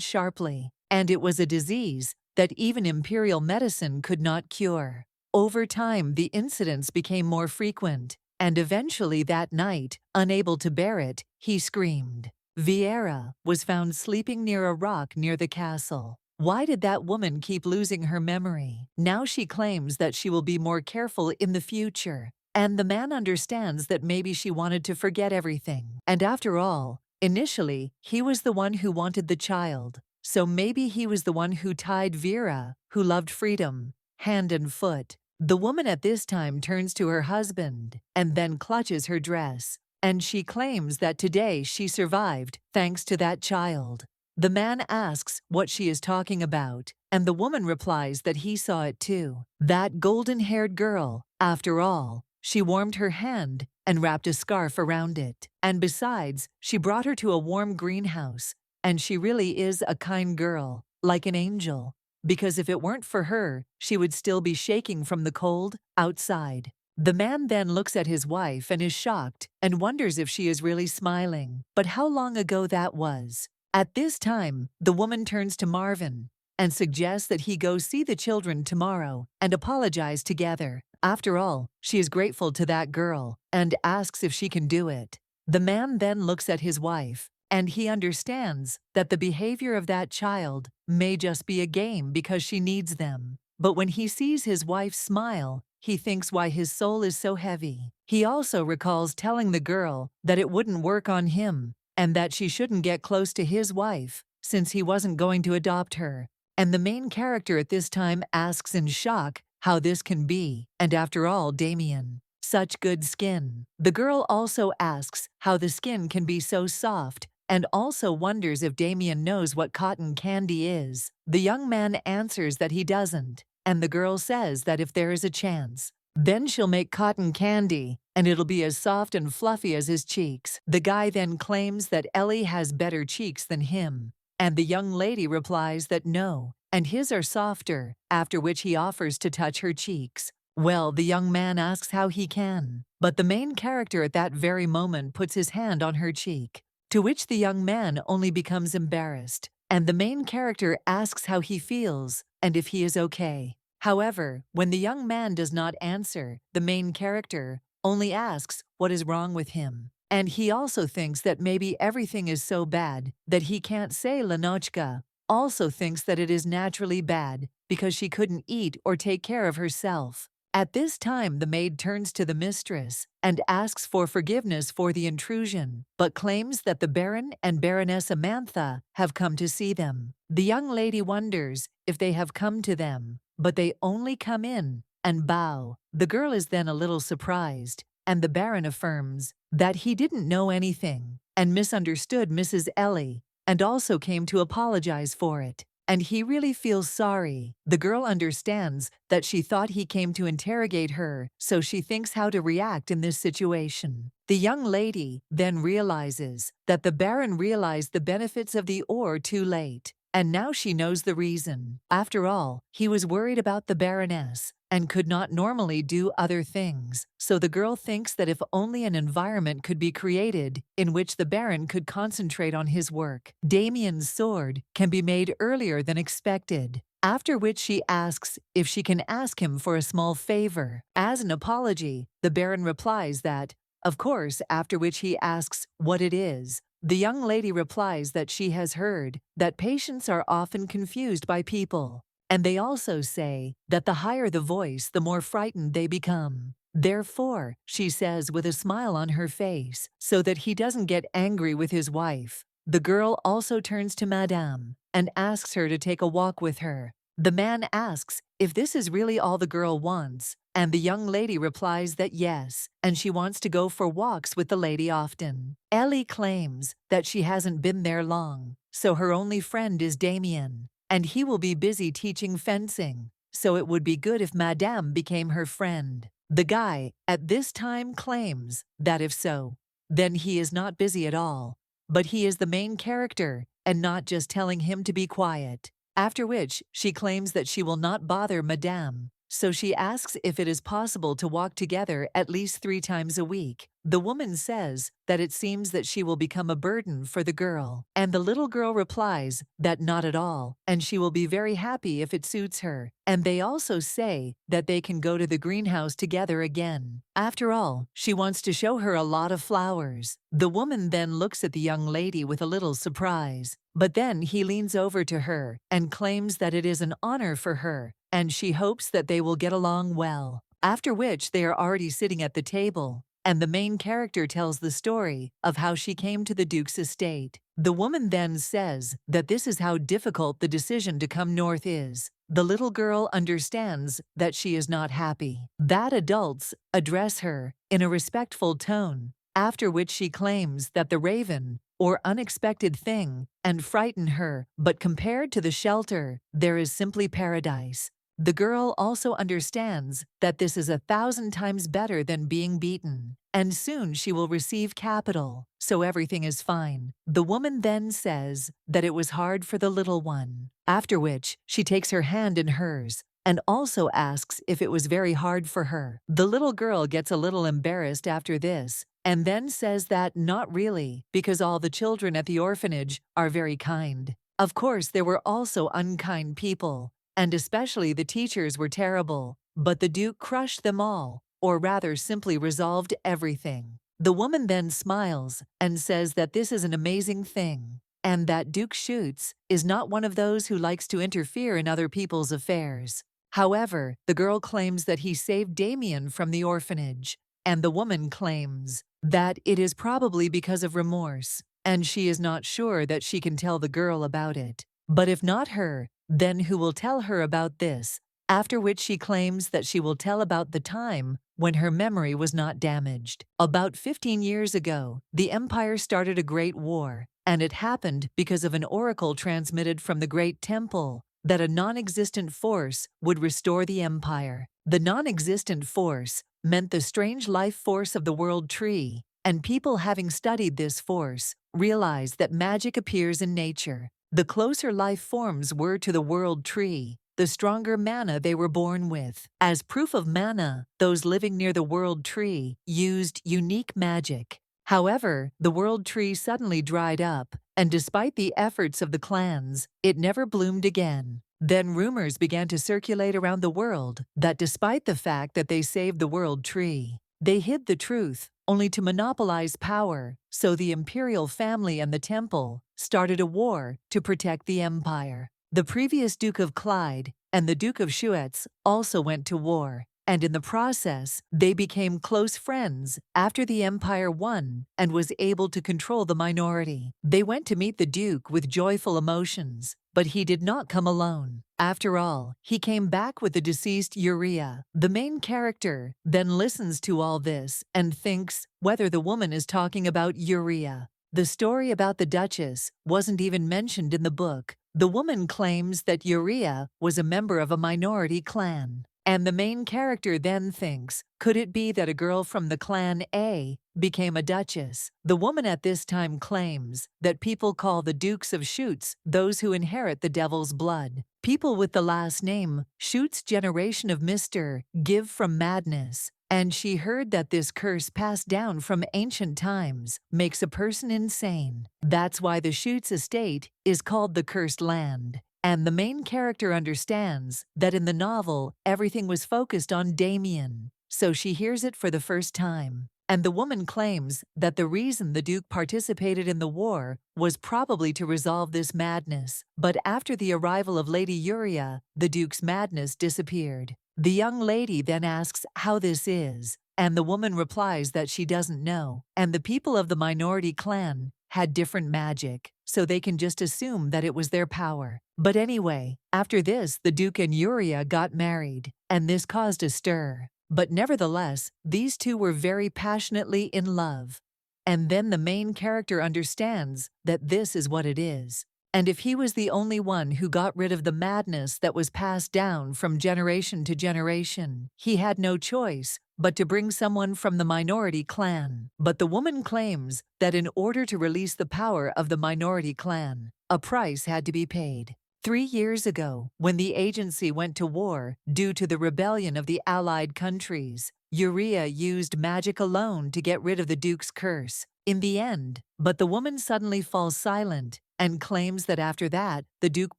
sharply, and it was a disease that even imperial medicine could not cure. Over time, the incidents became more frequent, and eventually that night, unable to bear it, he screamed. Vera was found sleeping near a rock near the castle. Why did that woman keep losing her memory? Now she claims that she will be more careful in the future, and the man understands that maybe she wanted to forget everything. And after all, initially, he was the one who wanted the child, so maybe he was the one who tied Vera, who loved freedom, hand and foot. The woman at this time turns to her husband and then clutches her dress, and she claims that today she survived thanks to that child. The man asks what she is talking about, and the woman replies that he saw it too. That golden-haired girl, after all, she warmed her hand and wrapped a scarf around it. And besides, she brought her to a warm greenhouse, and she really is a kind girl, like an angel. Because if it weren't for her, she would still be shaking from the cold outside. The man then looks at his wife and is shocked and wonders if she is really smiling. But how long ago that was. At this time, the woman turns to Marvin and suggests that he go see the children tomorrow and apologize together. After all, she is grateful to that girl and asks if she can do it. The man then looks at his wife, and he understands that the behavior of that child may just be a game because she needs them. But when he sees his wife smile, he thinks why his soul is so heavy. He also recalls telling the girl that it wouldn't work on him and that she shouldn't get close to his wife since he wasn't going to adopt her. And the main character at this time asks in shock how this can be, and after all, Damian, such good skin. The girl also asks how the skin can be so soft and also wonders if Damian knows what cotton candy is. The young man answers that he doesn't, and the girl says that if there is a chance, then she'll make cotton candy, and it'll be as soft and fluffy as his cheeks. The guy then claims that Ellie has better cheeks than him, and the young lady replies that no, and his are softer, after which he offers to touch her cheeks. Well, the young man asks how he can, but the main character at that very moment puts his hand on her cheek, to which the young man only becomes embarrassed, and the main character asks how he feels and if he is okay. However, when the young man does not answer, the main character only asks what is wrong with him. And he also thinks that maybe everything is so bad that he can't say Lenochka. Also thinks that it is naturally bad because she couldn't eat or take care of herself. At this time, the maid turns to the mistress and asks for forgiveness for the intrusion, but claims that the Baron and Baroness Amantha have come to see them. The young lady wonders if they have come to them, but they only come in and bow. The girl is then a little surprised, and the Baron affirms that he didn't know anything and misunderstood Mrs. Ellie, and also came to apologize for it. And he really feels sorry. The girl understands that she thought he came to interrogate her, so she thinks how to react in this situation. The young lady then realizes that the Baron realized the benefits of the ore too late, and now she knows the reason. After all, he was worried about the Baroness and could not normally do other things, so the girl thinks that if only an environment could be created in which the Baron could concentrate on his work, Damian's sword can be made earlier than expected. After which she asks if she can ask him for a small favor. As an apology, the Baron replies that, of course, after which he asks what it is. The young lady replies that she has heard that patients are often confused by people, and they also say that the higher the voice, the more frightened they become. Therefore, she says with a smile on her face, so that he doesn't get angry with his wife. The girl also turns to Madame and asks her to take a walk with her. The man asks if this is really all the girl wants, and the young lady replies that yes, and she wants to go for walks with the lady often. Ellie claims that she hasn't been there long, so her only friend is Damian, and he will be busy teaching fencing, so it would be good if Madame became her friend. The guy at this time claims that if so, then he is not busy at all, but he is the main character and not just telling him to be quiet. After which, she claims that she will not bother Madame, so she asks if it is possible to walk together at least 3 times a week. The woman says that it seems that she will become a burden for the girl, and the little girl replies that not at all, and she will be very happy if it suits her. And they also say that they can go to the greenhouse together again. After all, she wants to show her a lot of flowers. The woman then looks at the young lady with a little surprise, but then he leans over to her and claims that it is an honor for her, and she hopes that they will get along well. After which they are already sitting at the table, and the main character tells the story of how she came to the Duke's estate. The woman then says that this is how difficult the decision to come north is. The little girl understands that she is not happy, that adults address her in a respectful tone, after which she claims that the raven or unexpected thing and frighten her, but compared to the shelter, there is simply paradise. The girl also understands that this is 1,000 times better than being beaten, and soon she will receive capital, so everything is fine. The woman then says that it was hard for the little one, after which she takes her hand in hers and also asks if it was very hard for her. The little girl gets a little embarrassed after this, and then says that not really, because all the children at the orphanage are very kind. Of course, there were also unkind people, and especially the teachers were terrible, but the Duke crushed them all, or rather simply resolved everything. The woman then smiles and says that this is an amazing thing, and that Duke Schutz is not one of those who likes to interfere in other people's affairs. However, the girl claims that he saved Damian from the orphanage, and the woman claims that it is probably because of remorse, and she is not sure that she can tell the girl about it. But if not her, then who will tell her about this? After which she claims that she will tell about the time when her memory was not damaged. About 15 years ago, the Empire started a great war, and it happened because of an oracle transmitted from the Great Temple that a non-existent force would restore the Empire. The non-existent force meant the strange life force of the world tree, and people having studied this force realized that magic appears in nature. The closer life forms were to the world tree, the stronger mana they were born with. As proof of mana, those living near the world tree used unique magic. However, the world tree suddenly dried up, and despite the efforts of the clans, it never bloomed again. Then rumors began to circulate around the world that despite the fact that they saved the world tree, they hid the truth, only to monopolize power, so the imperial family and the temple started a war to protect the empire. The previous Duke of Clyde and the Duke of Schutz also went to war, and in the process, they became close friends after the empire won and was able to control the minority. They went to meet the Duke with joyful emotions, but he did not come alone. After all, he came back with the deceased Uriah. The main character then listens to all this and thinks whether the woman is talking about Uriah. The story about the Duchess wasn't even mentioned in the book. The woman claims that Uriah was a member of a minority clan. And the main character then thinks, could it be that a girl from the clan A became a duchess? The woman at this time claims that people call the Dukes of Schutz those who inherit the devil's blood. People with the last name Schutz generation of Mr. give from madness. And she heard that this curse passed down from ancient times makes a person insane. That's why the Schutz estate is called the Cursed Land. And the main character understands that in the novel, everything was focused on Damian, so she hears it for the first time. And the woman claims that the reason the Duke participated in the war was probably to resolve this madness. But after the arrival of Lady Uriah, the Duke's madness disappeared. The young lady then asks how this is, and the woman replies that she doesn't know. And the people of the minority clan had different magic, so they can just assume that it was their power. But anyway, after this, the Duke and Uriah got married, and this caused a stir. But nevertheless, these two were very passionately in love. And then the main character understands that this is what it is. And if he was the only one who got rid of the madness that was passed down from generation to generation, he had no choice but to bring someone from the minority clan. But the woman claims that in order to release the power of the minority clan, a price had to be paid. 3 years ago, when the agency went to war due to the rebellion of the allied countries, Uriah used magic alone to get rid of the Duke's curse. In the end, but the woman suddenly falls silent and claims that after that, the Duke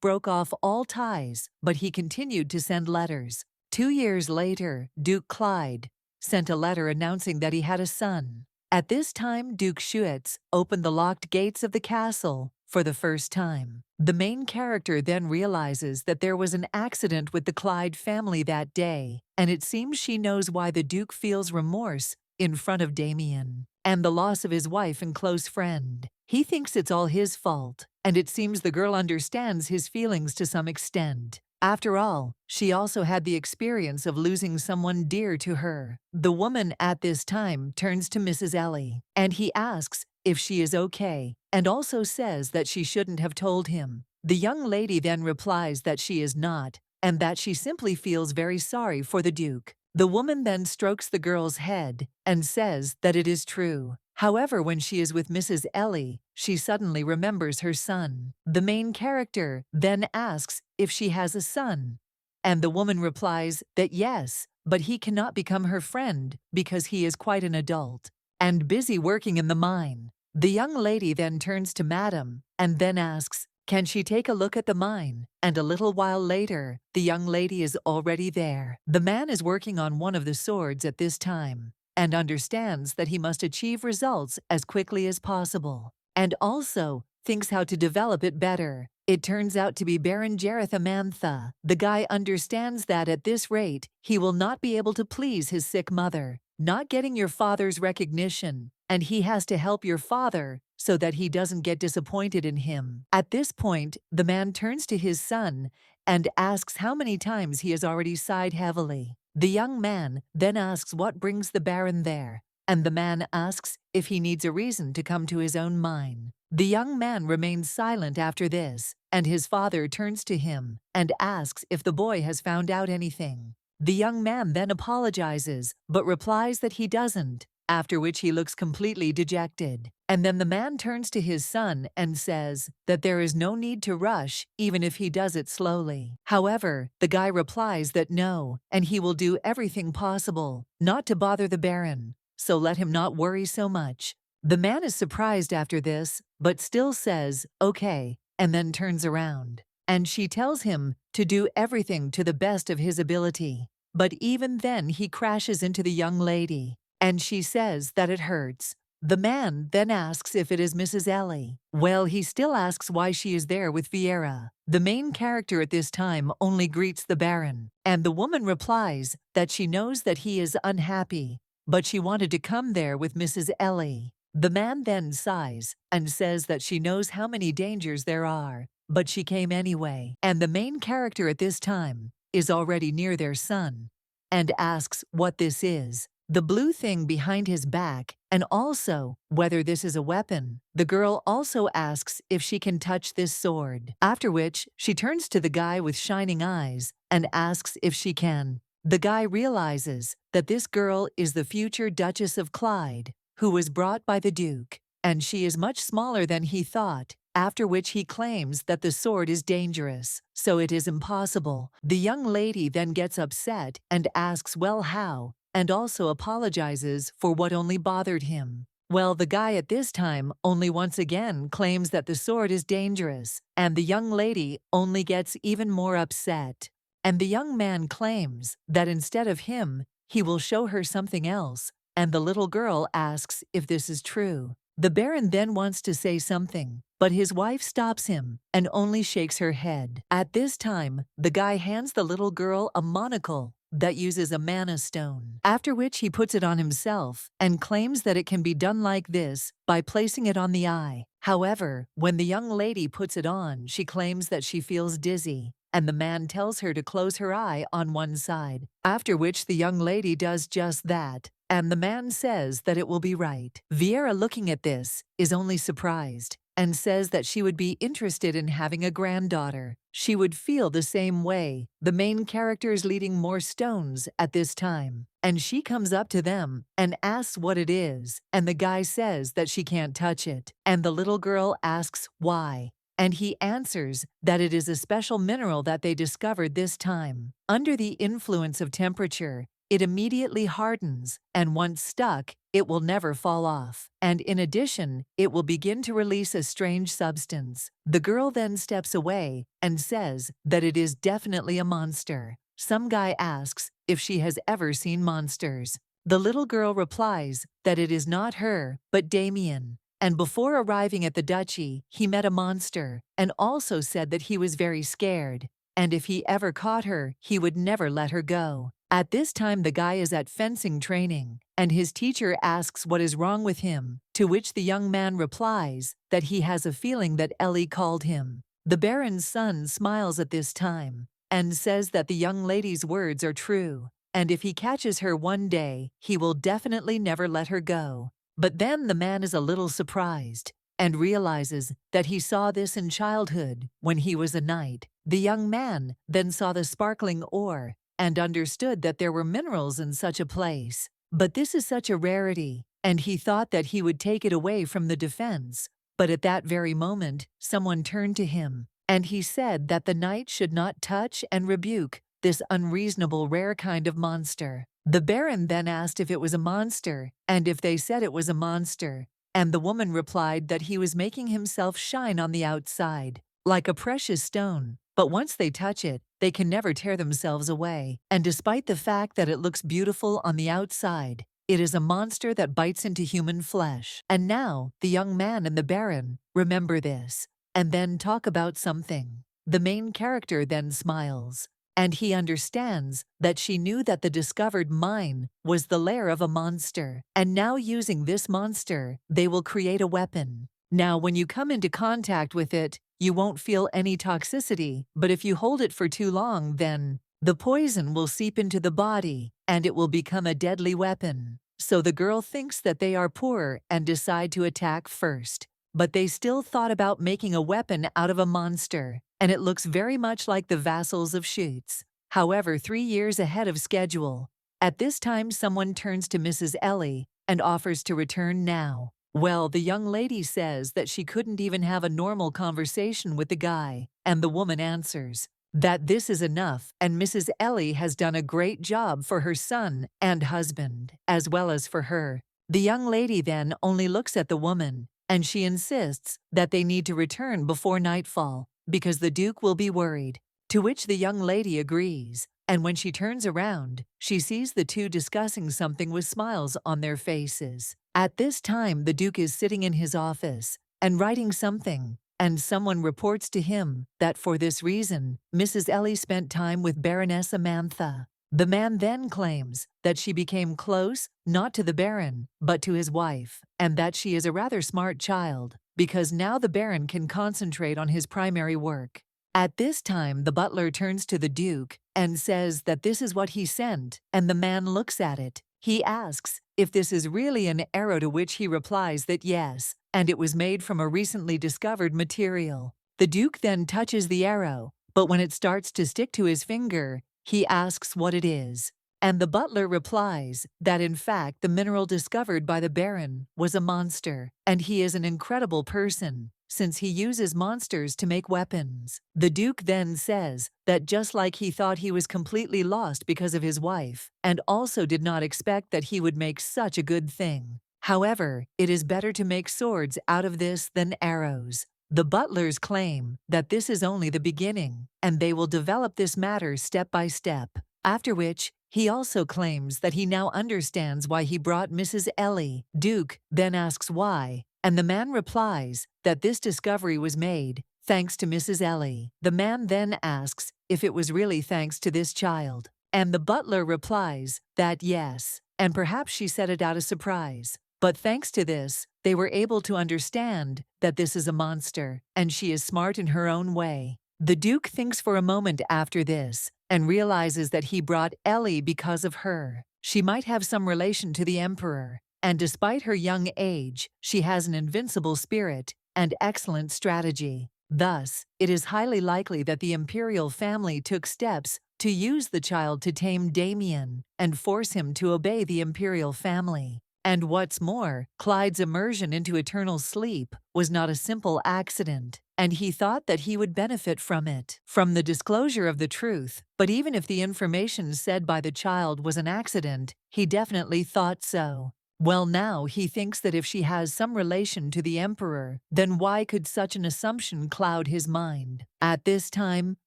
broke off all ties, but he continued to send letters. 2 years later, Duke Clyde sent a letter announcing that he had a son. At this time, Duke Schutz opened the locked gates of the castle for the first time. The main character then realizes that there was an accident with the Clyde family that day, and it seems she knows why the Duke feels remorse in front of Damian and the loss of his wife and close friend. He thinks it's all his fault, and it seems the girl understands his feelings to some extent. After all, she also had the experience of losing someone dear to her. The woman at this time turns to Mrs. Ellie, and he asks if she is okay, and also says that she shouldn't have told him. The young lady then replies that she is not, and that she simply feels very sorry for the Duke. The woman then strokes the girl's head and says that it is true. However, when she is with Mrs. Ellie, she suddenly remembers her son. The main character then asks if she has a son, and the woman replies that yes, but he cannot become her friend because he is quite an adult and busy working in the mine. The young lady then turns to Madam and then asks, Can she take a look at the mine? And a little while later, the young lady is already there. The man is working on one of the swords at this time and understands that he must achieve results as quickly as possible, and also thinks how to develop it better. It turns out to be Baron Amantha. The guy understands that at this rate, he will not be able to please his sick mother, not getting your father's recognition, and he has to help your father so that he doesn't get disappointed in him. At this point, the man turns to his son and asks how many times he has already sighed heavily. The young man then asks what brings the Baron there, and the man asks if he needs a reason to come to his own mine. The young man remains silent after this, and his father turns to him and asks if the boy has found out anything. The young man then apologizes, but replies that he doesn't, after which he looks completely dejected. And then the man turns to his son and says that there is no need to rush, even if he does it slowly. However, the guy replies that no, and he will do everything possible not to bother the Baron, so let him not worry so much. The man is surprised after this, but still says, okay, and then turns around. And she tells him to do everything to the best of his ability. But even then he crashes into the young lady, and she says that it hurts. The man then asks if it is Mrs. Ellie. Well, he still asks why she is there with Vieira. The main character at this time only greets the Baron, and the woman replies that she knows that he is unhappy, but she wanted to come there with Mrs. Ellie. The man then sighs and says that she knows how many dangers there are, but she came anyway. And the main character at this time is already near their son and asks what this is, the blue thing behind his back, and also whether this is a weapon. The girl also asks if she can touch this sword, after which she turns to the guy with shining eyes and asks if she can. The guy realizes that this girl is the future Duchess of Clyde, who was brought by the Duke, and she is much smaller than he thought, after which he claims that the sword is dangerous, so it is impossible. The young lady then gets upset and asks well how, and also apologizes for what only bothered him. Well, the guy at this time only once again claims that the sword is dangerous, and the young lady only gets even more upset. And the young man claims that instead of him, he will show her something else, and the little girl asks if this is true. The Baron then wants to say something, but his wife stops him and only shakes her head. At this time, the guy hands the little girl a monocle that uses a mana stone, after which he puts it on himself and claims that it can be done like this by placing it on the eye. However, when the young lady puts it on, she claims that she feels dizzy, and the man tells her to close her eye on one side, after which the young lady does just that, and the man says that it will be right. Vieira, looking at this, is only surprised and says that she would be interested in having a granddaughter. She would feel the same way. The main character is leading more stones at this time, and she comes up to them and asks what it is, and the guy says that she can't touch it, and the little girl asks why, and he answers that it is a special mineral that they discovered this time. Under the influence of temperature, it immediately hardens, and once stuck, it will never fall off. And in addition, it will begin to release a strange substance. The girl then steps away and says that it is definitely a monster. Some guy asks if she has ever seen monsters. The little girl replies that it is not her, but Damian. And before arriving at the duchy, he met a monster and also said that he was very scared, and if he ever caught her, he would never let her go. At this time, the guy is at fencing training, and his teacher asks what is wrong with him, to which the young man replies that he has a feeling that Ellie called him. The Baron's son smiles at this time and says that the young lady's words are true, and if he catches her one day, he will definitely never let her go. But then the man is a little surprised and realizes that he saw this in childhood when he was a knight. The young man then saw the sparkling ore and understood that there were minerals in such a place. But this is such a rarity, and he thought that he would take it away from the defense. But at that very moment, someone turned to him, and he said that the knight should not touch and rebuke this unreasonable rare kind of monster. The Baron then asked if it was a monster, and if they said it was a monster, and the woman replied that he was making himself shine on the outside, like a precious stone, but once they touch it, they can never tear themselves away. And despite the fact that it looks beautiful on the outside, it is a monster that bites into human flesh. And now, the young man and the baron remember this, and then talk about something. The main character then smiles, and he understands that she knew that the discovered mine was the lair of a monster, and now using this monster, they will create a weapon. Now, when you come into contact with it, you won't feel any toxicity, but if you hold it for too long, then the poison will seep into the body, and it will become a deadly weapon. So the girl thinks that they are poor and decide to attack first. But they still thought about making a weapon out of a monster, and it looks very much like the vassals of Schutz. However, 3 years ahead of schedule. At this time, someone turns to Mrs. Ellie and offers to return now. Well, the young lady says that she couldn't even have a normal conversation with the guy, and the woman answers that this is enough, and Mrs. Ellie has done a great job for her son and husband, as well as for her. The young lady then only looks at the woman, and she insists that they need to return before nightfall, because the Duke will be worried, to which the young lady agrees. And when she turns around, she sees the two discussing something with smiles on their faces. At this time, the Duke is sitting in his office and writing something, and someone reports to him that for this reason, Mrs. Ellie spent time with Baroness Amantha. The man then claims that she became close, not to the Baron, but to his wife, and that she is a rather smart child, because now the Baron can concentrate on his primary work. At this time, the butler turns to the Duke and says that this is what he sent, and the man looks at it. He asks if this is really an arrow, to which he replies that yes, and it was made from a recently discovered material. The Duke then touches the arrow, but when it starts to stick to his finger, he asks what it is. And the butler replies that in fact the mineral discovered by the Baron was a monster, and he is an incredible person, since he uses monsters to make weapons. The Duke then says that just like he thought he was completely lost because of his wife, and also did not expect that he would make such a good thing. However, it is better to make swords out of this than arrows. The butlers claim that this is only the beginning, and they will develop this matter step by step, after which he also claims that he now understands why he brought Mrs. Ellie. Duke then asks why, and the man replies that this discovery was made thanks to Mrs. Ellie. The man then asks if it was really thanks to this child, and the butler replies that yes, and perhaps she said it out of surprise. But thanks to this, they were able to understand that this is a monster, and she is smart in her own way. The Duke thinks for a moment after this, and realizes that he brought Ellie because of her. She might have some relation to the Emperor, and despite her young age, she has an invincible spirit and excellent strategy. Thus, it is highly likely that the imperial family took steps to use the child to tame Damian and force him to obey the imperial family. And what's more, Clyde's immersion into eternal sleep was not a simple accident, and he thought that he would benefit from it, from the disclosure of the truth. But even if the information said by the child was an accident, he definitely thought so. Well, now he thinks that if she has some relation to the Emperor, then why could such an assumption cloud his mind? At this time,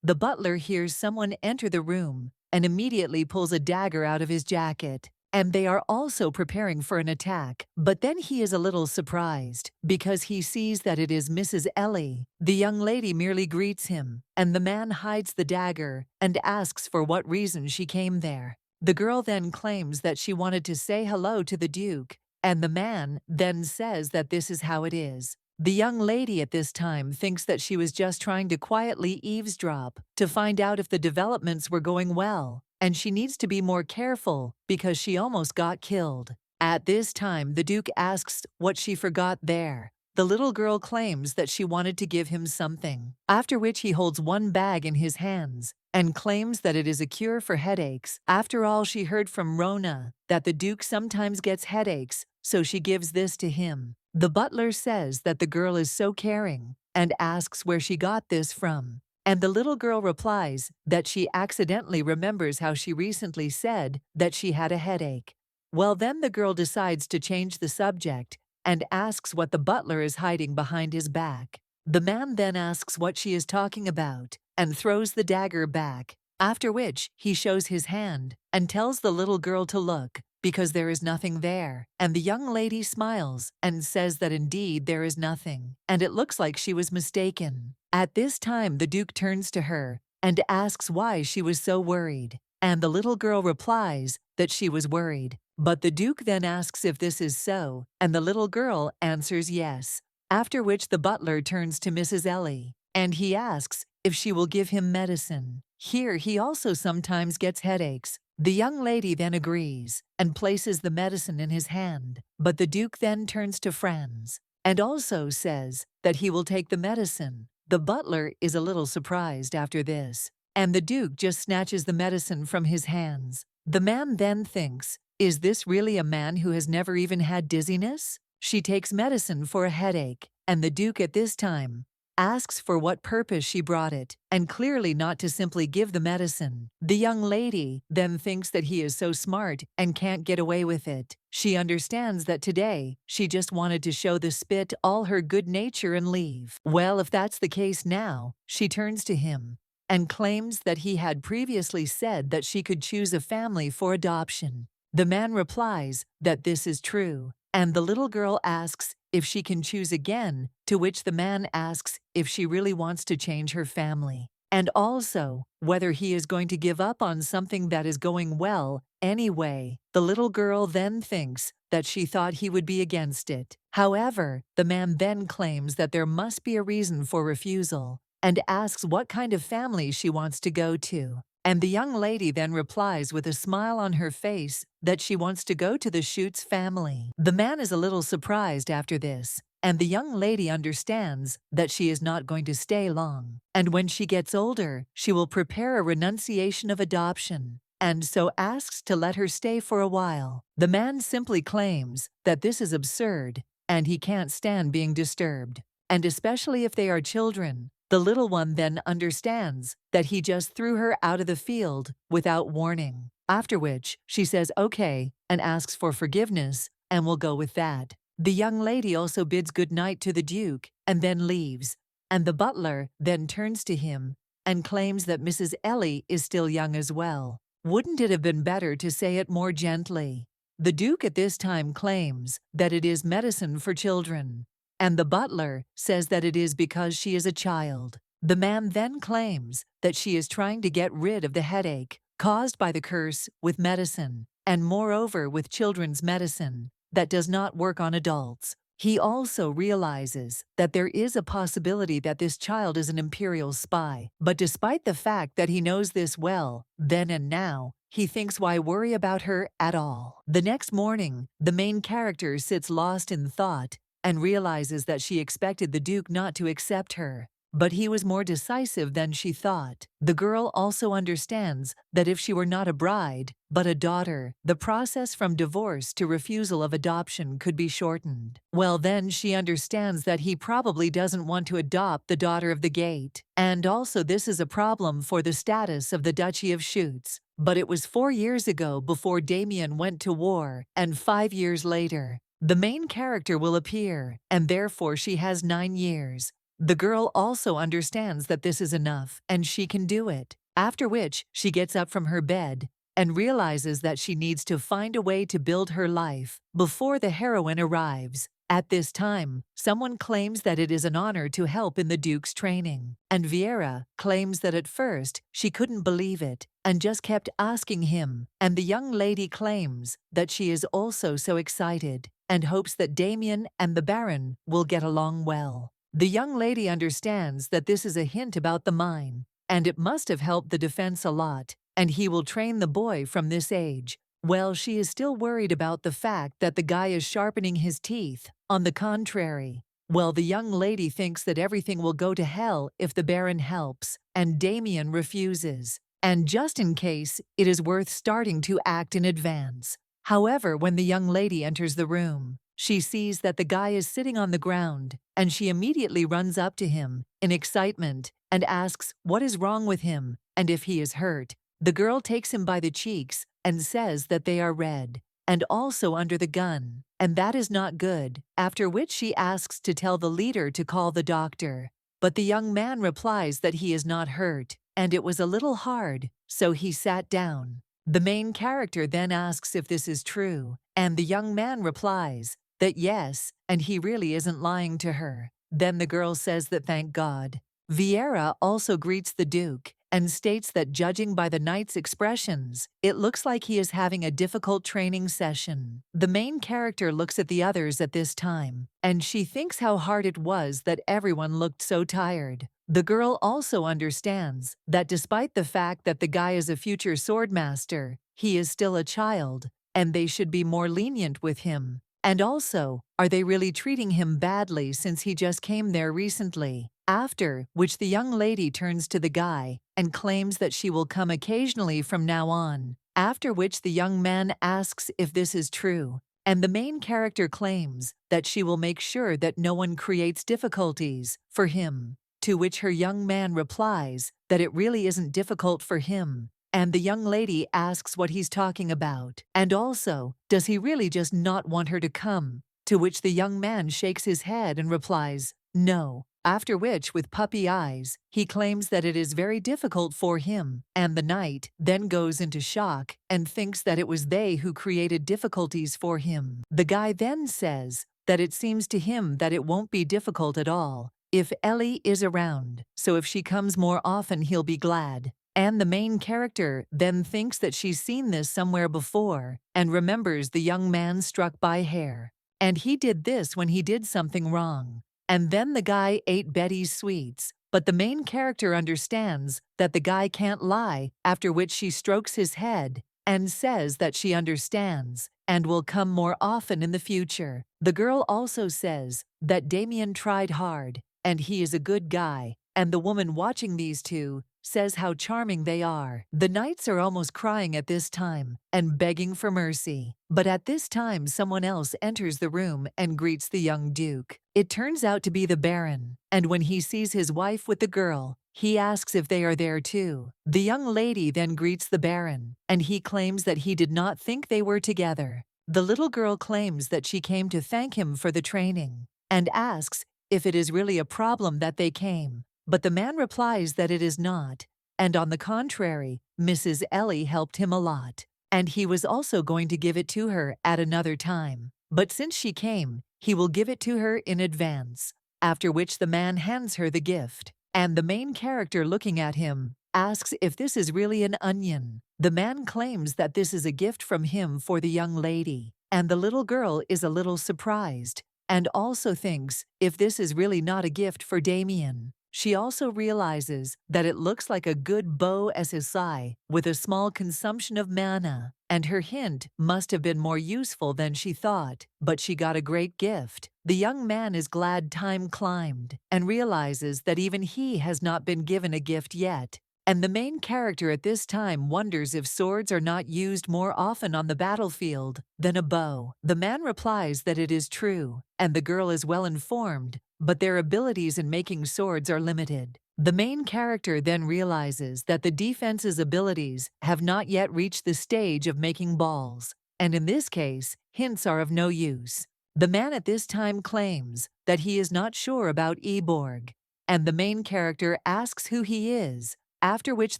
the butler hears someone enter the room and immediately pulls a dagger out of his jacket. And they are also preparing for an attack, but then he is a little surprised because he sees that it is Mrs. Ellie. The young lady merely greets him, and the man hides the dagger and asks for what reason she came there. The girl then claims that she wanted to say hello to the Duke, and the man then says that this is how it is. The young lady at this time thinks that she was just trying to quietly eavesdrop to find out if the developments were going well, and she needs to be more careful because she almost got killed. At this time, the Duke asks what she forgot there. The little girl claims that she wanted to give him something, after which he holds one bag in his hands and claims that it is a cure for headaches. After all, she heard from Rona that the Duke sometimes gets headaches, so she gives this to him. The butler says that the girl is so caring and asks where she got this from. And the little girl replies that she accidentally remembers how she recently said that she had a headache. Well, then the girl decides to change the subject and asks what the butler is hiding behind his back. The man then asks what she is talking about and throws the dagger back, after which he shows his hand and tells the little girl to look, because there is nothing there, and the young lady smiles and says that indeed there is nothing, and it looks like she was mistaken. At this time the Duke turns to her and asks why she was so worried, and the little girl replies that she was worried. But the Duke then asks if this is so, and the little girl answers yes, after which the butler turns to Mrs. Ellie, and he asks if she will give him medicine. Here he also sometimes gets headaches. The young lady then agrees and places the medicine in his hand, but the Duke then turns to Franz and also says that he will take the medicine. The butler is a little surprised after this, and the Duke just snatches the medicine from his hands. The man then thinks, is this really a man who has never even had dizziness? She takes medicine for a headache, and the Duke at this time asks for what purpose she brought it, and clearly not to simply give the medicine. The young lady then thinks that he is so smart and can't get away with it. She understands that today she just wanted to show the spit all her good nature and leave. Well, if that's the case now, she turns to him and claims that he had previously said that she could choose a family for adoption. The man replies that this is true, and the little girl asks if she can choose again, to which the man asks if she really wants to change her family, and also whether he is going to give up on something that is going well anyway. The little girl then thinks that she thought he would be against it. However, the man then claims that there must be a reason for refusal, and asks what kind of family she wants to go to. And the young lady then replies with a smile on her face that she wants to go to the Schutz family. The man is a little surprised after this, and the young lady understands that she is not going to stay long. And when she gets older, she will prepare a renunciation of adoption, and so asks to let her stay for a while. The man simply claims that this is absurd, and he can't stand being disturbed, and especially if they are children. The little one then understands that he just threw her out of the field without warning, after which she says okay and asks for forgiveness and will go with that. The young lady also bids good night to the Duke and then leaves, and the butler then turns to him and claims that Mrs. Ellie is still young as well. Wouldn't it have been better to say it more gently? The Duke at this time claims that it is medicine for children, and the butler says that it is because she is a child. The man then claims that she is trying to get rid of the headache caused by the curse with medicine, and moreover with children's medicine that does not work on adults. He also realizes that there is a possibility that this child is an imperial spy, but despite the fact that he knows this well, then and now, he thinks why worry about her at all. The next morning, the main character sits lost in thought and realizes that she expected the Duke not to accept her, but he was more decisive than she thought. The girl also understands that if she were not a bride, but a daughter, the process from divorce to refusal of adoption could be shortened. Well, then she understands that he probably doesn't want to adopt the daughter of the gate, and also this is a problem for the status of the Duchy of Schutz. But it was 4 years ago before Damian went to war, and 5 years later, the main character will appear, and therefore she has 9 years. The girl also understands that this is enough, and she can do it, after which she gets up from her bed and realizes that she needs to find a way to build her life before the heroine arrives. At this time, someone claims that it is an honor to help in the Duke's training, and Vieira claims that at first she couldn't believe it and just kept asking him, and the young lady claims that she is also so excited and hopes that Damian and the Baron will get along well. The young lady understands that this is a hint about the mine, and it must have helped the defense a lot, and he will train the boy from this age. Well, she is still worried about the fact that the guy is sharpening his teeth. On the contrary, well, the young lady thinks that everything will go to hell if the Baron helps, and Damian refuses. And just in case, it is worth starting to act in advance. However, when the young lady enters the room, she sees that the guy is sitting on the ground, and she immediately runs up to him in excitement and asks what is wrong with him and if he is hurt. The girl takes him by the cheeks and says that they are red, and also under the gun, and that is not good, after which she asks to tell the leader to call the doctor. But the young man replies that he is not hurt, and it was a little hard, so he sat down. The main character then asks if this is true, and the young man replies that yes, and he really isn't lying to her. Then the girl says that thank God. Vieira also greets the Duke and states that judging by the knight's expressions, it looks like he is having a difficult training session. The main character looks at the others at this time, and she thinks how hard it was that everyone looked so tired. The girl also understands that despite the fact that the guy is a future swordmaster, he is still a child, and they should be more lenient with him. And also, are they really treating him badly since he just came there recently? After which the young lady turns to the guy and claims that she will come occasionally from now on. After which the young man asks if this is true, and the main character claims that she will make sure that no one creates difficulties for him. To which her young man replies that it really isn't difficult for him. And the young lady asks what he's talking about. And also, does he really just not want her to come? To which the young man shakes his head and replies, no. After which, with puppy eyes, he claims that it is very difficult for him. And the knight then goes into shock and thinks that it was they who created difficulties for him. The guy then says that it seems to him that it won't be difficult at all if Ellie is around. So if she comes more often, he'll be glad. And the main character then thinks that she's seen this somewhere before and remembers the young man struck by hair. And he did this when he did something wrong. And then the guy ate Betty's sweets, but the main character understands that the guy can't lie, after which she strokes his head and says that she understands and will come more often in the future. The girl also says that Damian tried hard and he is a good guy, and the woman watching these two says how charming they are. The knights are almost crying at this time and begging for mercy. But at this time, someone else enters the room and greets the young duke. It turns out to be the baron, and when he sees his wife with the girl, he asks if they are there too. The young lady then greets the baron, and he claims that he did not think they were together. The little girl claims that she came to thank him for the training, and asks if it is really a problem that they came. But the man replies that it is not, and on the contrary, Mrs. Ellie helped him a lot, and he was also going to give it to her at another time. But since she came, he will give it to her in advance, after which the man hands her the gift, and the main character looking at him asks if this is really an onion. The man claims that this is a gift from him for the young lady, and the little girl is a little surprised, and also thinks if this is really not a gift for Damian. She also realizes that it looks like a good bow as his sai, with a small consumption of mana, and her hint must have been more useful than she thought, but she got a great gift. The young man is glad time climbed, and realizes that even he has not been given a gift yet. And the main character at this time wonders if swords are not used more often on the battlefield than a bow. The man replies that it is true, and the girl is well informed, but their abilities in making swords are limited. The main character then realizes that the defense's abilities have not yet reached the stage of making balls, and in this case, hints are of no use. The man at this time claims that he is not sure about Eborg, and the main character asks who he is, after which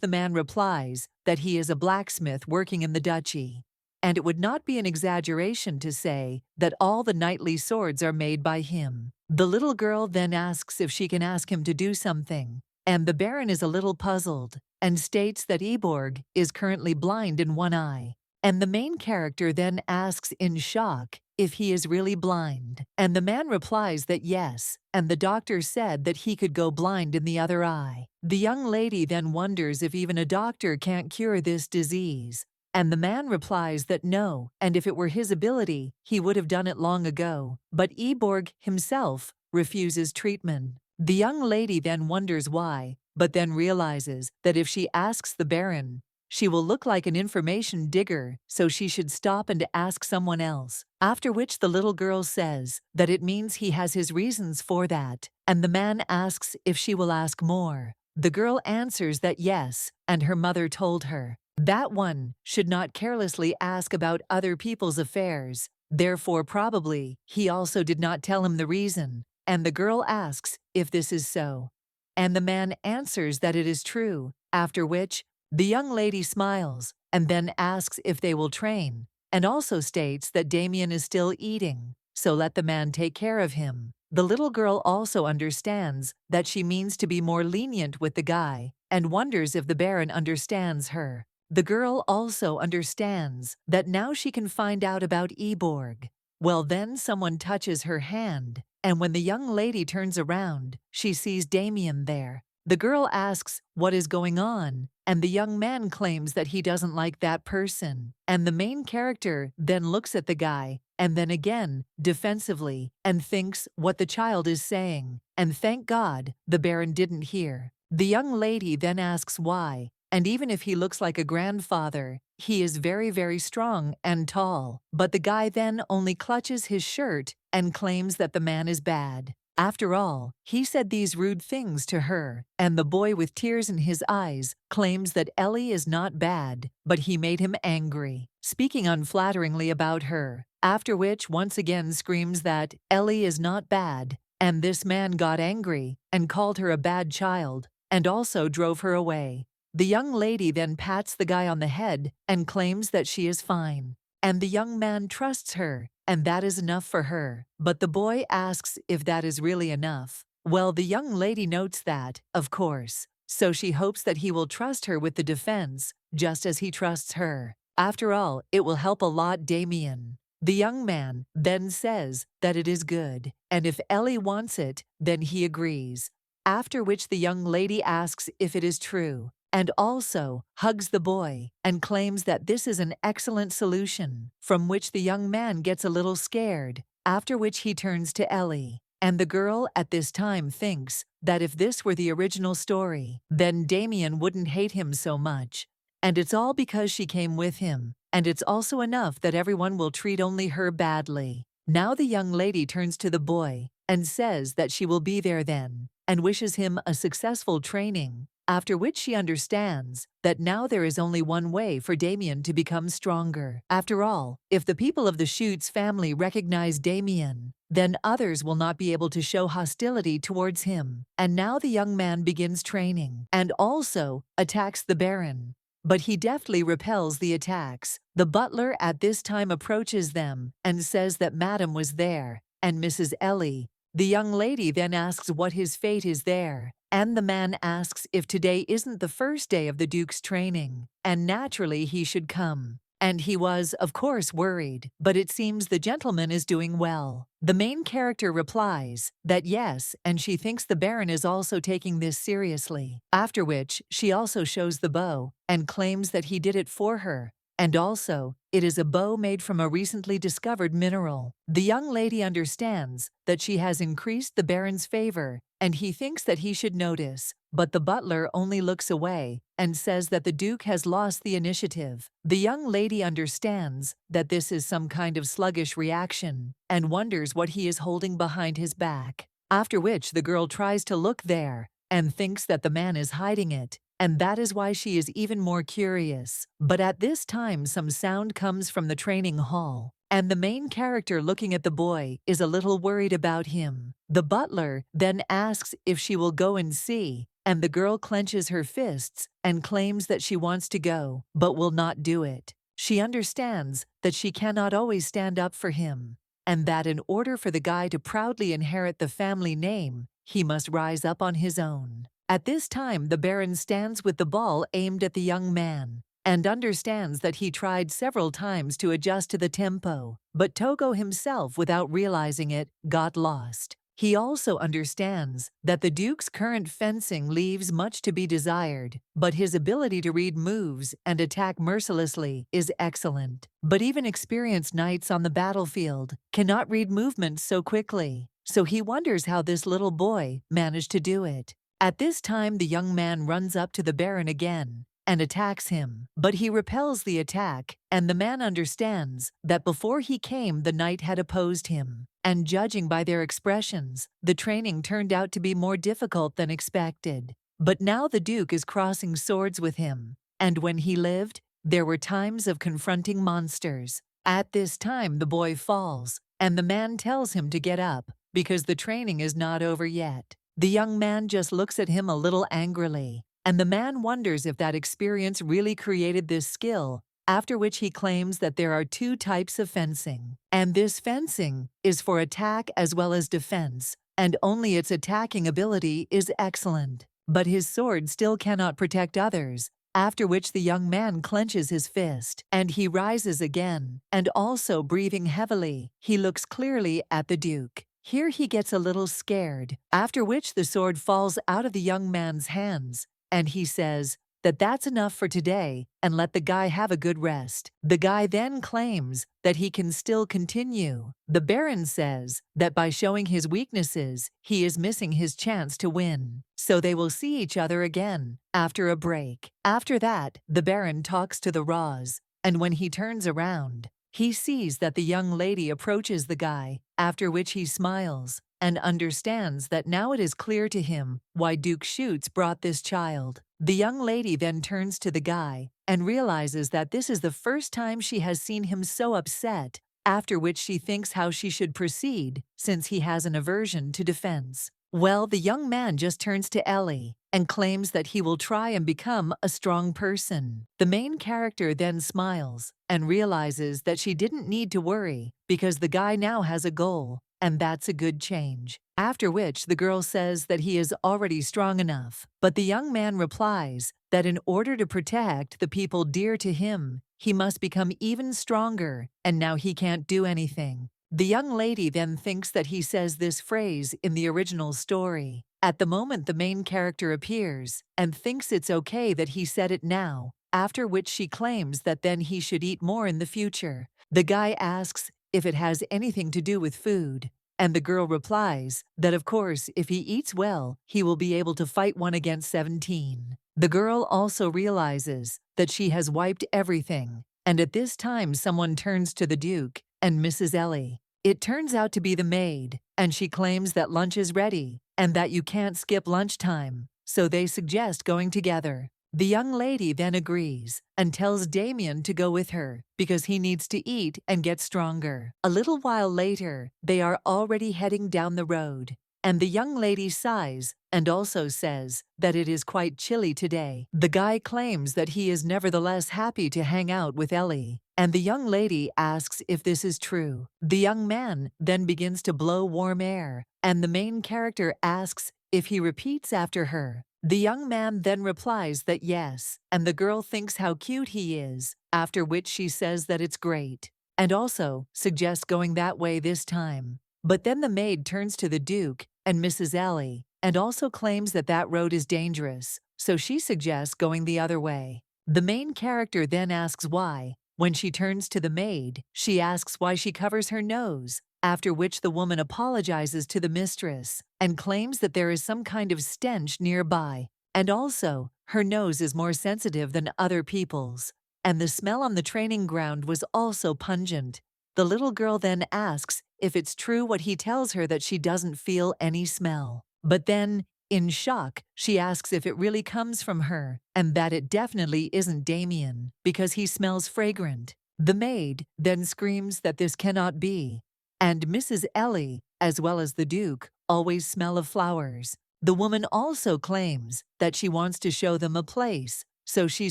the man replies that he is a blacksmith working in the duchy. And it would not be an exaggeration to say that all the knightly swords are made by him. The little girl then asks if she can ask him to do something, and the baron is a little puzzled and states that Eborg is currently blind in one eye. And the main character then asks in shock if he is really blind, and the man replies that yes, and the doctor said that he could go blind in the other eye. The young lady then wonders if even a doctor can't cure this disease, and the man replies that no, and if it were his ability, he would have done it long ago, but Eborg himself refuses treatment. The young lady then wonders why, but then realizes that if she asks the baron, she will look like an information digger, so she should stop and ask someone else. After which the little girl says that it means he has his reasons for that, and the man asks if she will ask more. The girl answers that yes, and her mother told her that one should not carelessly ask about other people's affairs. Therefore, probably, he also did not tell him the reason, and the girl asks if this is so. and the man answers that it is true, after which the young lady smiles and then asks if they will train, and also states that Damian is still eating, so let the man take care of him. The little girl also understands that she means to be more lenient with the guy and wonders if the Baron understands her. The girl also understands that now she can find out about Eborg. Well, then someone touches her hand, and when the young lady turns around, she sees Damian there. The girl asks what is going on, and the young man claims that he doesn't like that person. And the main character then looks at the guy, and then again, defensively, and thinks what the child is saying. And thank God, the Baron didn't hear. The young lady then asks why, and even if he looks like a grandfather, he is very, very strong and tall. But the guy then only clutches his shirt and claims that the man is bad. After all, he said these rude things to her, and the boy with tears in his eyes claims that Ellie is not bad, but he made him angry, speaking unflatteringly about her, after which once again screams that Ellie is not bad, and this man got angry and called her a bad child, and also drove her away. The young lady then pats the guy on the head and claims that she is fine, and the young man trusts her, and that is enough for her. But the boy asks if that is really enough. Well, the young lady notes that, of course, so she hopes that he will trust her with the defense, just as he trusts her. After all, it will help a lot Damian. The young man then says that it is good, and if Ellie wants it, then he agrees. After which the young lady asks if it is true, and also hugs the boy and claims that this is an excellent solution, from which the young man gets a little scared, after which he turns to Ellie. And the girl at this time thinks that if this were the original story, then Damian wouldn't hate him so much. And it's all because she came with him, and it's also enough that everyone will treat only her badly. Now the young lady turns to the boy and says that she will be there then, and wishes him a successful training. After which she understands that now there is only one way for Damian to become stronger. After all, if the people of the Schuetz family recognize Damian, then others will not be able to show hostility towards him. And now the young man begins training, and also attacks the Baron. But he deftly repels the attacks. The butler at this time approaches them and says that Madam was there, and Mrs. Ellie. The young lady then asks what his fate is there, and the man asks if today isn't the first day of the Duke's training, and naturally he should come. And he was, of course, worried, but it seems the gentleman is doing well. The main character replies that yes, and she thinks the Baron is also taking this seriously, after which she also shows the bow and claims that he did it for her. And also, it is a bow made from a recently discovered mineral. The young lady understands that she has increased the Baron's favor, and he thinks that he should notice, but the butler only looks away and says that the Duke has lost the initiative. The young lady understands that this is some kind of sluggish reaction and wonders what he is holding behind his back, after which the girl tries to look there and thinks that the man is hiding it. And that is why she is even more curious. But at this time some sound comes from the training hall, and the main character looking at the boy is a little worried about him. The butler then asks if she will go and see, and the girl clenches her fists and claims that she wants to go, but will not do it. She understands that she cannot always stand up for him, and that in order for the guy to proudly inherit the family name, he must rise up on his own. At this time, the Baron stands with the ball aimed at the young man, and understands that he tried several times to adjust to the tempo, but Togo himself, without realizing it, got lost. He also understands that the Duke's current fencing leaves much to be desired, but his ability to read moves and attack mercilessly is excellent. But even experienced knights on the battlefield cannot read movements so quickly, so he wonders how this little boy managed to do it. At this time, the young man runs up to the Baron again and attacks him, but he repels the attack, and the man understands that before he came, the knight had opposed him. And judging by their expressions, the training turned out to be more difficult than expected. But now the Duke is crossing swords with him, and when he lived, there were times of confronting monsters. At this time, the boy falls, and the man tells him to get up, because the training is not over yet. The young man just looks at him a little angrily, and the man wonders if that experience really created this skill, after which he claims that there are two types of fencing, and this fencing is for attack as well as defense, and only its attacking ability is excellent. But his sword still cannot protect others, after which the young man clenches his fist, and he rises again, and also breathing heavily, he looks clearly at the Duke. Here he gets a little scared, after which the sword falls out of the young man's hands, and he says that that's enough for today and let the guy have a good rest. The guy then claims that he can still continue. The Baron says that by showing his weaknesses, he is missing his chance to win. So they will see each other again after a break. After that, the Baron talks to the Roz, and when he turns around, he sees that the young lady approaches the guy, after which he smiles and understands that now it is clear to him why Duke Schutz brought this child. The young lady then turns to the guy and realizes that this is the first time she has seen him so upset, after which she thinks how she should proceed since he has an aversion to defense. Well, the young man just turns to Ellie and claims that he will try and become a strong person. The main character then smiles and realizes that she didn't need to worry because the guy now has a goal, and that's a good change. After which the girl says that he is already strong enough, but the young man replies that in order to protect the people dear to him, he must become even stronger, and now he can't do anything. The young lady then thinks that he says this phrase in the original story. At the moment the main character appears and thinks it's okay that he said it now, after which she claims that then he should eat more in the future. The guy asks if it has anything to do with food, and the girl replies that of course if he eats well, he will be able to fight 1 against 17. The girl also realizes that she has wiped everything, and at this time someone turns to the Duke and Mrs. Ellie. It turns out to be the maid, and she claims that lunch is ready and that you can't skip lunchtime, so they suggest going together. The young lady then agrees and tells Damian to go with her because he needs to eat and get stronger. A little while later, they are already heading down the road, and the young lady sighs and also says that it is quite chilly today. The guy claims that he is nevertheless happy to hang out with Ellie, and the young lady asks if this is true. The young man then begins to blow warm air, and the main character asks if he repeats after her. The young man then replies that yes, and the girl thinks how cute he is, after which she says that it's great, and also suggests going that way this time. But then the maid turns to the Duke and Mrs. Ellie, and also claims that that road is dangerous, so she suggests going the other way. The main character then asks why. When she turns to the maid, she asks why she covers her nose, after which the woman apologizes to the mistress and claims that there is some kind of stench nearby, and also her nose is more sensitive than other people's, and the smell on the training ground was also pungent. The little girl then asks if it's true what he tells her that she doesn't feel any smell. But then, in shock, she asks if it really comes from her, and that it definitely isn't Damian, because he smells fragrant. The maid then screams that this cannot be, and Mrs. Ellie, as well as the Duke, always smell of flowers. The woman also claims that she wants to show them a place, so she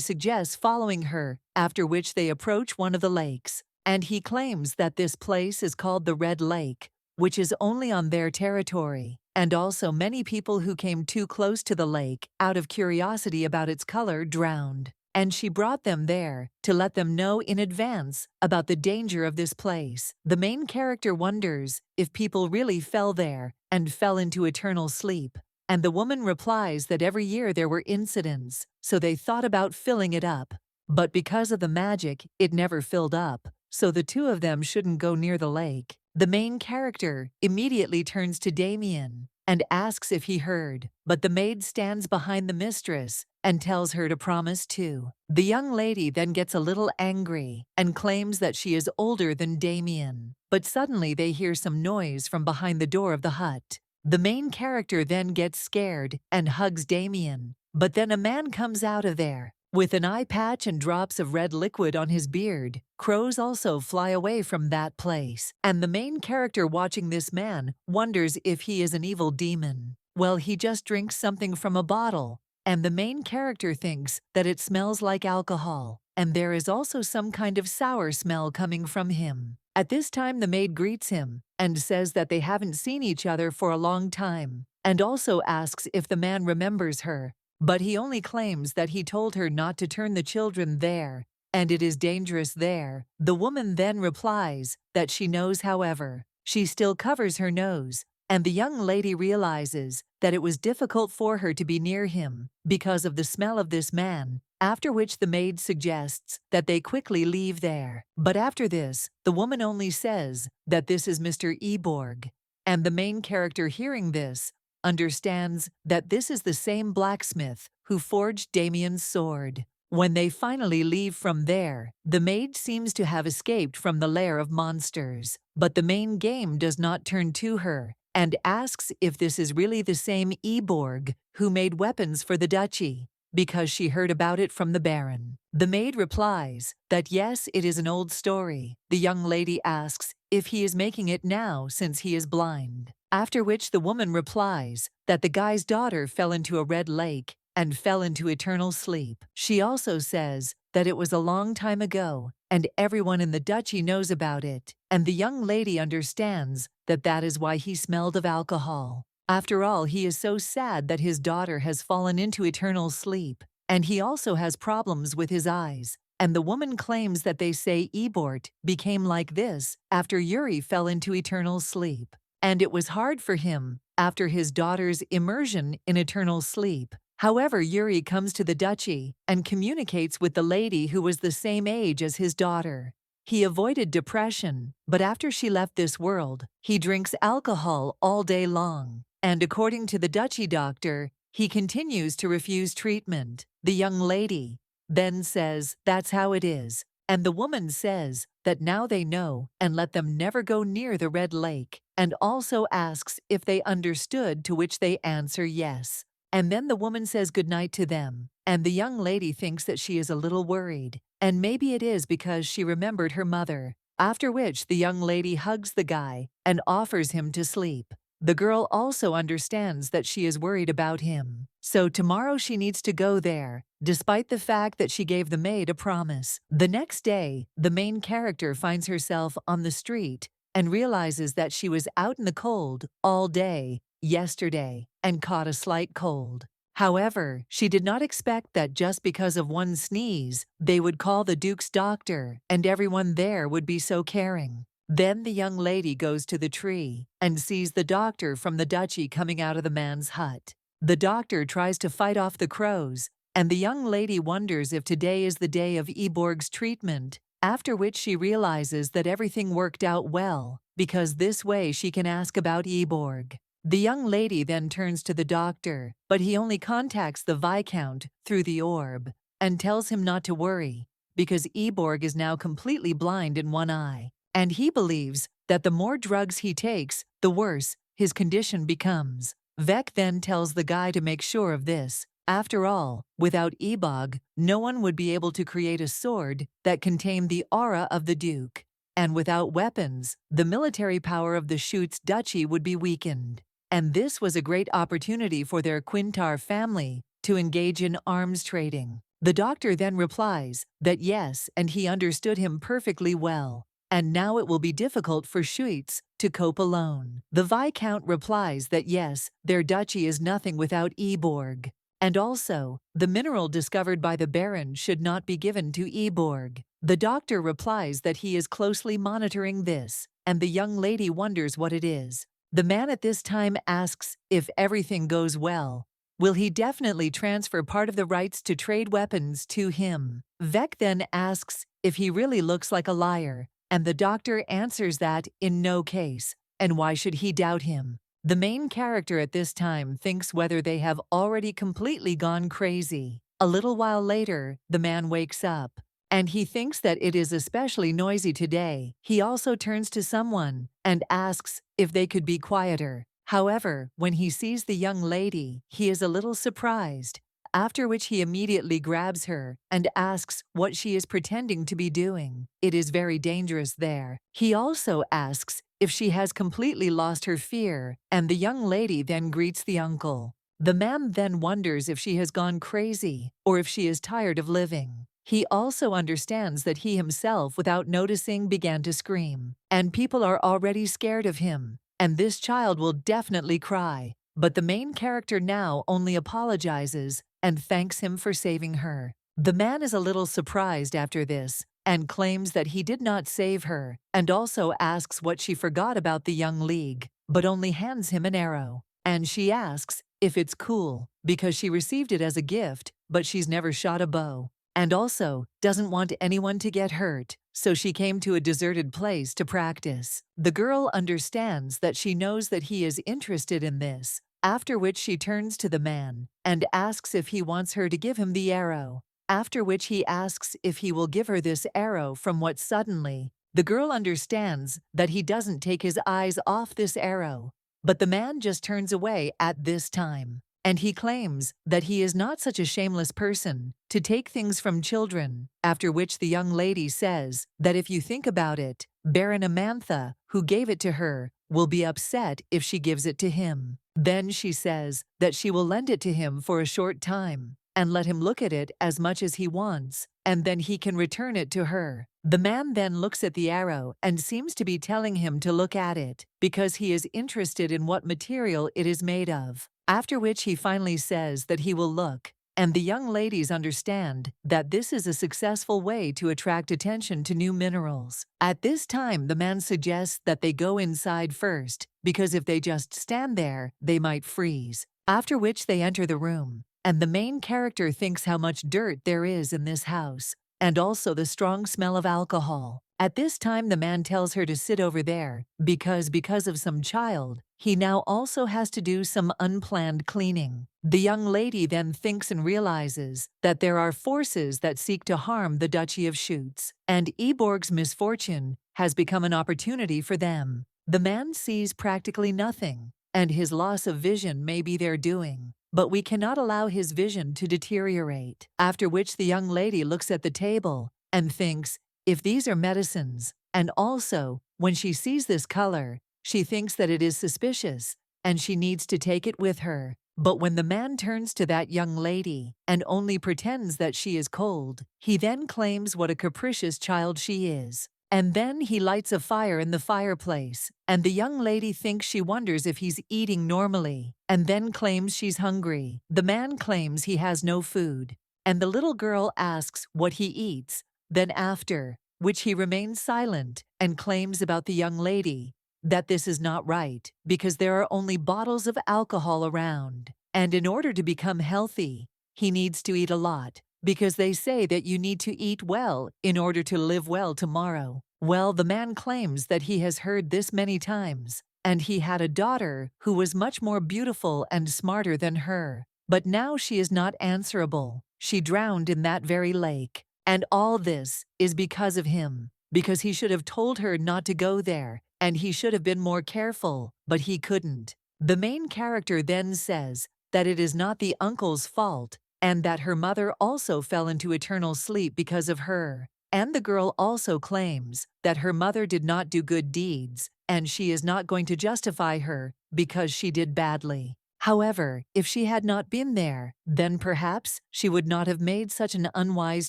suggests following her, after which they approach one of the lakes, and he claims that this place is called the Red Lake, which is only on their territory, and also many people who came too close to the lake out of curiosity about its color drowned, and she brought them there to let them know in advance about the danger of this place. The main character wonders if people really fell there and fell into eternal sleep, and the woman replies that every year there were incidents, so they thought about filling it up. But because of the magic, it never filled up, so the two of them shouldn't go near the lake. The main character immediately turns to Damian and asks if he heard, but the maid stands behind the mistress and tells her to promise too. The young lady then gets a little angry and claims that she is older than Damian, but suddenly they hear some noise from behind the door of the hut. The main character then gets scared and hugs Damian, but then a man comes out of there with an eye patch and drops of red liquid on his beard. Crows also fly away from that place, and the main character watching this man wonders if he is an evil demon. Well, he just drinks something from a bottle, and the main character thinks that it smells like alcohol, and there is also some kind of sour smell coming from him. At this time, the maid greets him and says that they haven't seen each other for a long time, and also asks if the man remembers her, but he only claims that he told her not to turn the children there, and it is dangerous there. The woman then replies that she knows, however, she still covers her nose, and the young lady realizes that it was difficult for her to be near him because of the smell of this man, after which the maid suggests that they quickly leave there. But after this, the woman only says that this is Mr. Eborg, and the main character, hearing this, understands that this is the same blacksmith who forged Damian's sword. When they finally leave from there, the maid seems to have escaped from the lair of monsters, but the main game does not turn to her and asks if this is really the same Eborg who made weapons for the duchy, because she heard about it from the baron. The maid replies that yes, it is an old story. The young lady asks if he is making it now since he is blind, after which the woman replies that the guy's daughter fell into a red lake and fell into eternal sleep. She also says that it was a long time ago, and everyone in the duchy knows about it, and the young lady understands that that is why he smelled of alcohol. After all, he is so sad that his daughter has fallen into eternal sleep, and he also has problems with his eyes, and the woman claims that they say Ebort became like this after Yuri fell into eternal sleep, and it was hard for him after his daughter's immersion in eternal sleep. However, Yuri comes to the duchy and communicates with the lady who was the same age as his daughter. He avoided depression, but after she left this world, he drinks alcohol all day long. And according to the duchy doctor, he continues to refuse treatment. The young lady then says that's how it is, and the woman says that now they know and let them never go near the Red Lake, and also asks if they understood, to which they answer yes. And then the woman says goodnight to them, and the young lady thinks that she is a little worried, and maybe it is because she remembered her mother, after which the young lady hugs the guy and offers him to sleep. The girl also understands that she is worried about him, so tomorrow she needs to go there, despite the fact that she gave the maid a promise. The next day, the main character finds herself on the street and realizes that she was out in the cold all day yesterday and caught a slight cold. However, she did not expect that just because of one sneeze, they would call the Duke's doctor and everyone there would be so caring. Then the young lady goes to the tree and sees the doctor from the duchy coming out of the man's hut. The doctor tries to fight off the crows, and the young lady wonders if today is the day of Eborg's treatment, after which she realizes that everything worked out well, because this way she can ask about Eborg. The young lady then turns to the doctor, but he only contacts the Viscount through the orb and tells him not to worry, because Eborg is now completely blind in one eye, and he believes that the more drugs he takes, the worse his condition becomes. Vec then tells the guy to make sure of this. After all, without Eborg, no one would be able to create a sword that contained the aura of the Duke, and without weapons, the military power of the Schutz duchy would be weakened. And this was a great opportunity for their Quintar family to engage in arms trading. The doctor then replies that yes, and he understood him perfectly well, and now it will be difficult for Schutz to cope alone. The Viscount replies that yes, their duchy is nothing without Eborg, and also, the mineral discovered by the Baron should not be given to Eborg. The doctor replies that he is closely monitoring this, and the young lady wonders what it is. The man at this time asks if everything goes well, will he definitely transfer part of the rights to trade weapons to him? Vec then asks if he really looks like a liar, and the doctor answers that in no case, and why should he doubt him? The main character at this time thinks whether they have already completely gone crazy. A little while later, the man wakes up, and he thinks that it is especially noisy today. He also turns to someone and asks if they could be quieter. However, when he sees the young lady, he is a little surprised, after which he immediately grabs her and asks what she is pretending to be doing. It is very dangerous there. He also asks if she has completely lost her fear, and the young lady then greets the uncle. The man then wonders if she has gone crazy or if she is tired of living. He also understands that he himself, without noticing, began to scream, and people are already scared of him, and this child will definitely cry. But the main character now only apologizes and thanks him for saving her. The man is a little surprised after this and claims that he did not save her, and also asks what she forgot about the young league, but only hands him an arrow. And she asks if it's cool because she received it as a gift, but she's never shot a bow, and also doesn't want anyone to get hurt, so she came to a deserted place to practice. The girl understands that she knows that he is interested in this, after which she turns to the man and asks if he wants her to give him the arrow, after which he asks if he will give her this arrow from what suddenly the girl understands that he doesn't take his eyes off this arrow, but the man just turns away at this time. And he claims that he is not such a shameless person to take things from children, after which the young lady says that if you think about it, Baron Amantha, who gave it to her, will be upset if she gives it to him. Then she says that she will lend it to him for a short time and let him look at it as much as he wants, and then he can return it to her. The man then looks at the arrow and seems to be telling him to look at it because he is interested in what material it is made of. After which he finally says that he will look, and the young ladies understand that this is a successful way to attract attention to new minerals. At this time, the man suggests that they go inside first, because if they just stand there, they might freeze. After which they enter the room, and the main character thinks how much dirt there is in this house, and also the strong smell of alcohol. At this time, the man tells her to sit over there, because of some child, he now also has to do some unplanned cleaning. The young lady then thinks and realizes that there are forces that seek to harm the Duchy of Schutz, and Eborg's misfortune has become an opportunity for them. The man sees practically nothing, and his loss of vision may be their doing, but we cannot allow his vision to deteriorate. After which the young lady looks at the table and thinks, if these are medicines, and also, when she sees this color, she thinks that it is suspicious, and she needs to take it with her. But when the man turns to that young lady and only pretends that she is cold, he then claims what a capricious child she is. And then he lights a fire in the fireplace, and the young lady thinks she wonders if he's eating normally, and then claims she's hungry. The man claims he has no food, and the little girl asks what he eats. Then after which he remains silent and claims about the young lady that this is not right because there are only bottles of alcohol around, and in order to become healthy, he needs to eat a lot because they say that you need to eat well in order to live well tomorrow. Well, the man claims that he has heard this many times, and he had a daughter who was much more beautiful and smarter than her, but now she is not answerable. She drowned in that very lake. And all this is because of him, because he should have told her not to go there, and he should have been more careful, but he couldn't. The main character then says that it is not the uncle's fault, and that her mother also fell into eternal sleep because of her. And the girl also claims that her mother did not do good deeds, and she is not going to justify her because she did badly. However, if she had not been there, then perhaps she would not have made such an unwise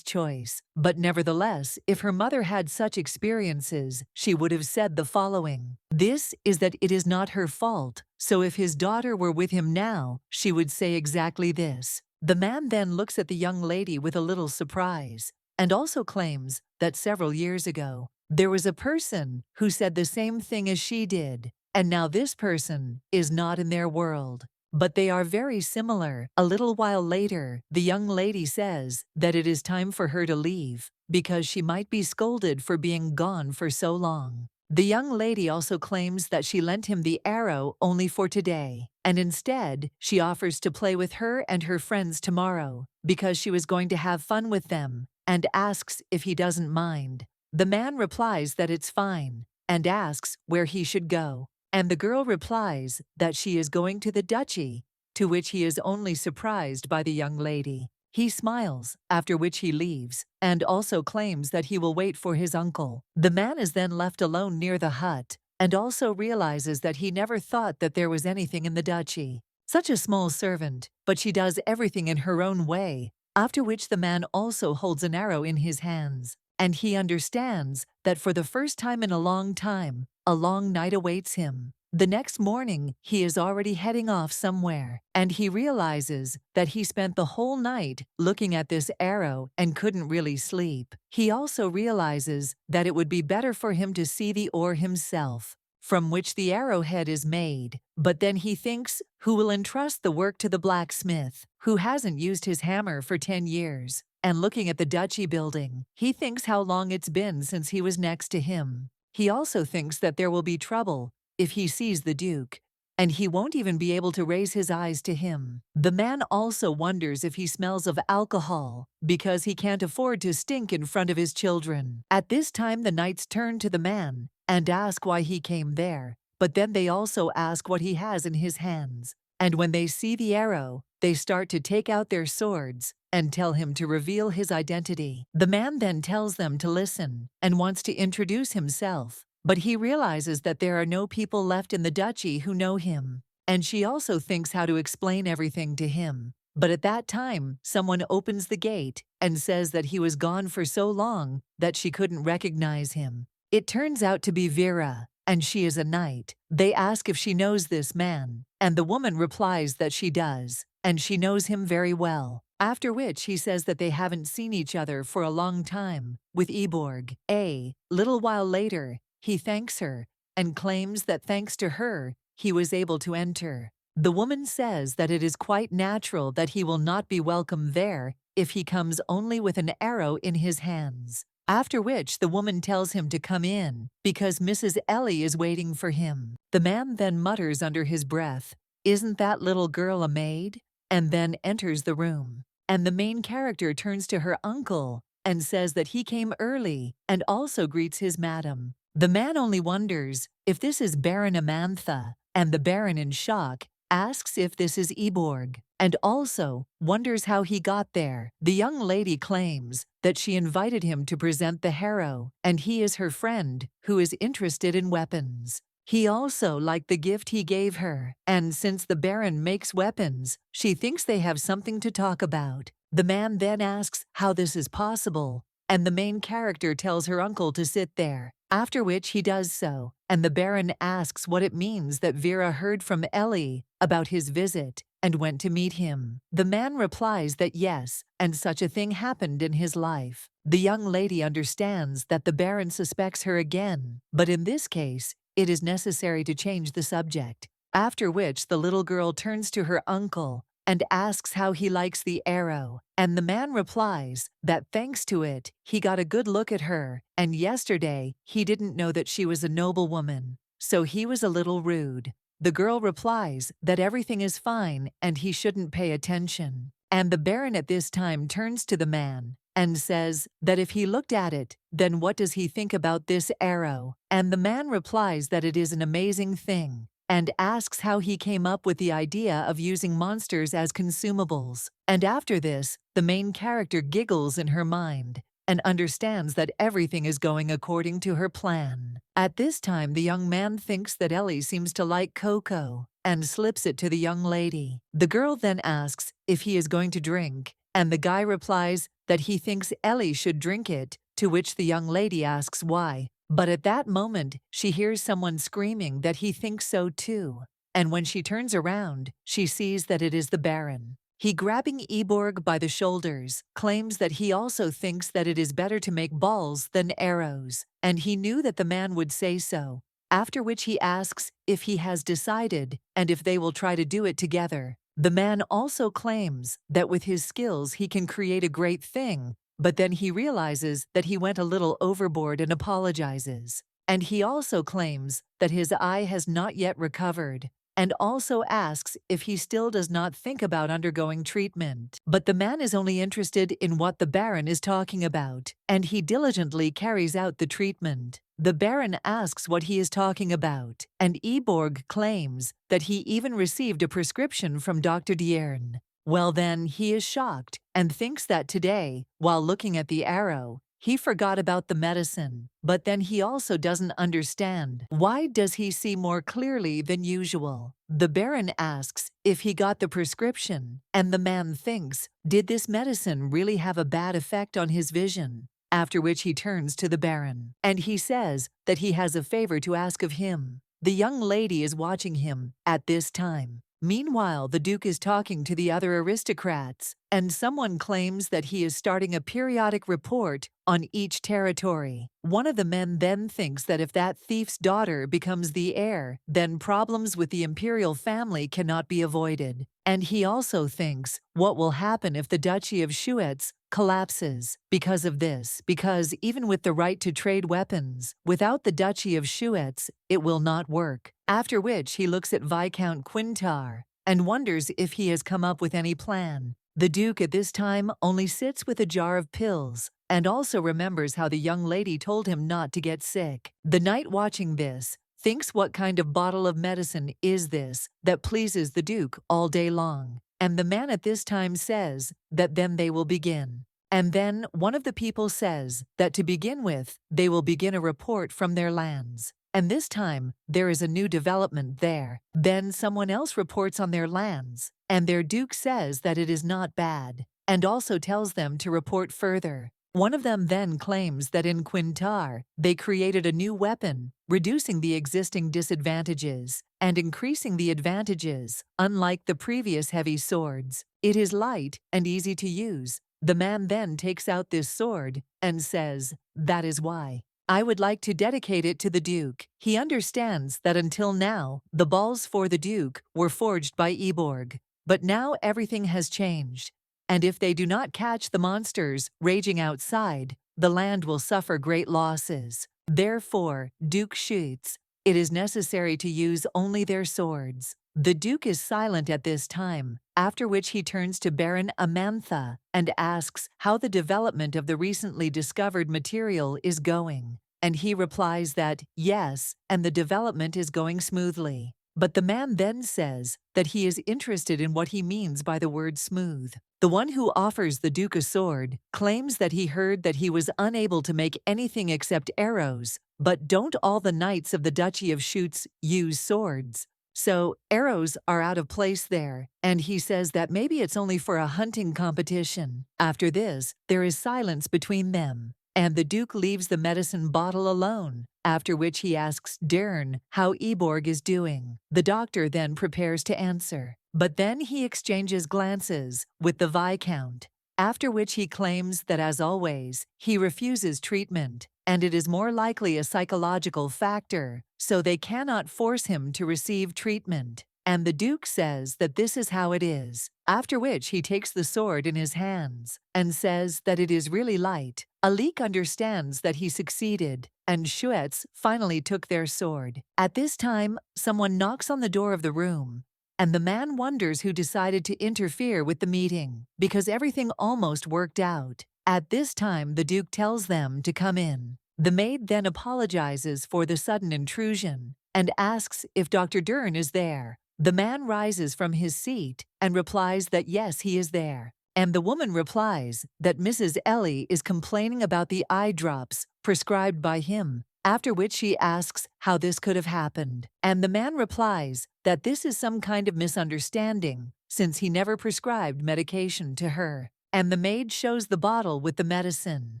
choice. But nevertheless, if her mother had such experiences, she would have said the following. This is that it is not her fault, so if his daughter were with him now, she would say exactly this. The man then looks at the young lady with a little surprise, and also claims that several years ago, there was a person who said the same thing as she did, and now this person is not in their world. But they are very similar. A little while later, the young lady says that it is time for her to leave because she might be scolded for being gone for so long. The young lady also claims that she lent him the arrow only for today, and instead she offers to play with her and her friends tomorrow because she was going to have fun with them, and asks if he doesn't mind. The man replies that it's fine and asks where he should go. And the girl replies that she is going to the duchy to which he is only surprised by the young lady. He smiles, after which he leaves, and also claims that he will wait for his uncle. The man is then left alone near the hut, and also realizes that he never thought that there was anything in the duchy. Such a small servant, but she does everything in her own way, after which the man also holds an arrow in his hands, and he understands that for the first time in a long time, a long night awaits him. The next morning, he is already heading off somewhere, and he realizes that he spent the whole night looking at this arrow and couldn't really sleep. He also realizes that it would be better for him to see the ore himself, from which the arrowhead is made, but then he thinks who will entrust the work to the blacksmith, who hasn't used his hammer for 10 years. And looking at the duchy building, he thinks how long it's been since he was next to him. He also thinks that there will be trouble if he sees the Duke, and he won't even be able to raise his eyes to him. The man also wonders if he smells of alcohol, because he can't afford to stink in front of his children. At this time the knights turn to the man and ask why he came there, but then they also ask what he has in his hands. And when they see the arrow, they start to take out their swords and tell him to reveal his identity. The man then tells them to listen and wants to introduce himself, but he realizes that there are no people left in the duchy who know him, and she also thinks how to explain everything to him. But at that time, someone opens the gate and says that he was gone for so long that she couldn't recognize him. It turns out to be Vera, and she is a knight. They ask if she knows this man, and the woman replies that she does, and she knows him very well. After which he says that they haven't seen each other for a long time, with Eborg. A little while later, he thanks her and claims that thanks to her, he was able to enter. The woman says that it is quite natural that he will not be welcome there if he comes only with an arrow in his hands. After which the woman tells him to come in because Mrs. Ellie is waiting for him. The man then mutters under his breath, "Isn't that little girl a maid?" and then enters the room. And the main character turns to her uncle and says that he came early and also greets his madam. The man only wonders if this is Baron Amantha, and the Baron, in shock, asks if this is Eborg, and also wonders how he got there. The young lady claims that she invited him to present the harrow, and he is her friend who is interested in weapons. He also liked the gift he gave her, and since the Baron makes weapons, she thinks they have something to talk about. The man then asks how this is possible, and the main character tells her uncle to sit there, after which he does so, and the Baron asks what it means that Vera heard from Ellie about his visit and went to meet him. The man replies that yes, and such a thing happened in his life. The young lady understands that the Baron suspects her again, but in this case, it is necessary to change the subject. After which the little girl turns to her uncle and asks how he likes the arrow, and the man replies that thanks to it, he got a good look at her, and yesterday he didn't know that she was a noblewoman, so he was a little rude. The girl replies that everything is fine and he shouldn't pay attention. And the Baron at this time turns to the man and says that if he looked at it, then what does he think about this arrow? And the man replies that it is an amazing thing, and asks how he came up with the idea of using monsters as consumables. And after this, the main character giggles in her mind and understands that everything is going according to her plan. At this time, the young man thinks that Ellie seems to like cocoa and slips it to the young lady. The girl then asks if he is going to drink, and the guy replies that he thinks Ellie should drink it, to which the young lady asks why. But at that moment, she hears someone screaming that he thinks so too, and when she turns around, she sees that it is the Baron. He, grabbing Eborg by the shoulders, claims that he also thinks that it is better to make balls than arrows, and he knew that the man would say so, after which he asks if he has decided and if they will try to do it together. The man also claims that with his skills he can create a great thing, but then he realizes that he went a little overboard and apologizes. And he also claims that his eye has not yet recovered, and also asks if he still does not think about undergoing treatment. But the man is only interested in what the Baron is talking about, and he diligently carries out the treatment. The Baron asks what he is talking about, and Eborg claims that he even received a prescription from Dr. Dethroned. Well then, he is shocked and thinks that today, while looking at the arrow, he forgot about the medicine. But then he also doesn't understand. Why does he see more clearly than usual? The Baron asks if he got the prescription, and the man thinks, did this medicine really have a bad effect on his vision? After which he turns to the Baron, and he says that he has a favor to ask of him. The young lady is watching him at this time. Meanwhile, the Duke is talking to the other aristocrats, and someone claims that he is starting a periodic report on each territory. One of the men then thinks that if that thief's daughter becomes the heir, then problems with the imperial family cannot be avoided. And he also thinks, what will happen if the Duchy of Schuetz collapses because of this? Because even with the right to trade weapons, without the Duchy of Schuetz, it will not work. After which he looks at Viscount Quintar and wonders if he has come up with any plan. The Duke at this time only sits with a jar of pills and also remembers how the young lady told him not to get sick. The knight watching this thinks, what kind of bottle of medicine is this that pleases the Duke all day long? And the man at this time says that then they will begin. And then one of the people says that to begin with, they will begin a report from their lands. And this time, there is a new development there. Then someone else reports on their lands, and their Duke says that it is not bad, and also tells them to report further. One of them then claims that in Quintar, they created a new weapon, reducing the existing disadvantages and increasing the advantages, unlike the previous heavy swords. It is light and easy to use. The man then takes out this sword and says, that is why I would like to dedicate it to the Duke. He understands that until now, the balls for the Duke were forged by Eborg, but now everything has changed. And if they do not catch the monsters raging outside, the land will suffer great losses. Therefore, Duke shoots. It is necessary to use only their swords. The Duke is silent at this time, after which he turns to Baron Amantha and asks how the development of the recently discovered material is going. And he replies that, yes, and the development is going smoothly. But the man then says that he is interested in what he means by the word smooth. The one who offers the Duke a sword claims that he heard that he was unable to make anything except arrows, but don't all the knights of the Duchy of Schuetz use swords? So arrows are out of place there, and he says that maybe it's only for a hunting competition. After this, there is silence between them, and the Duke leaves the medicine bottle alone, after which he asks Dern how Eborg is doing. The doctor then prepares to answer, but then he exchanges glances with the Viscount, after which he claims that, as always, he refuses treatment, and it is more likely a psychological factor, so they cannot force him to receive treatment. And the Duke says that this is how it is, after which he takes the sword in his hands and says that it is really light. Alik understands that he succeeded, and Schuetz finally took their sword. At this time, someone knocks on the door of the room, and the man wonders who decided to interfere with the meeting, because everything almost worked out. At this time, the Duke tells them to come in. The maid then apologizes for the sudden intrusion and asks if Dr. Dern is there. The man rises from his seat and replies that yes, he is there. And the woman replies that Mrs. Ellie is complaining about the eye drops prescribed by him, after which she asks how this could have happened. And the man replies that this is some kind of misunderstanding, since he never prescribed medication to her. And the maid shows the bottle with the medicine,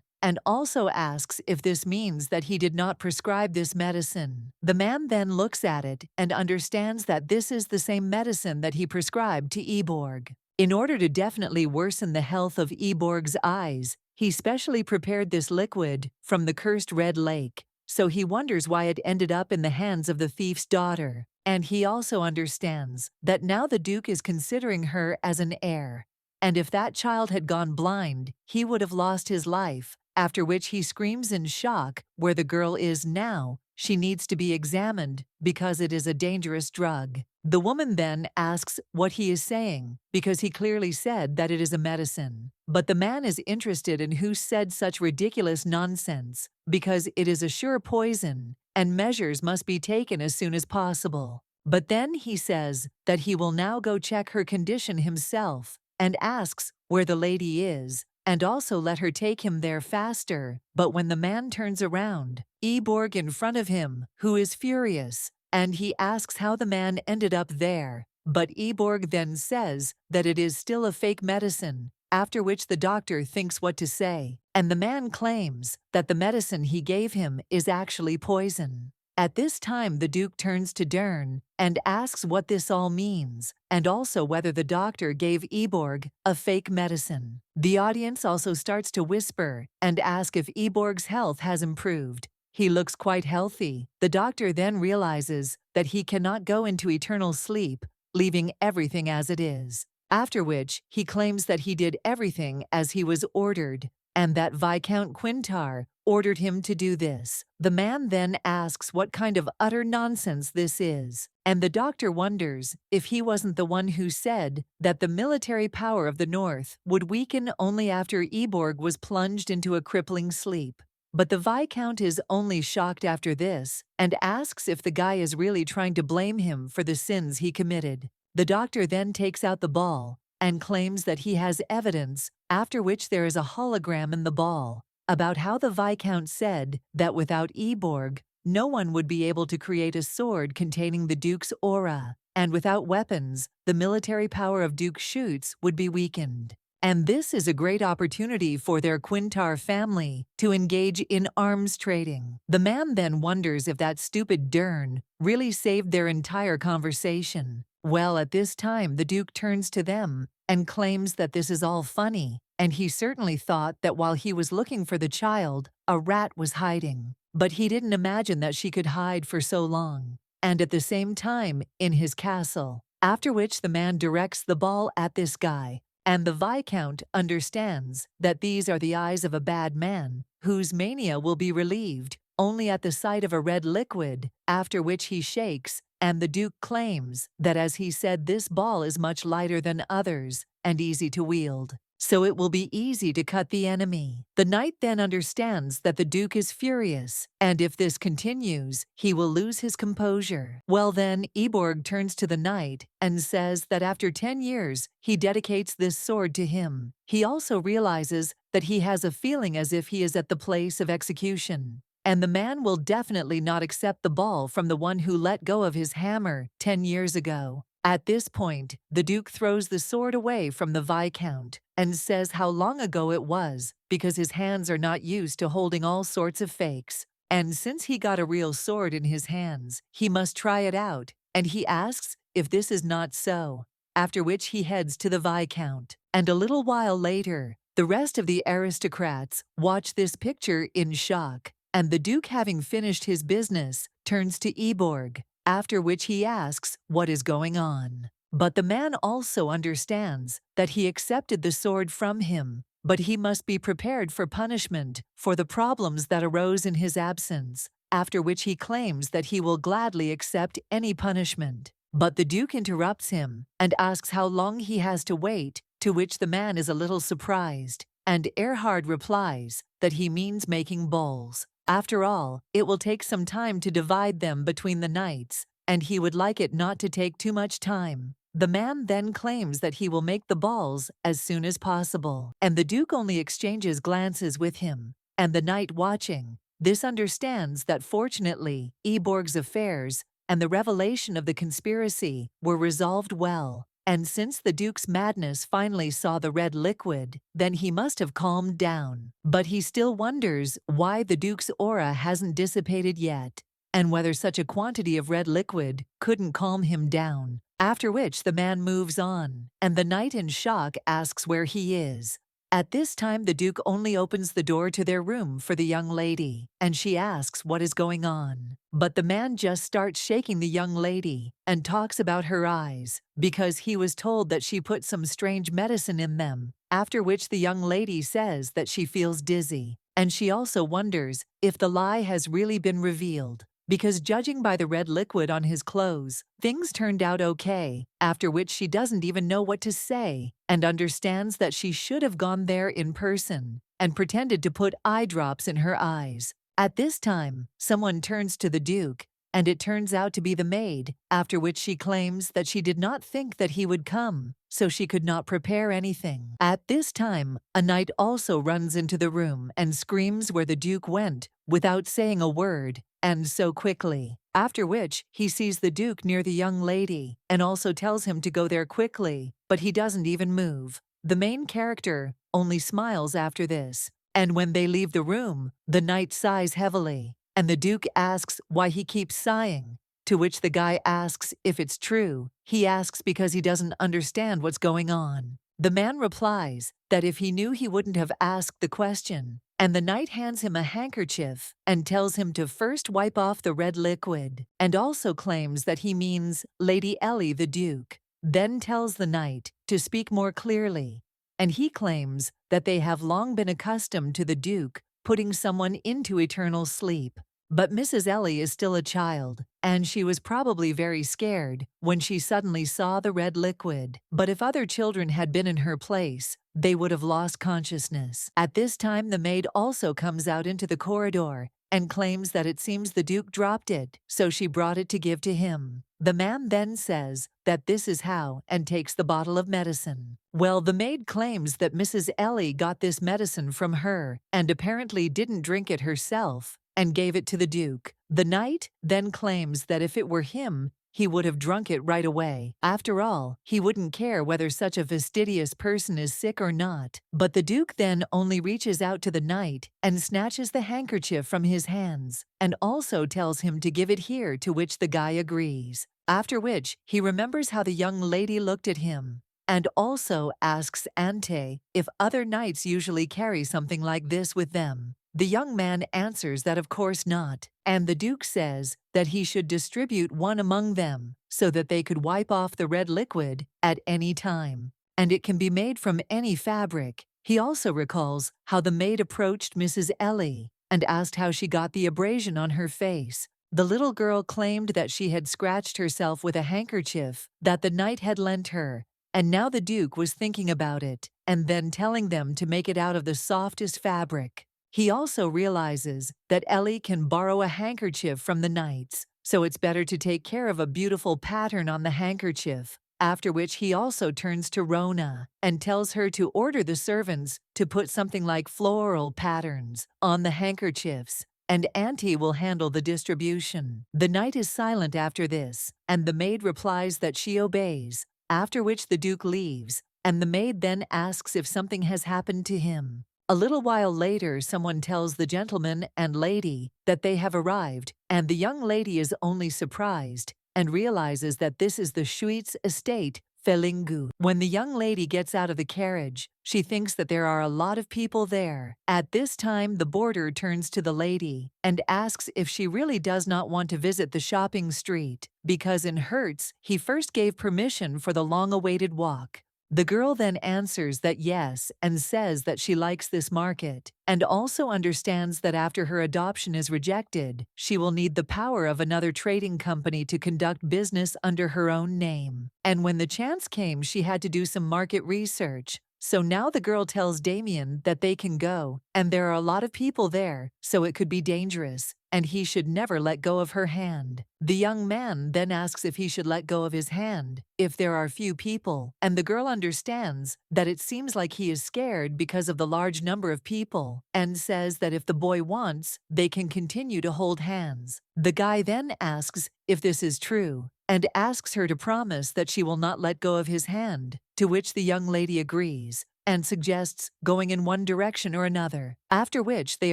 and also asks if this means that he did not prescribe this medicine. The man then looks at it and understands that this is the same medicine that he prescribed to Eborg. In order to definitely worsen the health of Eborg's eyes, he specially prepared this liquid from the cursed Red Lake, so he wonders why it ended up in the hands of the thief's daughter. And he also understands that now the Duke is considering her as an heir, and if that child had gone blind, he would have lost his life, after which he screams in shock where the girl is now. She needs to be examined because it is a dangerous drug. The woman then asks what he is saying, because he clearly said that it is a medicine. But the man is interested in who said such ridiculous nonsense, because it is a sure poison, and measures must be taken as soon as possible. But then he says that he will now go check her condition himself, and asks where the lady is, and also let her take him there faster. But when the man turns around, Eborg in front of him, who is furious, and he asks how the man ended up there. But Eborg then says that it is still a fake medicine, after which the doctor thinks what to say, and the man claims that the medicine he gave him is actually poison. At this time the Duke turns to Dern and asks what this all means, and also whether the doctor gave Eborg a fake medicine. The audience also starts to whisper and ask if Eborg's health has improved. He looks quite healthy. The doctor then realizes that he cannot go into eternal sleep, leaving everything as it is. After which, he claims that he did everything as he was ordered, and that Viscount Quintar ordered him to do this. The man then asks what kind of utter nonsense this is, and the doctor wonders if he wasn't the one who said that the military power of the North would weaken only after Eborg was plunged into a crippling sleep. But the Viscount is only shocked after this and asks if the guy is really trying to blame him for the sins he committed. The doctor then takes out the ball and claims that he has evidence, after which there is a hologram in the ball, about how the Viscount said that without Eborg, no one would be able to create a sword containing the Duke's aura, and without weapons, the military power of Duke Schutz would be weakened. And this is a great opportunity for their Quintar family to engage in arms trading. The man then wonders if that stupid Dern really saved their entire conversation. Well, at this time, the Duke turns to them and claims that this is all funny, and he certainly thought that while he was looking for the child, a rat was hiding. But he didn't imagine that she could hide for so long, and at the same time in his castle. After which the man directs the ball at this guy, and the Viscount understands that these are the eyes of a bad man, whose mania will be relieved only at the sight of a red liquid, after which he shakes, and the Duke claims that as he said this ball is much lighter than others and easy to wield, so it will be easy to cut the enemy. The knight then understands that the Duke is furious, and if this continues, he will lose his composure. Well then, Eborg turns to the knight and says that after 10 years, he dedicates this sword to him. He also realizes that he has a feeling as if he is at the place of execution, and the man will definitely not accept the ball from the one who let go of his hammer 10 years ago. At this point, the Duke throws the sword away from the Viscount and says how long ago it was, because his hands are not used to holding all sorts of fakes. And since he got a real sword in his hands, he must try it out, and he asks if this is not so, after which he heads to the Viscount. And a little while later, the rest of the aristocrats watch this picture in shock, and the Duke, having finished his business, turns to Eborg, after which he asks what is going on. But the man also understands that he accepted the sword from him, but he must be prepared for punishment for the problems that arose in his absence, after which he claims that he will gladly accept any punishment. But the Duke interrupts him and asks how long he has to wait, to which the man is a little surprised, and Erhard replies that he means making bowls. After all, it will take some time to divide them between the knights, and he would like it not to take too much time. The man then claims that he will make the balls as soon as possible, and the Duke only exchanges glances with him, and the knight watching this understands that fortunately Eborg's affairs and the revelation of the conspiracy were resolved well. And since the Duke's madness finally saw the red liquid, then he must have calmed down. But he still wonders why the Duke's aura hasn't dissipated yet, and whether such a quantity of red liquid couldn't calm him down. After which the man moves on, and the knight in shock asks where he is. At this time the Duke only opens the door to their room for the young lady, and she asks what is going on. But the man just starts shaking the young lady and talks about her eyes, because he was told that she put some strange medicine in them, after which the young lady says that she feels dizzy, and she also wonders if the lie has really been revealed. because judging by the red liquid on his clothes, things turned out okay, after which she doesn't even know what to say and understands that she should have gone there in person and pretended to put eye drops in her eyes. At this time, someone turns to the Duke, and it turns out to be the maid, after which she claims that she did not think that he would come, so she could not prepare anything. At this time, a knight also runs into the room and screams where the Duke went, without saying a word, and so quickly. After which, he sees the Duke near the young lady, and also tells him to go there quickly, but he doesn't even move. The main character only smiles after this, and when they leave the room, the knight sighs heavily, and the Duke asks why he keeps sighing, to which the guy asks if it's true. He asks because he doesn't understand what's going on. The man replies that if he knew he wouldn't have asked the question, and the knight hands him a handkerchief and tells him to first wipe off the red liquid, and also claims that he means Lady Ellie the Duke, then tells the knight to speak more clearly, and he claims that they have long been accustomed to the Duke putting someone into eternal sleep. But Mrs. Ellie is still a child, and she was probably very scared when she suddenly saw the red liquid. But if other children had been in her place, they would have lost consciousness. At this time, the maid also comes out into the corridor and claims that it seems the Duke dropped it, so she brought it to give to him. The man then says that this is how and takes the bottle of medicine. Well, the maid claims that Mrs. Ellie got this medicine from her and apparently didn't drink it herself and gave it to the Duke. The knight then claims that if it were him, he would have drunk it right away. After all, he wouldn't care whether such a fastidious person is sick or not. But the Duke then only reaches out to the knight and snatches the handkerchief from his hands, and also tells him to give it here, to which the guy agrees. After which, he remembers how the young lady looked at him, and also asks Ante if other knights usually carry something like this with them. The young man answers that of course not, and the Duke says that he should distribute one among them so that they could wipe off the red liquid at any time, and it can be made from any fabric. He also recalls how the maid approached Mrs. Ellie and asked how she got the abrasion on her face. The little girl claimed that she had scratched herself with a handkerchief that the knight had lent her, and now the Duke was thinking about it and then telling them to make it out of the softest fabric. He also realizes that Ellie can borrow a handkerchief from the knights, so it's better to take care of a beautiful pattern on the handkerchief, after which he also turns to Rona and tells her to order the servants to put something like floral patterns on the handkerchiefs, and Auntie will handle the distribution. The knight is silent after this, and the maid replies that she obeys, after which the Duke leaves, and the maid then asks if something has happened to him. A little while later, someone tells the gentleman and lady that they have arrived, and the young lady is only surprised and realizes that this is the Schuitz estate, Felingu. When the young lady gets out of the carriage, she thinks that there are a lot of people there. At this time, the boarder turns to the lady and asks if she really does not want to visit the shopping street, because in Hertz, he first gave permission for the long-awaited walk. The girl then answers that yes and says that she likes this market, and also understands that after her adoption is rejected, she will need the power of another trading company to conduct business under her own name. And when the chance came, she had to do some market research. So now the girl tells Damian that they can go, and there are a lot of people there, so it could be dangerous, and he should never let go of her hand. The young man then asks if he should let go of his hand if there are few people, and the girl understands that it seems like he is scared because of the large number of people, and says that if the boy wants, they can continue to hold hands. The guy then asks if this is true, and asks her to promise that she will not let go of his hand, to which the young lady agrees, and suggests going in one direction or another, after which they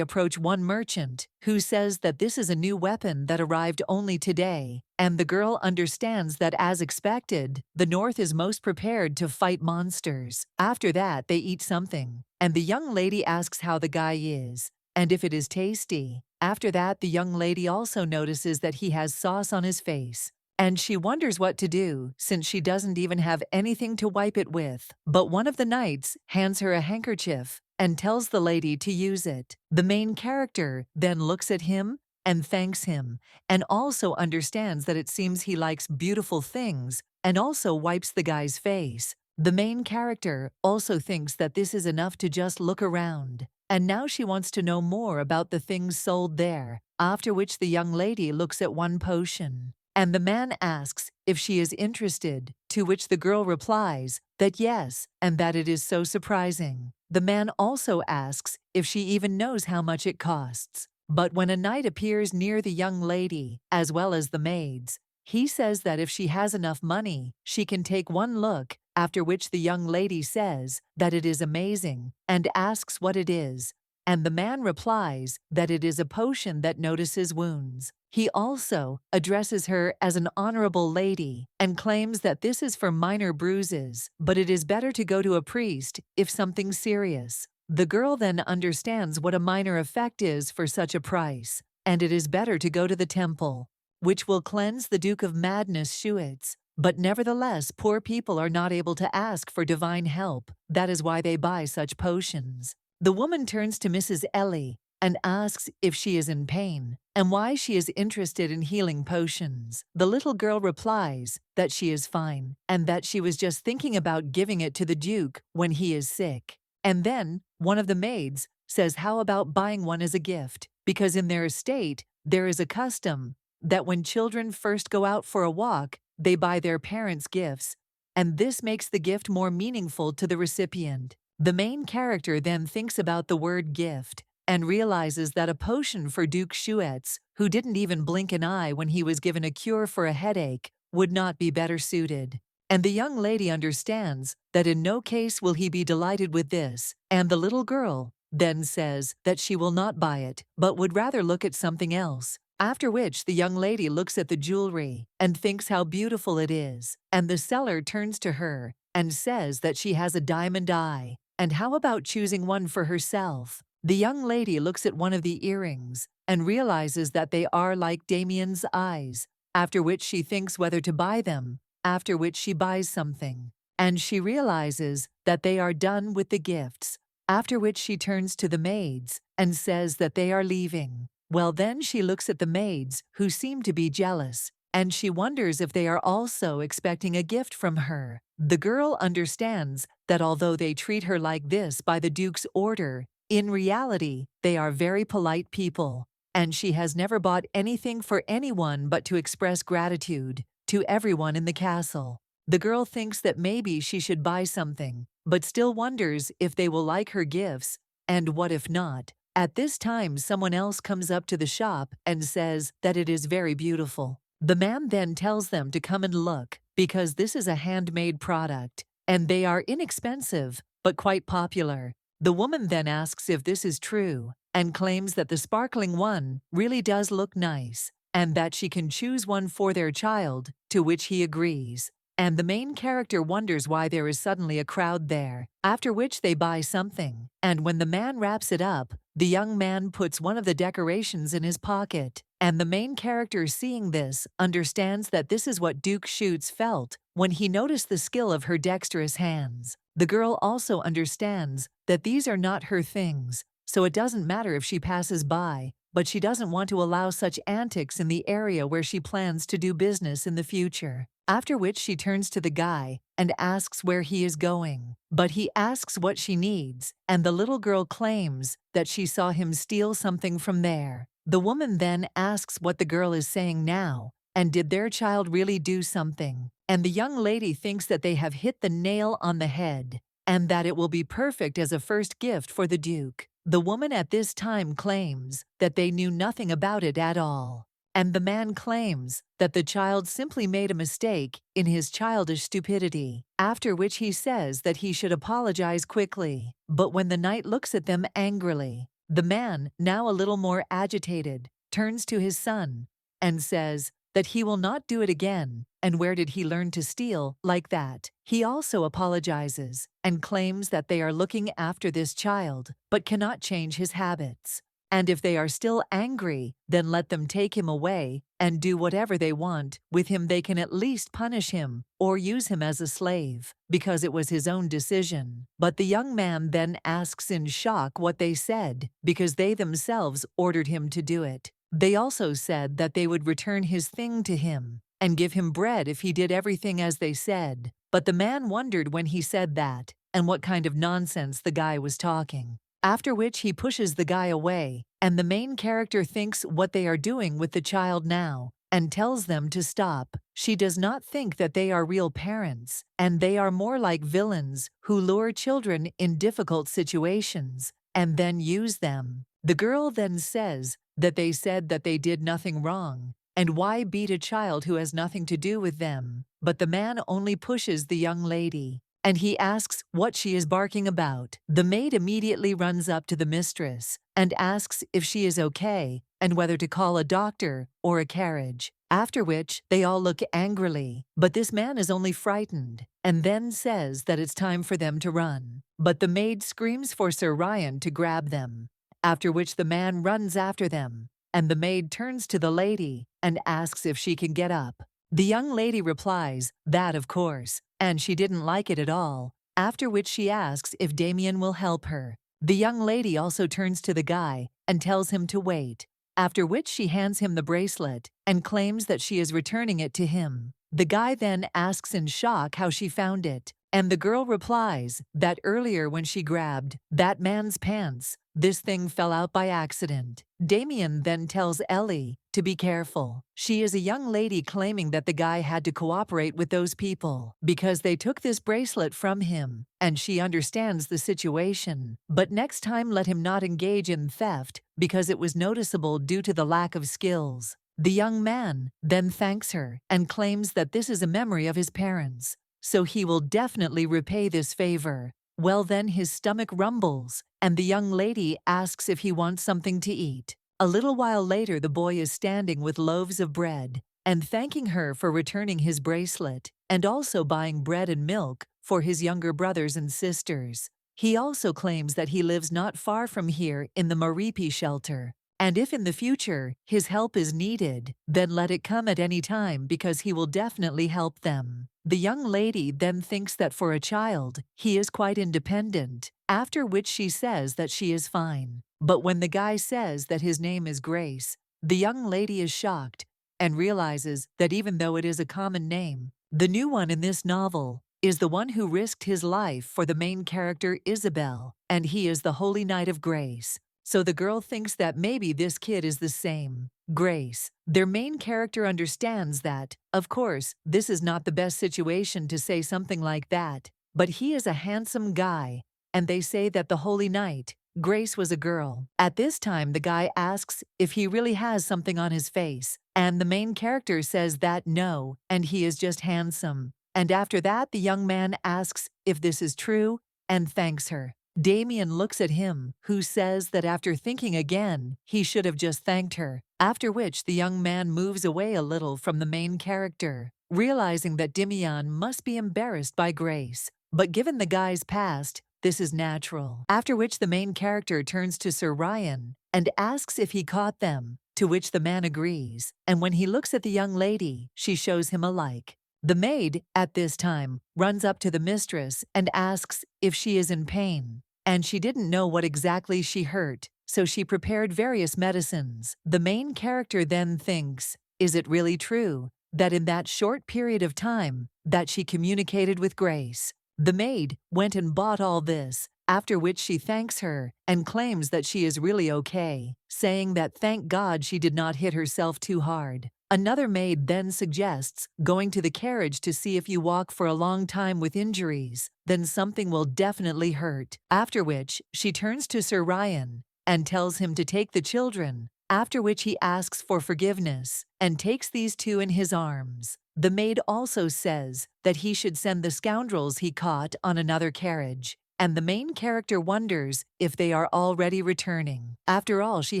approach one merchant, who says that this is a new weapon that arrived only today, and the girl understands that as expected, the North is most prepared to fight monsters. After that, they eat something, and the young lady asks how the guy is, and if it is tasty. After that, the young lady also notices that he has sauce on his face, and she wonders what to do since she doesn't even have anything to wipe it with. But one of the knights hands her a handkerchief and tells the lady to use it. The main character then looks at him and thanks him, and also understands that it seems he likes beautiful things, and also wipes the guy's face. The main character also thinks that this is enough to just look around, and now she wants to know more about the things sold there, after which the young lady looks at one potion. And the man asks if she is interested, to which the girl replies that yes, and that it is so surprising. The man also asks if she even knows how much it costs. But when a knight appears near the young lady, as well as the maids, he says that if she has enough money, she can take one look, after which the young lady says that it is amazing, and asks what it is. And the man replies that it is a potion that notices wounds. He also addresses her as an honorable lady and claims that this is for minor bruises, but it is better to go to a priest if something serious. The girl then understands what a minor effect is for such a price, and it is better to go to the temple, which will cleanse the Duke of Madness Schuitz. But nevertheless, poor people are not able to ask for divine help. That is why they buy such potions. The woman turns to Mrs. Ellie and asks if she is in pain and why she is interested in healing potions. The little girl replies that she is fine and that she was just thinking about giving it to the Duke when he is sick. And then one of the maids says how about buying one as a gift, because in their estate there is a custom that when children first go out for a walk, they buy their parents gifts, and this makes the gift more meaningful to the recipient. The main character then thinks about the word gift and realizes that a potion for Duke Schuitz, who didn't even blink an eye when he was given a cure for a headache, would not be better suited. And the young lady understands that in no case will he be delighted with this, and the little girl then says that she will not buy it, but would rather look at something else. After which the young lady looks at the jewelry and thinks how beautiful it is, and the seller turns to her and says that she has a diamond eye, and how about choosing one for herself? The young lady looks at one of the earrings and realizes that they are like Damian's eyes, after which she thinks whether to buy them, after which she buys something, and she realizes that they are done with the gifts, after which she turns to the maids and says that they are leaving. Well, then she looks at the maids, who seem to be jealous, and she wonders if they are also expecting a gift from her. The girl understands that although they treat her like this by the Duke's order, in reality, they are very polite people, and she has never bought anything for anyone but to express gratitude to everyone in the castle. The girl thinks that maybe she should buy something, but still wonders if they will like her gifts, and what if not? At this time, someone else comes up to the shop and says that it is very beautiful. The man then tells them to come and look, because this is a handmade product, and they are inexpensive, but quite popular. The woman then asks if this is true, and claims that the sparkling one really does look nice, and that she can choose one for their child, to which he agrees. And the main character wonders why there is suddenly a crowd there, after which they buy something, and when the man wraps it up, the young man puts one of the decorations in his pocket, and the main character, seeing this, understands that this is what Duke Schuitz felt when he noticed the skill of her dexterous hands. The girl also understands that these are not her things, so it doesn't matter if she passes by, but she doesn't want to allow such antics in the area where she plans to do business in the future. After which she turns to the guy and asks where he is going. But he asks what she needs, and the little girl claims that she saw him steal something from there. The woman then asks what the girl is saying now, and did their child really do something? And the young lady thinks that they have hit the nail on the head, and that it will be perfect as a first gift for the Duke. The woman at this time claims that they knew nothing about it at all. And the man claims that the child simply made a mistake in his childish stupidity, after which he says that he should apologize quickly. But when the knight looks at them angrily, the man, now a little more agitated, turns to his son and says that he will not do it again, and where did he learn to steal like that? He also apologizes and claims that they are looking after this child, but cannot change his habits. And if they are still angry, then let them take him away and do whatever they want. With him they can at least punish him or use him as a slave, because it was his own decision. But the young man then asks in shock what they said, because they themselves ordered him to do it. They also said that they would return his thing to him and give him bread if he did everything as they said. But the man wondered when he said that and what kind of nonsense the guy was talking. After which he pushes the guy away, and the main character thinks what they are doing with the child now and tells them to stop. She does not think that they are real parents, and they are more like villains who lure children in difficult situations and then use them. The girl then says that they said that they did nothing wrong, and why beat a child who has nothing to do with them? But the man only pushes the young lady, and he asks what she is barking about. The maid immediately runs up to the mistress and asks if she is okay and whether to call a doctor or a carriage. After which, they all look angrily, but this man is only frightened and then says that it's time for them to run. But the maid screams for Sir Ryan to grab them, after which the man runs after them, and the maid turns to the lady and asks if she can get up. The young lady replies that of course, and she didn't like it at all, after which she asks if Damian will help her. The young lady also turns to the guy and tells him to wait, after which she hands him the bracelet and claims that she is returning it to him. The guy then asks in shock how she found it, and the girl replies that earlier when she grabbed that man's pants, this thing fell out by accident. Damian then tells Ellie to be careful. She is a young lady claiming that the guy had to cooperate with those people because they took this bracelet from him, and she understands the situation. But next time let him not engage in theft because it was noticeable due to the lack of skills. The young man then thanks her and claims that this is a memory of his parents, so he will definitely repay this favor. Well, then his stomach rumbles, and the young lady asks if he wants something to eat. A little while later, the boy is standing with loaves of bread and thanking her for returning his bracelet and also buying bread and milk for his younger brothers and sisters. He also claims that he lives not far from here in the Maripi shelter, and if in the future his help is needed, then let it come at any time because he will definitely help them. The young lady then thinks that for a child, he is quite independent, after which she says that she is fine. But when the guy says that his name is Grace, the young lady is shocked and realizes that even though it is a common name, the new one in this novel is the one who risked his life for the main character Isabel, and he is the Holy Knight of Grace. So the girl thinks that maybe this kid is the same, Grace. Their main character understands that, of course, this is not the best situation to say something like that, but he is a handsome guy, and they say that the Holy Knight, Grace, was a girl. At this time, the guy asks if he really has something on his face, and the main character says that no, and he is just handsome. And after that, the young man asks if this is true and thanks her. Damian looks at him, who says that after thinking again, he should have just thanked her, after which the young man moves away a little from the main character, realizing that Damian must be embarrassed by Grace. But given the guy's past, this is natural. After which the main character turns to Sir Ryan and asks if he caught them, to which the man agrees, and when he looks at the young lady, she shows him a like. The maid, at this time, runs up to the mistress and asks if she is in pain, and she didn't know what exactly she hurt, so she prepared various medicines. The main character then thinks, is it really true that in that short period of time that she communicated with Grace? The maid went and bought all this, after which she thanks her and claims that she is really okay, saying that thank God she did not hit herself too hard. Another maid then suggests going to the carriage to see if you walk for a long time with injuries, then something will definitely hurt. After which, she turns to Sir Ryan and tells him to take the children, after which he asks for forgiveness and takes these two in his arms. The maid also says that he should send the scoundrels he caught on another carriage, and the main character wonders if they are already returning. After all, she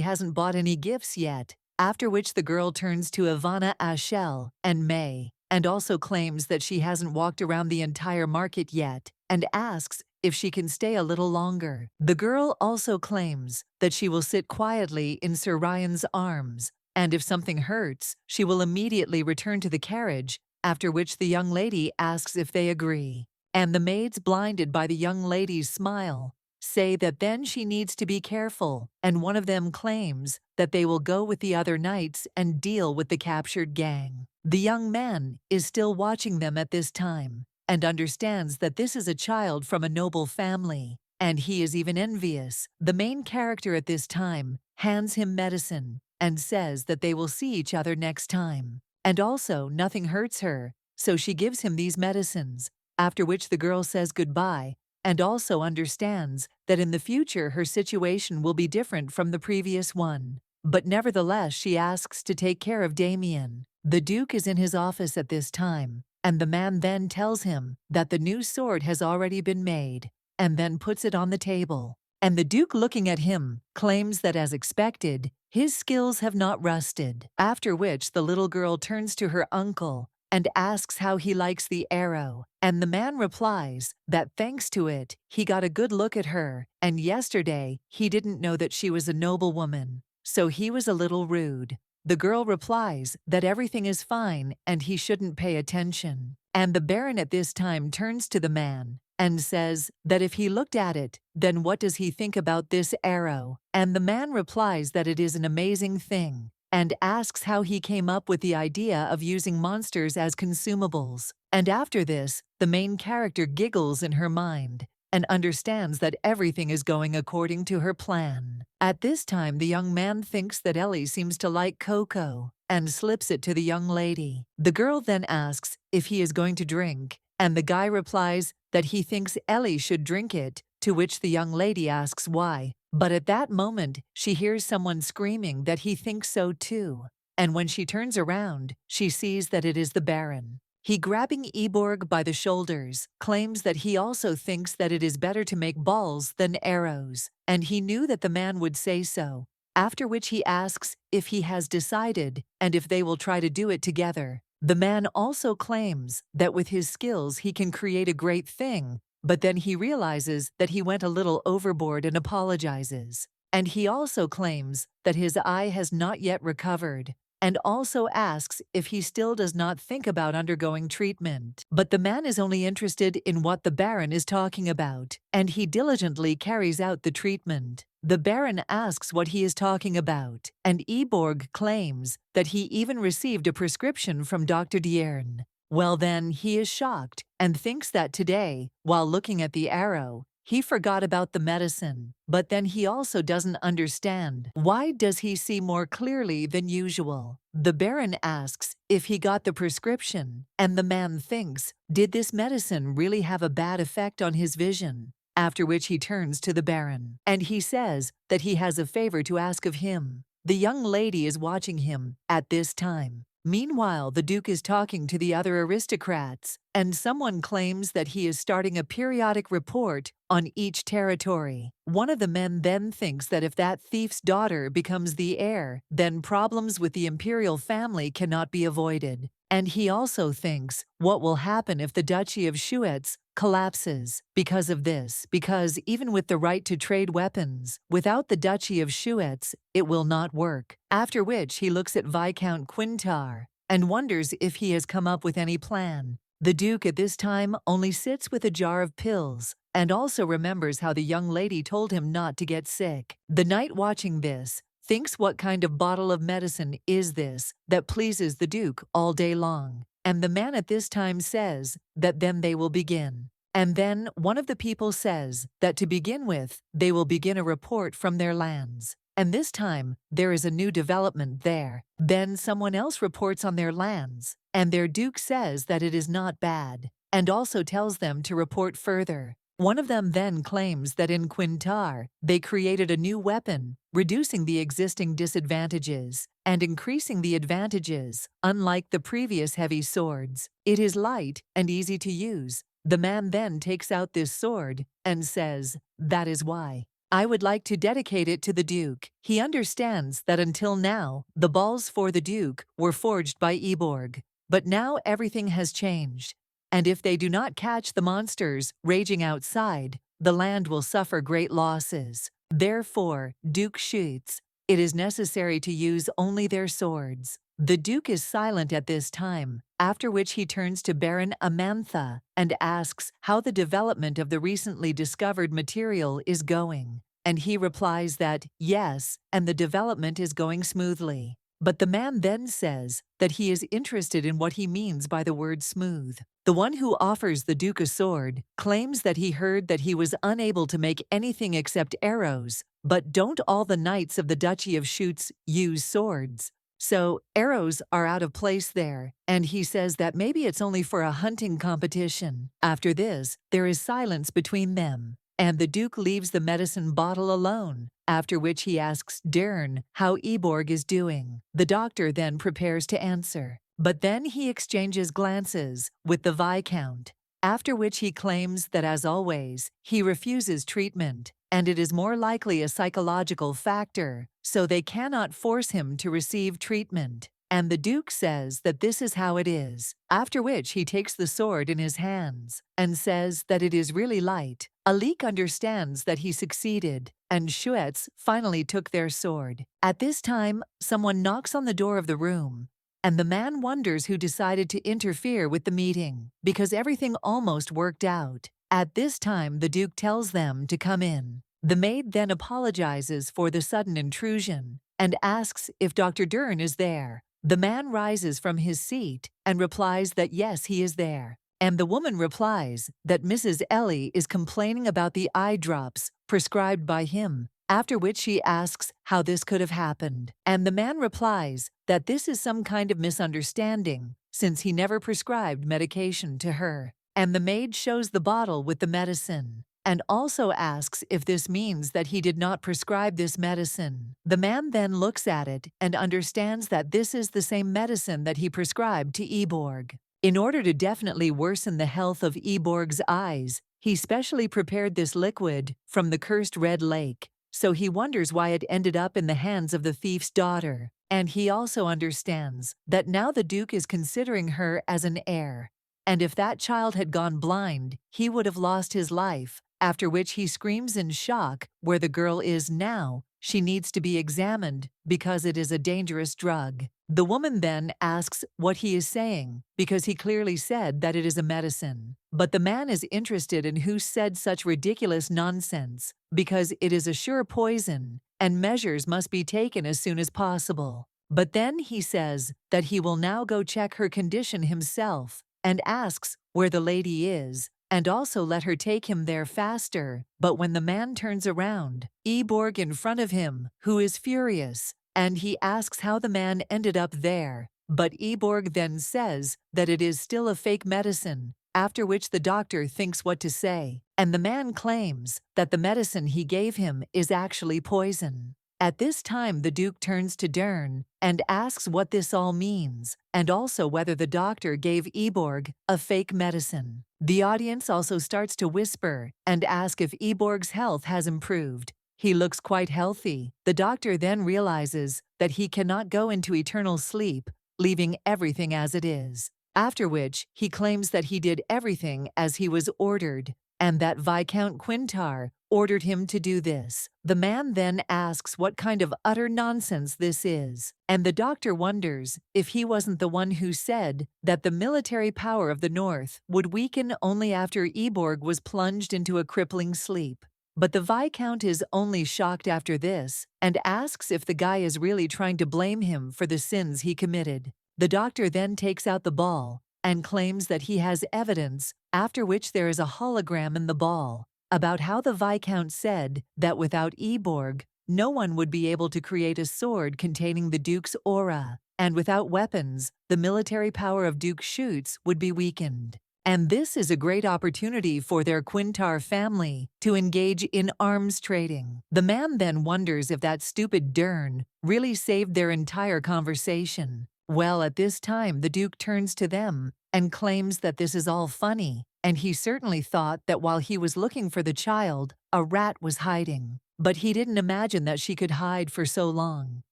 hasn't bought any gifts yet. After which the girl turns to Ivana, Ashel, and May, and also claims that she hasn't walked around the entire market yet, and asks if she can stay a little longer. The girl also claims that she will sit quietly in Sir Ryan's arms, and if something hurts, she will immediately return to the carriage, after which the young lady asks if they agree. And the maids, blinded by the young lady's smile, say that then she needs to be careful, and one of them claims that they will go with the other knights and deal with the captured gang. The young man is still watching them at this time and understands that this is a child from a noble family, and he is even envious. The main character at this time hands him medicine and says that they will see each other next time. And also, nothing hurts her, so she gives him these medicines, after which the girl says goodbye and also understands that in the future her situation will be different from the previous one. But nevertheless, she asks to take care of Damian. The Duke is in his office at this time, and the man then tells him that the new sword has already been made, and then puts it on the table. And the Duke, looking at him, claims that as expected, his skills have not rusted. After which the little girl turns to her uncle and asks how he likes the arrow, and the man replies that thanks to it, he got a good look at her, and yesterday he didn't know that she was a noblewoman, so he was a little rude. The girl replies that everything is fine and he shouldn't pay attention. And the baron at this time turns to the man and says that if he looked at it, then what does he think about this arrow? And the man replies that it is an amazing thing, and asks how he came up with the idea of using monsters as consumables. And after this, the main character giggles in her mind and understands that everything is going according to her plan. At this time, the young man thinks that Ellie seems to like cocoa and slips it to the young lady. The girl then asks if he is going to drink, and the guy replies that he thinks Ellie should drink it, to which the young lady asks why. But at that moment, she hears someone screaming that he thinks so too. And when she turns around, she sees that it is the Baron. He, grabbing Eborg by the shoulders, claims that he also thinks that it is better to make balls than arrows, and he knew that the man would say so. After which he asks if he has decided and if they will try to do it together. The man also claims that with his skills he can create a great thing, but then he realizes that he went a little overboard and apologizes. And he also claims that his eye has not yet recovered, and also asks if he still does not think about undergoing treatment. But the man is only interested in what the Baron is talking about, and he diligently carries out the treatment. The Baron asks what he is talking about, and Eborg claims that he even received a prescription from Dr. Dethroned. Well then, he is shocked and thinks that today, while looking at the arrow, he forgot about the medicine, but then he also doesn't understand. Why does he see more clearly than usual? The Baron asks if he got the prescription, and the man thinks, did this medicine really have a bad effect on his vision? After which he turns to the Baron, and he says that he has a favor to ask of him. The young lady is watching him at this time. Meanwhile, the Duke is talking to the other aristocrats, and someone claims that he is starting a periodic report on each territory. One of the men then thinks that if that thief's daughter becomes the heir, then problems with the imperial family cannot be avoided. And he also thinks what will happen if the Duchy of Schuetz collapses because of this, because even with the right to trade weapons, without the Duchy of Schuetz, it will not work. After which he looks at Viscount Quintar and wonders if he has come up with any plan. The Duke at this time only sits with a jar of pills and also remembers how the young lady told him not to get sick. The knight watching this thinks what kind of bottle of medicine is this that pleases the Duke all day long. And the man at this time says that then they will begin. And then one of the people says that to begin with, they will begin a report from their lands. And this time, there is a new development there. Then someone else reports on their lands, and their Duke says that it is not bad, and also tells them to report further. One of them then claims that in Quintar, they created a new weapon, reducing the existing disadvantages and increasing the advantages, unlike the previous heavy swords. It is light and easy to use. The man then takes out this sword and says, "That is why. I would like to dedicate it to the Duke." He understands that until now, the balls for the Duke were forged by Eborg, but now everything has changed. And if they do not catch the monsters raging outside, the land will suffer great losses. Therefore, Duke Schutz, it is necessary to use only their swords. The Duke is silent at this time, after which he turns to Baron Amantha and asks how the development of the recently discovered material is going. And he replies that, yes, and the development is going smoothly. But the man then says that he is interested in what he means by the word smooth. The one who offers the Duke a sword claims that he heard that he was unable to make anything except arrows, but don't all the knights of the Duchy of Schutz use swords? So, arrows are out of place there, and he says that maybe it's only for a hunting competition. After this, there is silence between them, and the Duke leaves the medicine bottle alone, after which he asks Dern how Eborg is doing. The doctor then prepares to answer, but then he exchanges glances with the Viscount, after which he claims that, as always, he refuses treatment, and it is more likely a psychological factor, so they cannot force him to receive treatment. And the Duke says that this is how it is, after which he takes the sword in his hands and says that it is really light. Alik understands that he succeeded, and Schutz finally took their sword. At this time, someone knocks on the door of the room, and the man wonders who decided to interfere with the meeting, because everything almost worked out. At this time, the Duke tells them to come in. The maid then apologizes for the sudden intrusion and asks if Dr. Dern is there. The man rises from his seat and replies that yes, he is there. And the woman replies that Mrs. Ellie is complaining about the eye drops prescribed by him, after which she asks how this could have happened. And the man replies that this is some kind of misunderstanding, since he never prescribed medication to her. And the maid shows the bottle with the medicine, and also asks if this means that he did not prescribe this medicine. The man then looks at it and understands that this is the same medicine that he prescribed to Eborg. In order to definitely worsen the health of Eborg's eyes, he specially prepared this liquid from the cursed Red Lake, so he wonders why it ended up in the hands of the thief's daughter. And he also understands that now the Duke is considering her as an heir, and if that child had gone blind, he would have lost his life, after which he screams in shock where the girl is now. She needs to be examined because it is a dangerous drug. The woman then asks what he is saying, because he clearly said that it is a medicine. But the man is interested in who said such ridiculous nonsense, because it is a sure poison, and measures must be taken as soon as possible. But then he says that he will now go check her condition himself, and asks where the lady is, and also let her take him there faster. But when the man turns around, Eborg in front of him, who is furious, and he asks how the man ended up there. But Eborg then says that it is still a fake medicine, after which the doctor thinks what to say, and the man claims that the medicine he gave him is actually poison. At this time, the Duke turns to Dern and asks what this all means, and also whether the doctor gave Eborg a fake medicine. The audience also starts to whisper and ask if Eborg's health has improved. He looks quite healthy. The doctor then realizes that he cannot go into eternal sleep, leaving everything as it is. After which, he claims that he did everything as he was ordered, and that Viscount Quintar ordered him to do this. The man then asks what kind of utter nonsense this is, and the doctor wonders if he wasn't the one who said that the military power of the North would weaken only after Eborg was plunged into a crippling sleep. But the Viscount is only shocked after this, and asks if the guy is really trying to blame him for the sins he committed. The doctor then takes out the ball and claims that he has evidence, after which there is a hologram in the ball, about how the Viscount said that without Eborg, no one would be able to create a sword containing the Duke's aura, and without weapons, the military power of Duke Schutz would be weakened. And this is a great opportunity for their Quintar family to engage in arms trading. The man then wonders if that stupid Dern really saved their entire conversation. Well, at this time, the Duke turns to them and claims that this is all funny, and he certainly thought that while he was looking for the child, a rat was hiding. But he didn't imagine that she could hide for so long.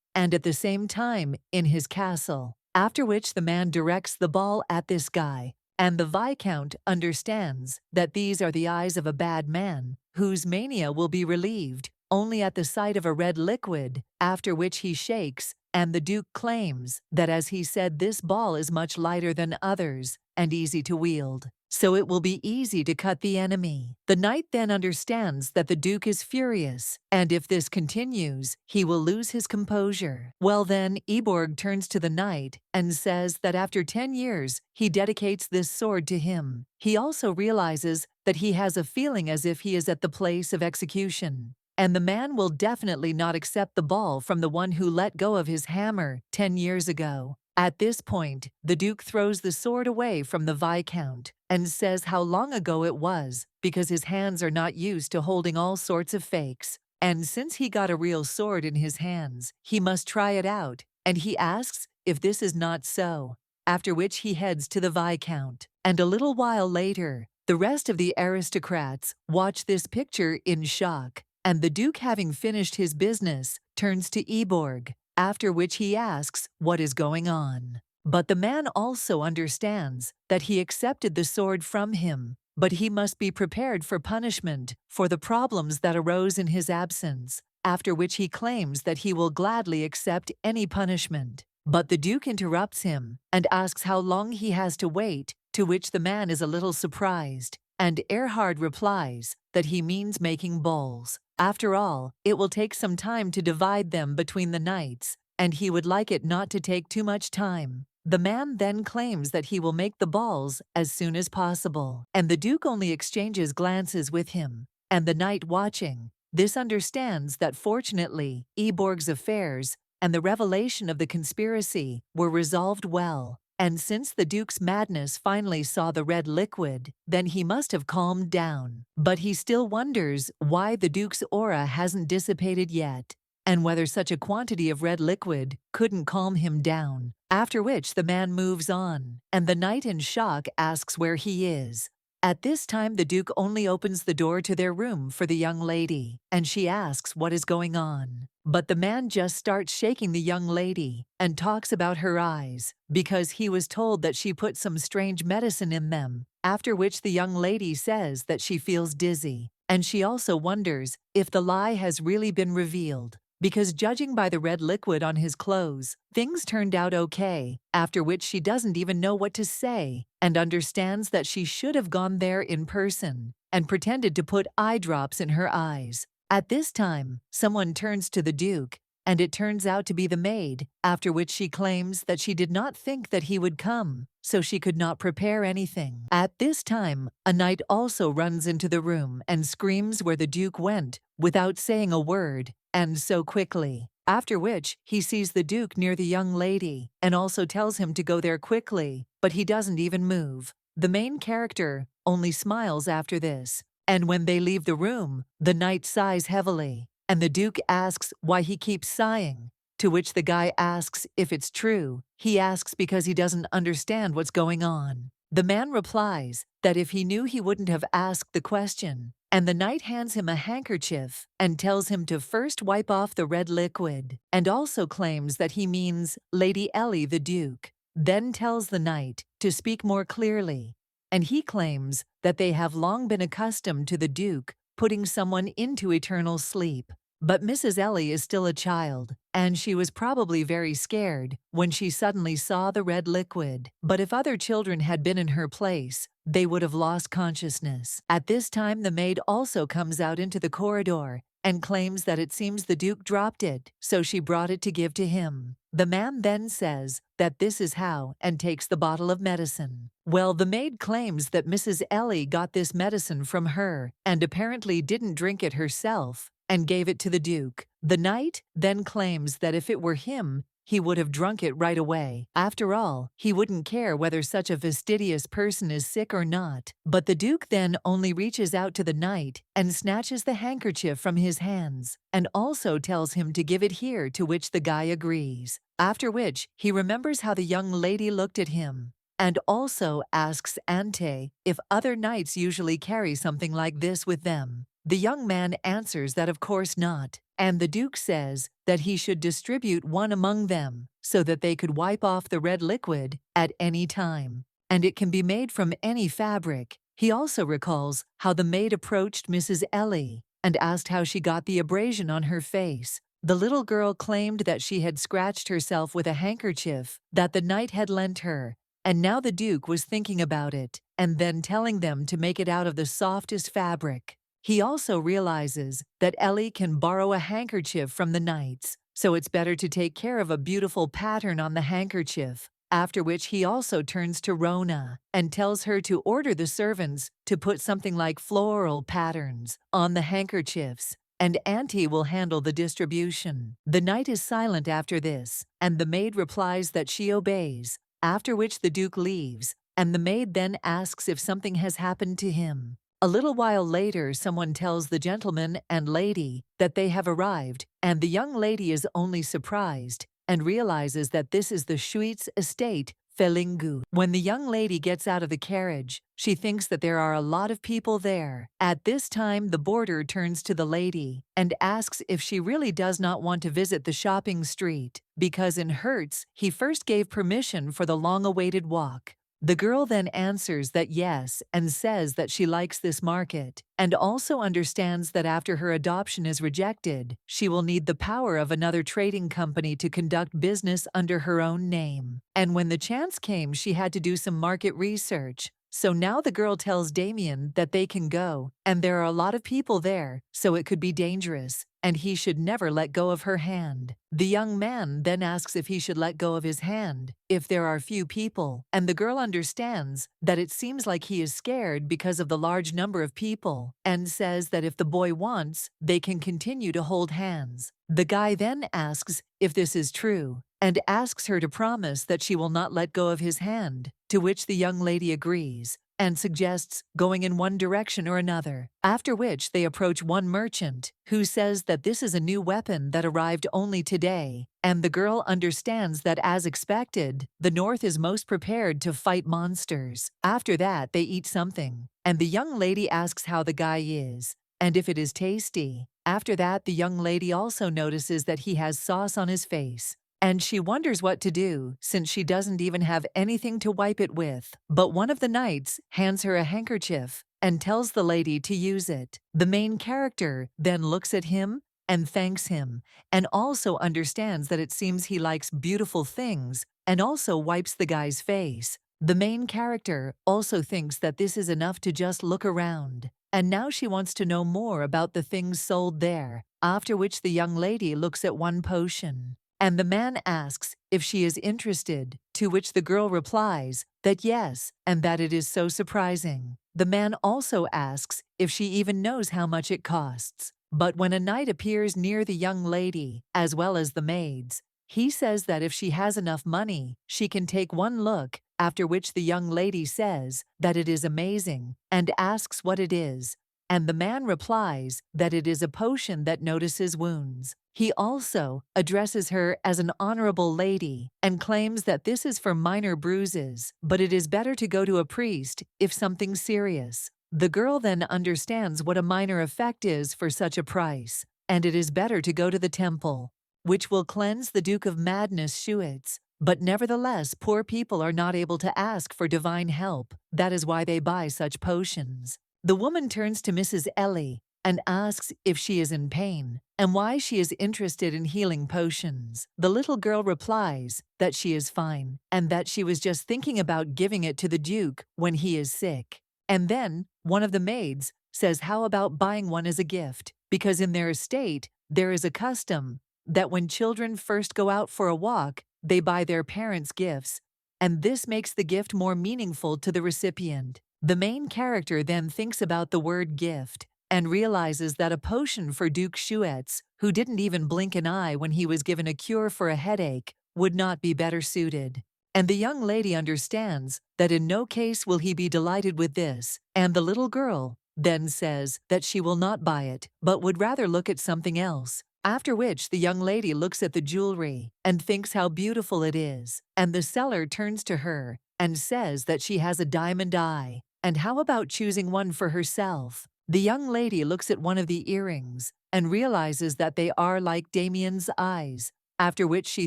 And at the same time, in his castle, after which the man directs the ball at this guy, and the Viscount understands that these are the eyes of a bad man, whose mania will be relieved only at the sight of a red liquid, after which he shakes and the Duke claims that, as he said, this ball is much lighter than others and easy to wield, so it will be easy to cut the enemy. The knight then understands that the Duke is furious, and if this continues, he will lose his composure. Well then, Eborg turns to the knight and says that after 10 years, he dedicates this sword to him. He also realizes that he has a feeling as if he is at the place of execution, and the man will definitely not accept the ball from the one who let go of his hammer 10 years ago. At this point, the Duke throws the sword away from the Viscount and says how long ago it was, because his hands are not used to holding all sorts of fakes. And since he got a real sword in his hands, he must try it out, and he asks if this is not so, after which he heads to the Viscount. And a little while later, the rest of the aristocrats watch this picture in shock, and the Duke, having finished his business, turns to Eborg, after which he asks what is going on. But the man also understands that he accepted the sword from him, but he must be prepared for punishment for the problems that arose in his absence, after which he claims that he will gladly accept any punishment. But the Duke interrupts him and asks how long he has to wait, to which the man is a little surprised, and Erhard replies that he means making balls. After all, it will take some time to divide them between the knights, and he would like it not to take too much time. The man then claims that he will make the balls as soon as possible, and the Duke only exchanges glances with him, and the knight watching this understands that fortunately Eborg's affairs and the revelation of the conspiracy were resolved well. And since the Duke's madness finally saw the red liquid, then he must have calmed down. But he still wonders why the Duke's aura hasn't dissipated yet, and whether such a quantity of red liquid couldn't calm him down. After which the man moves on, and the knight in shock asks where he is. At this time, the Duke only opens the door to their room for the young lady, and she asks what is going on. But the man just starts shaking the young lady and talks about her eyes, because he was told that she put some strange medicine in them, after which the young lady says that she feels dizzy, and she also wonders if the lie has really been revealed, because judging by the red liquid on his clothes, things turned out okay, after which she doesn't even know what to say, and understands that she should have gone there in person and pretended to put eye drops in her eyes. At this time, someone turns to the Duke, and it turns out to be the maid, after which she claims that she did not think that he would come, so she could not prepare anything. At this time, a knight also runs into the room and screams where the Duke went, without saying a word, and so quickly. After which, he sees the Duke near the young lady, and also tells him to go there quickly, but he doesn't even move. The main character only smiles after this, and when they leave the room, the knight sighs heavily, and the Duke asks why he keeps sighing, to which the guy asks if it's true. He asks because he doesn't understand what's going on. The man replies that if he knew he wouldn't have asked the question, and the knight hands him a handkerchief and tells him to first wipe off the red liquid, and also claims that he means Lady Ellie the Duke, then tells the knight to speak more clearly, and he claims that they have long been accustomed to the Duke putting someone into eternal sleep. But Mrs. Ellie is still a child, and she was probably very scared when she suddenly saw the red liquid. But if other children had been in her place, they would have lost consciousness. At this time, the maid also comes out into the corridor and claims that it seems the Duke dropped it, so she brought it to give to him. The man then says that this is how, and takes the bottle of medicine. Well, the maid claims that Mrs. Ellie got this medicine from her and apparently didn't drink it herself, and gave it to the Duke. The knight then claims that if it were him, he would have drunk it right away. After all, he wouldn't care whether such a fastidious person is sick or not. But the Duke then only reaches out to the knight and snatches the handkerchief from his hands, and also tells him to give it here, to which the guy agrees. After which, he remembers how the young lady looked at him, and also asks Ante if other knights usually carry something like this with them. The young man answers that of course not, and the Duke says that he should distribute one among them so that they could wipe off the red liquid at any time, and it can be made from any fabric. He also recalls how the maid approached Mrs. Ellie and asked how she got the abrasion on her face, The little girl claimed that she had scratched herself with a handkerchief that the knight had lent her, and now the Duke was thinking about it and then telling them to make it out of the softest fabric. He also realizes that Ellie can borrow a handkerchief from the knights, so it's better to take care of a beautiful pattern on the handkerchief, after which he also turns to Rona and tells her to order the servants to put something like floral patterns on the handkerchiefs, and Auntie will handle the distribution. The knight is silent after this, and the maid replies that she obeys, after which the Duke leaves, and the maid then asks if something has happened to him. A little while later, someone tells the gentleman and lady that they have arrived, and the young lady is only surprised and realizes that this is the Schuit's estate, Felingu. When the young lady gets out of the carriage, she thinks that there are a lot of people there. At this time, the boarder turns to the lady and asks if she really does not want to visit the shopping street, because in Hertz, he first gave permission for the long-awaited walk. The girl then answers that yes and says that she likes this market, and also understands that after her adoption is rejected, she will need the power of another trading company to conduct business under her own name. And when the chance came, she had to do some market research. So now the girl tells Damian that they can go, and there are a lot of people there, so it could be dangerous, and he should never let go of her hand. The young man then asks if he should let go of his hand if there are few people, and the girl understands that it seems like he is scared because of the large number of people, and says that if the boy wants, they can continue to hold hands. The guy then asks if this is true, and asks her to promise that she will not let go of his hand, to which the young lady agrees, and suggests going in one direction or another, after which they approach one merchant, who says that this is a new weapon that arrived only today, and the girl understands that as expected, the North is most prepared to fight monsters. After that, they eat something, and the young lady asks how the guy is, and if it is tasty. After that, the young lady also notices that he has sauce on his face, and she wonders what to do since she doesn't even have anything to wipe it with. But one of the knights hands her a handkerchief and tells the lady to use it. The main character then looks at him and thanks him, and also understands that it seems he likes beautiful things, and also wipes the guy's face. The main character also thinks that this is enough to just look around, and now she wants to know more about the things sold there, after which the young lady looks at one potion. And the man asks if she is interested, to which the girl replies that yes, and that it is so surprising. The man also asks if she even knows how much it costs. But when a knight appears near the young lady, as well as the maids, he says that if she has enough money, she can take one look, after which the young lady says that it is amazing, and asks what it is. And the man replies that it is a potion that notices wounds. He also addresses her as an honorable lady and claims that this is for minor bruises, but it is better to go to a priest if something serious. The girl then understands what a minor effect is for such a price, and it is better to go to the temple, which will cleanse the Duke of Madness Schuitz. But nevertheless, poor people are not able to ask for divine help. That is why they buy such potions. The woman turns to Mrs. Ellie and asks if she is in pain and why she is interested in healing potions. The little girl replies that she is fine and that she was just thinking about giving it to the Duke when he is sick. And then one of the maids says how about buying one as a gift, because in their estate there is a custom that when children first go out for a walk, they buy their parents gifts, and this makes the gift more meaningful to the recipient. The main character then thinks about the word gift and realizes that a potion for Duke Schuitz, who didn't even blink an eye when he was given a cure for a headache, would not be better suited. And the young lady understands that in no case will he be delighted with this, and the little girl then says that she will not buy it, but would rather look at something else. After which the young lady looks at the jewelry and thinks how beautiful it is, and the seller turns to her and says that she has a diamond eye, and how about choosing one for herself. The young lady looks at one of the earrings and realizes that they are like Damian's eyes, after which she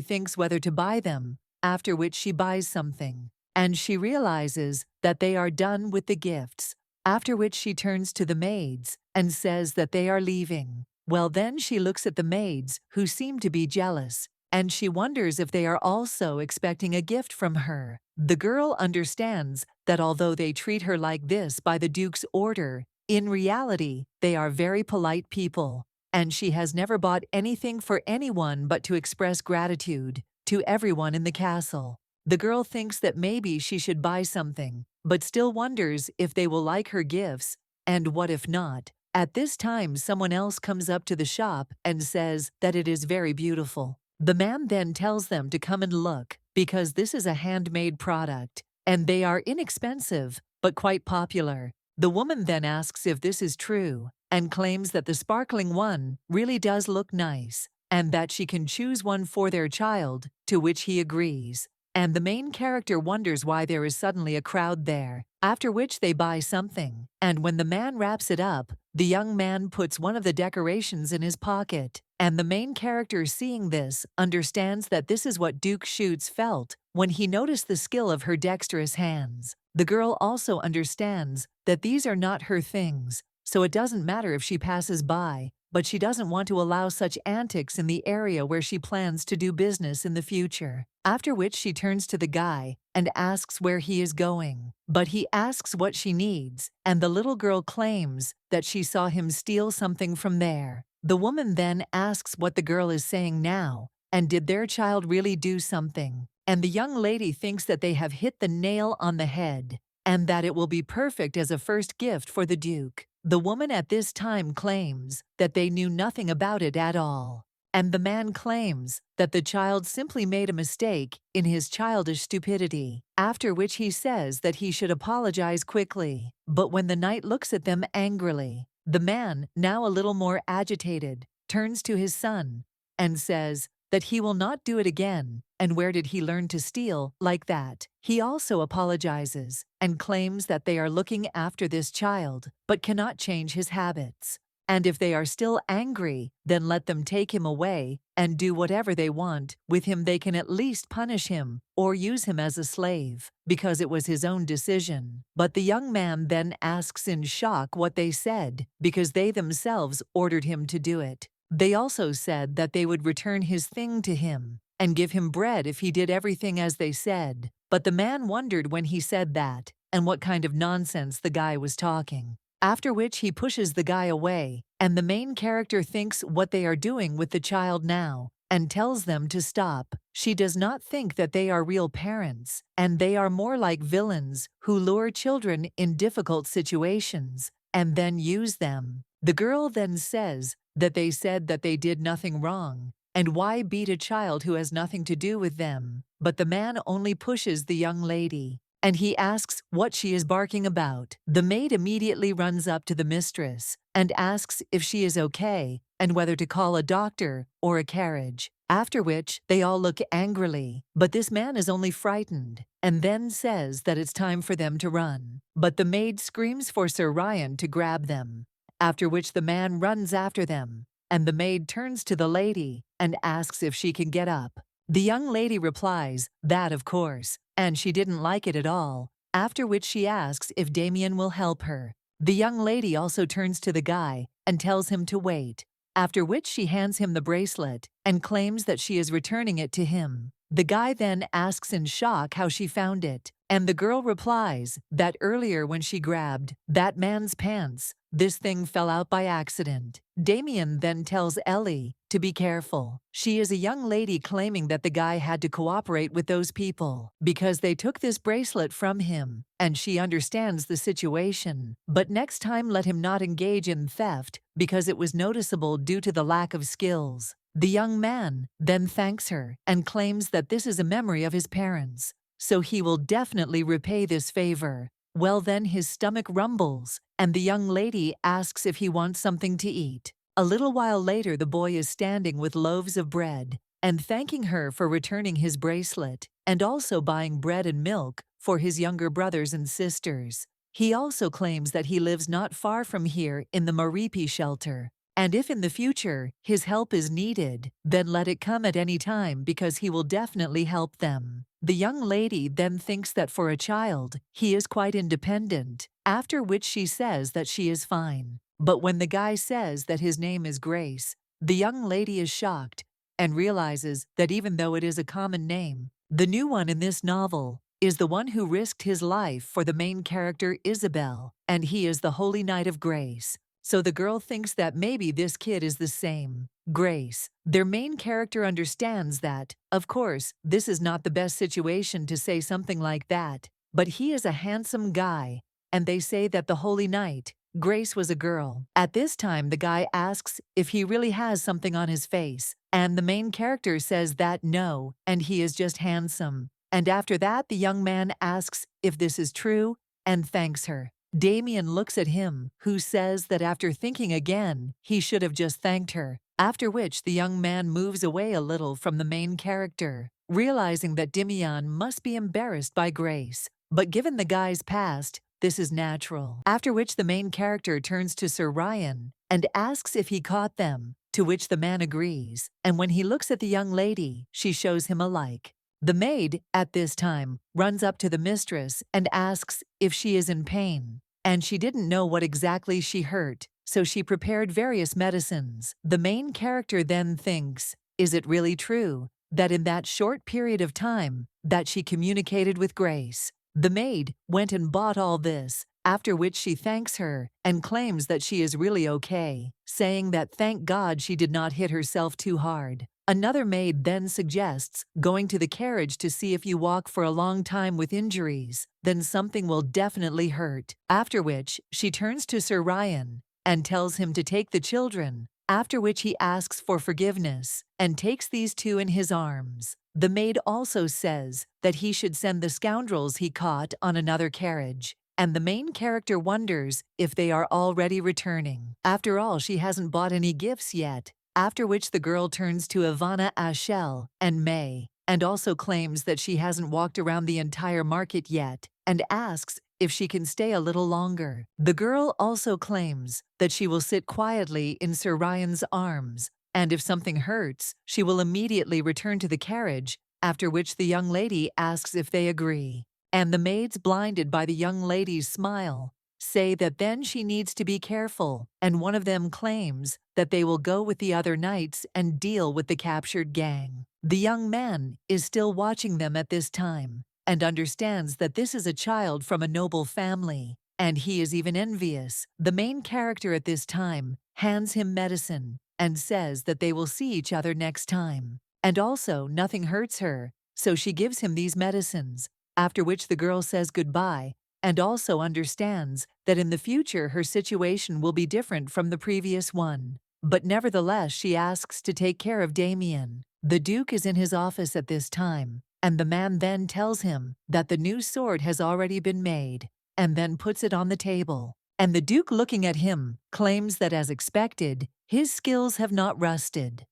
thinks whether to buy them, after which she buys something, and she realizes that they are done with the gifts, after which she turns to the maids and says that they are leaving. Well, then she looks at the maids, who seem to be jealous, and she wonders if they are also expecting a gift from her. The girl understands that although they treat her like this by the Duke's order, in reality, they are very polite people, and she has never bought anything for anyone but to express gratitude to everyone in the castle. The girl thinks that maybe she should buy something, but still wonders if they will like her gifts, and what if not? At this time, someone else comes up to the shop and says that it is very beautiful. The man then tells them to come and look, because this is a handmade product, and they are inexpensive, but quite popular. The woman then asks if this is true, and claims that the sparkling one really does look nice, and that she can choose one for their child, to which he agrees. And the main character wonders why there is suddenly a crowd there, after which they buy something, and when the man wraps it up, the young man puts one of the decorations in his pocket, and the main character, seeing this, understands that this is what Duke Schutz felt when he noticed the skill of her dexterous hands. The girl also understands that these are not her things, so it doesn't matter if she passes by, but she doesn't want to allow such antics in the area where she plans to do business in the future. After which she turns to the guy and asks where he is going. But he asks what she needs, and the little girl claims that she saw him steal something from there. The woman then asks what the girl is saying now, and did their child really do something? And the young lady thinks that they have hit the nail on the head, and that it will be perfect as a first gift for the Duke. The woman at this time claims that they knew nothing about it at all, and the man claims that the child simply made a mistake in his childish stupidity, after which he says that he should apologize quickly. But when the knight looks at them angrily, the man, now a little more agitated, turns to his son and says that he will not do it again. And where did he learn to steal like that? He also apologizes and claims that they are looking after this child, but cannot change his habits. And if they are still angry, then let them take him away and do whatever they want with him. They can at least punish him or use him as a slave, because it was his own decision. But the young man then asks in shock what they said, because they themselves ordered him to do it. They also said that they would return his thing to him and give him bread if he did everything as they said. But the man wondered when he said that, and what kind of nonsense the guy was talking. After which he pushes the guy away, and the main character thinks what they are doing with the child now, and tells them to stop. She does not think that they are real parents, and they are more like villains who lure children in difficult situations, and then use them. The girl then says that they said that they did nothing wrong, and why beat a child who has nothing to do with them? But the man only pushes the young lady, and he asks what she is barking about. The maid immediately runs up to the mistress and asks if she is okay and whether to call a doctor or a carriage. After which, they all look angrily, but this man is only frightened, and then says that it's time for them to run. But the maid screams for Sir Ryan to grab them, after which the man runs after them, and the maid turns to the lady and asks if she can get up. The young lady replies that of course, and she didn't like it at all, after which she asks if Damian will help her. The young lady also turns to the guy and tells him to wait, after which she hands him the bracelet and claims that she is returning it to him. The guy then asks in shock how she found it, and the girl replies that earlier when she grabbed that man's pants, this thing fell out by accident. Damian then tells Ellie to be careful. She is a young lady claiming that the guy had to cooperate with those people because they took this bracelet from him, and she understands the situation. But next time let him not engage in theft because it was noticeable due to the lack of skills. The young man then thanks her and claims that this is a memory of his parents, so he will definitely repay this favor. Well, then his stomach rumbles, and the young lady asks if he wants something to eat. A little while later, the boy is standing with loaves of bread and thanking her for returning his bracelet, and also buying bread and milk for his younger brothers and sisters. He also claims that he lives not far from here in the Maripi shelter, and if in the future his help is needed, then let it come at any time because he will definitely help them. The young lady then thinks that for a child, he is quite independent, after which she says that she is fine. But when the guy says that his name is Grace, the young lady is shocked and realizes that even though it is a common name, the new one in this novel is the one who risked his life for the main character Isabel, and he is the Holy Knight of Grace. So the girl thinks that maybe this kid is the same. Grace. Their main character understands that, of course, this is not the best situation to say something like that, but he is a handsome guy, and they say that the Holy Knight, Grace, was a girl. At this time, the guy asks if he really has something on his face, and the main character says that no, and he is just handsome. And after that, the young man asks if this is true and thanks her. Damian looks at him, who says that after thinking again, he should have just thanked her, after which the young man moves away a little from the main character, realizing that Damian must be embarrassed by Grace. But given the guy's past, this is natural. After which the main character turns to Sir Ryan and asks if he caught them, to which the man agrees, and when he looks at the young lady, she shows him a like. The maid, at this time, runs up to the mistress and asks if she is in pain, and she didn't know what exactly she hurt, so she prepared various medicines. The main character then thinks, is it really true that in that short period of time that she communicated with Grace? The maid went and bought all this, after which she thanks her and claims that she is really okay, saying that thank God she did not hit herself too hard. Another maid then suggests going to the carriage to see if you walk for a long time with injuries, then something will definitely hurt. After which, she turns to Sir Ryan and tells him to take the children, after which he asks for forgiveness and takes these two in his arms. The maid also says that he should send the scoundrels he caught on another carriage, and the main character wonders if they are already returning. After all, she hasn't bought any gifts yet. After which the girl turns to Ivana, Ashel, and May, and also claims that she hasn't walked around the entire market yet, and asks if she can stay a little longer. The girl also claims that she will sit quietly in Sir Ryan's arms, and if something hurts, she will immediately return to the carriage, after which the young lady asks if they agree. And the maids, blinded by the young lady's smile, say that then she needs to be careful, and one of them claims that they will go with the other knights and deal with the captured gang. The young man is still watching them at this time, and understands that this is a child from a noble family, and he is even envious. The main character at this time hands him medicine and says that they will see each other next time. And also, nothing hurts her, so she gives him these medicines, after which the girl says goodbye, and also understands that in the future her situation will be different from the previous one. But nevertheless, she asks to take care of Damian. The Duke is in his office at this time, and the man then tells him that the new sword has already been made, and then puts it on the table. And the Duke, looking at him, claims that as expected, his skills have not rusted.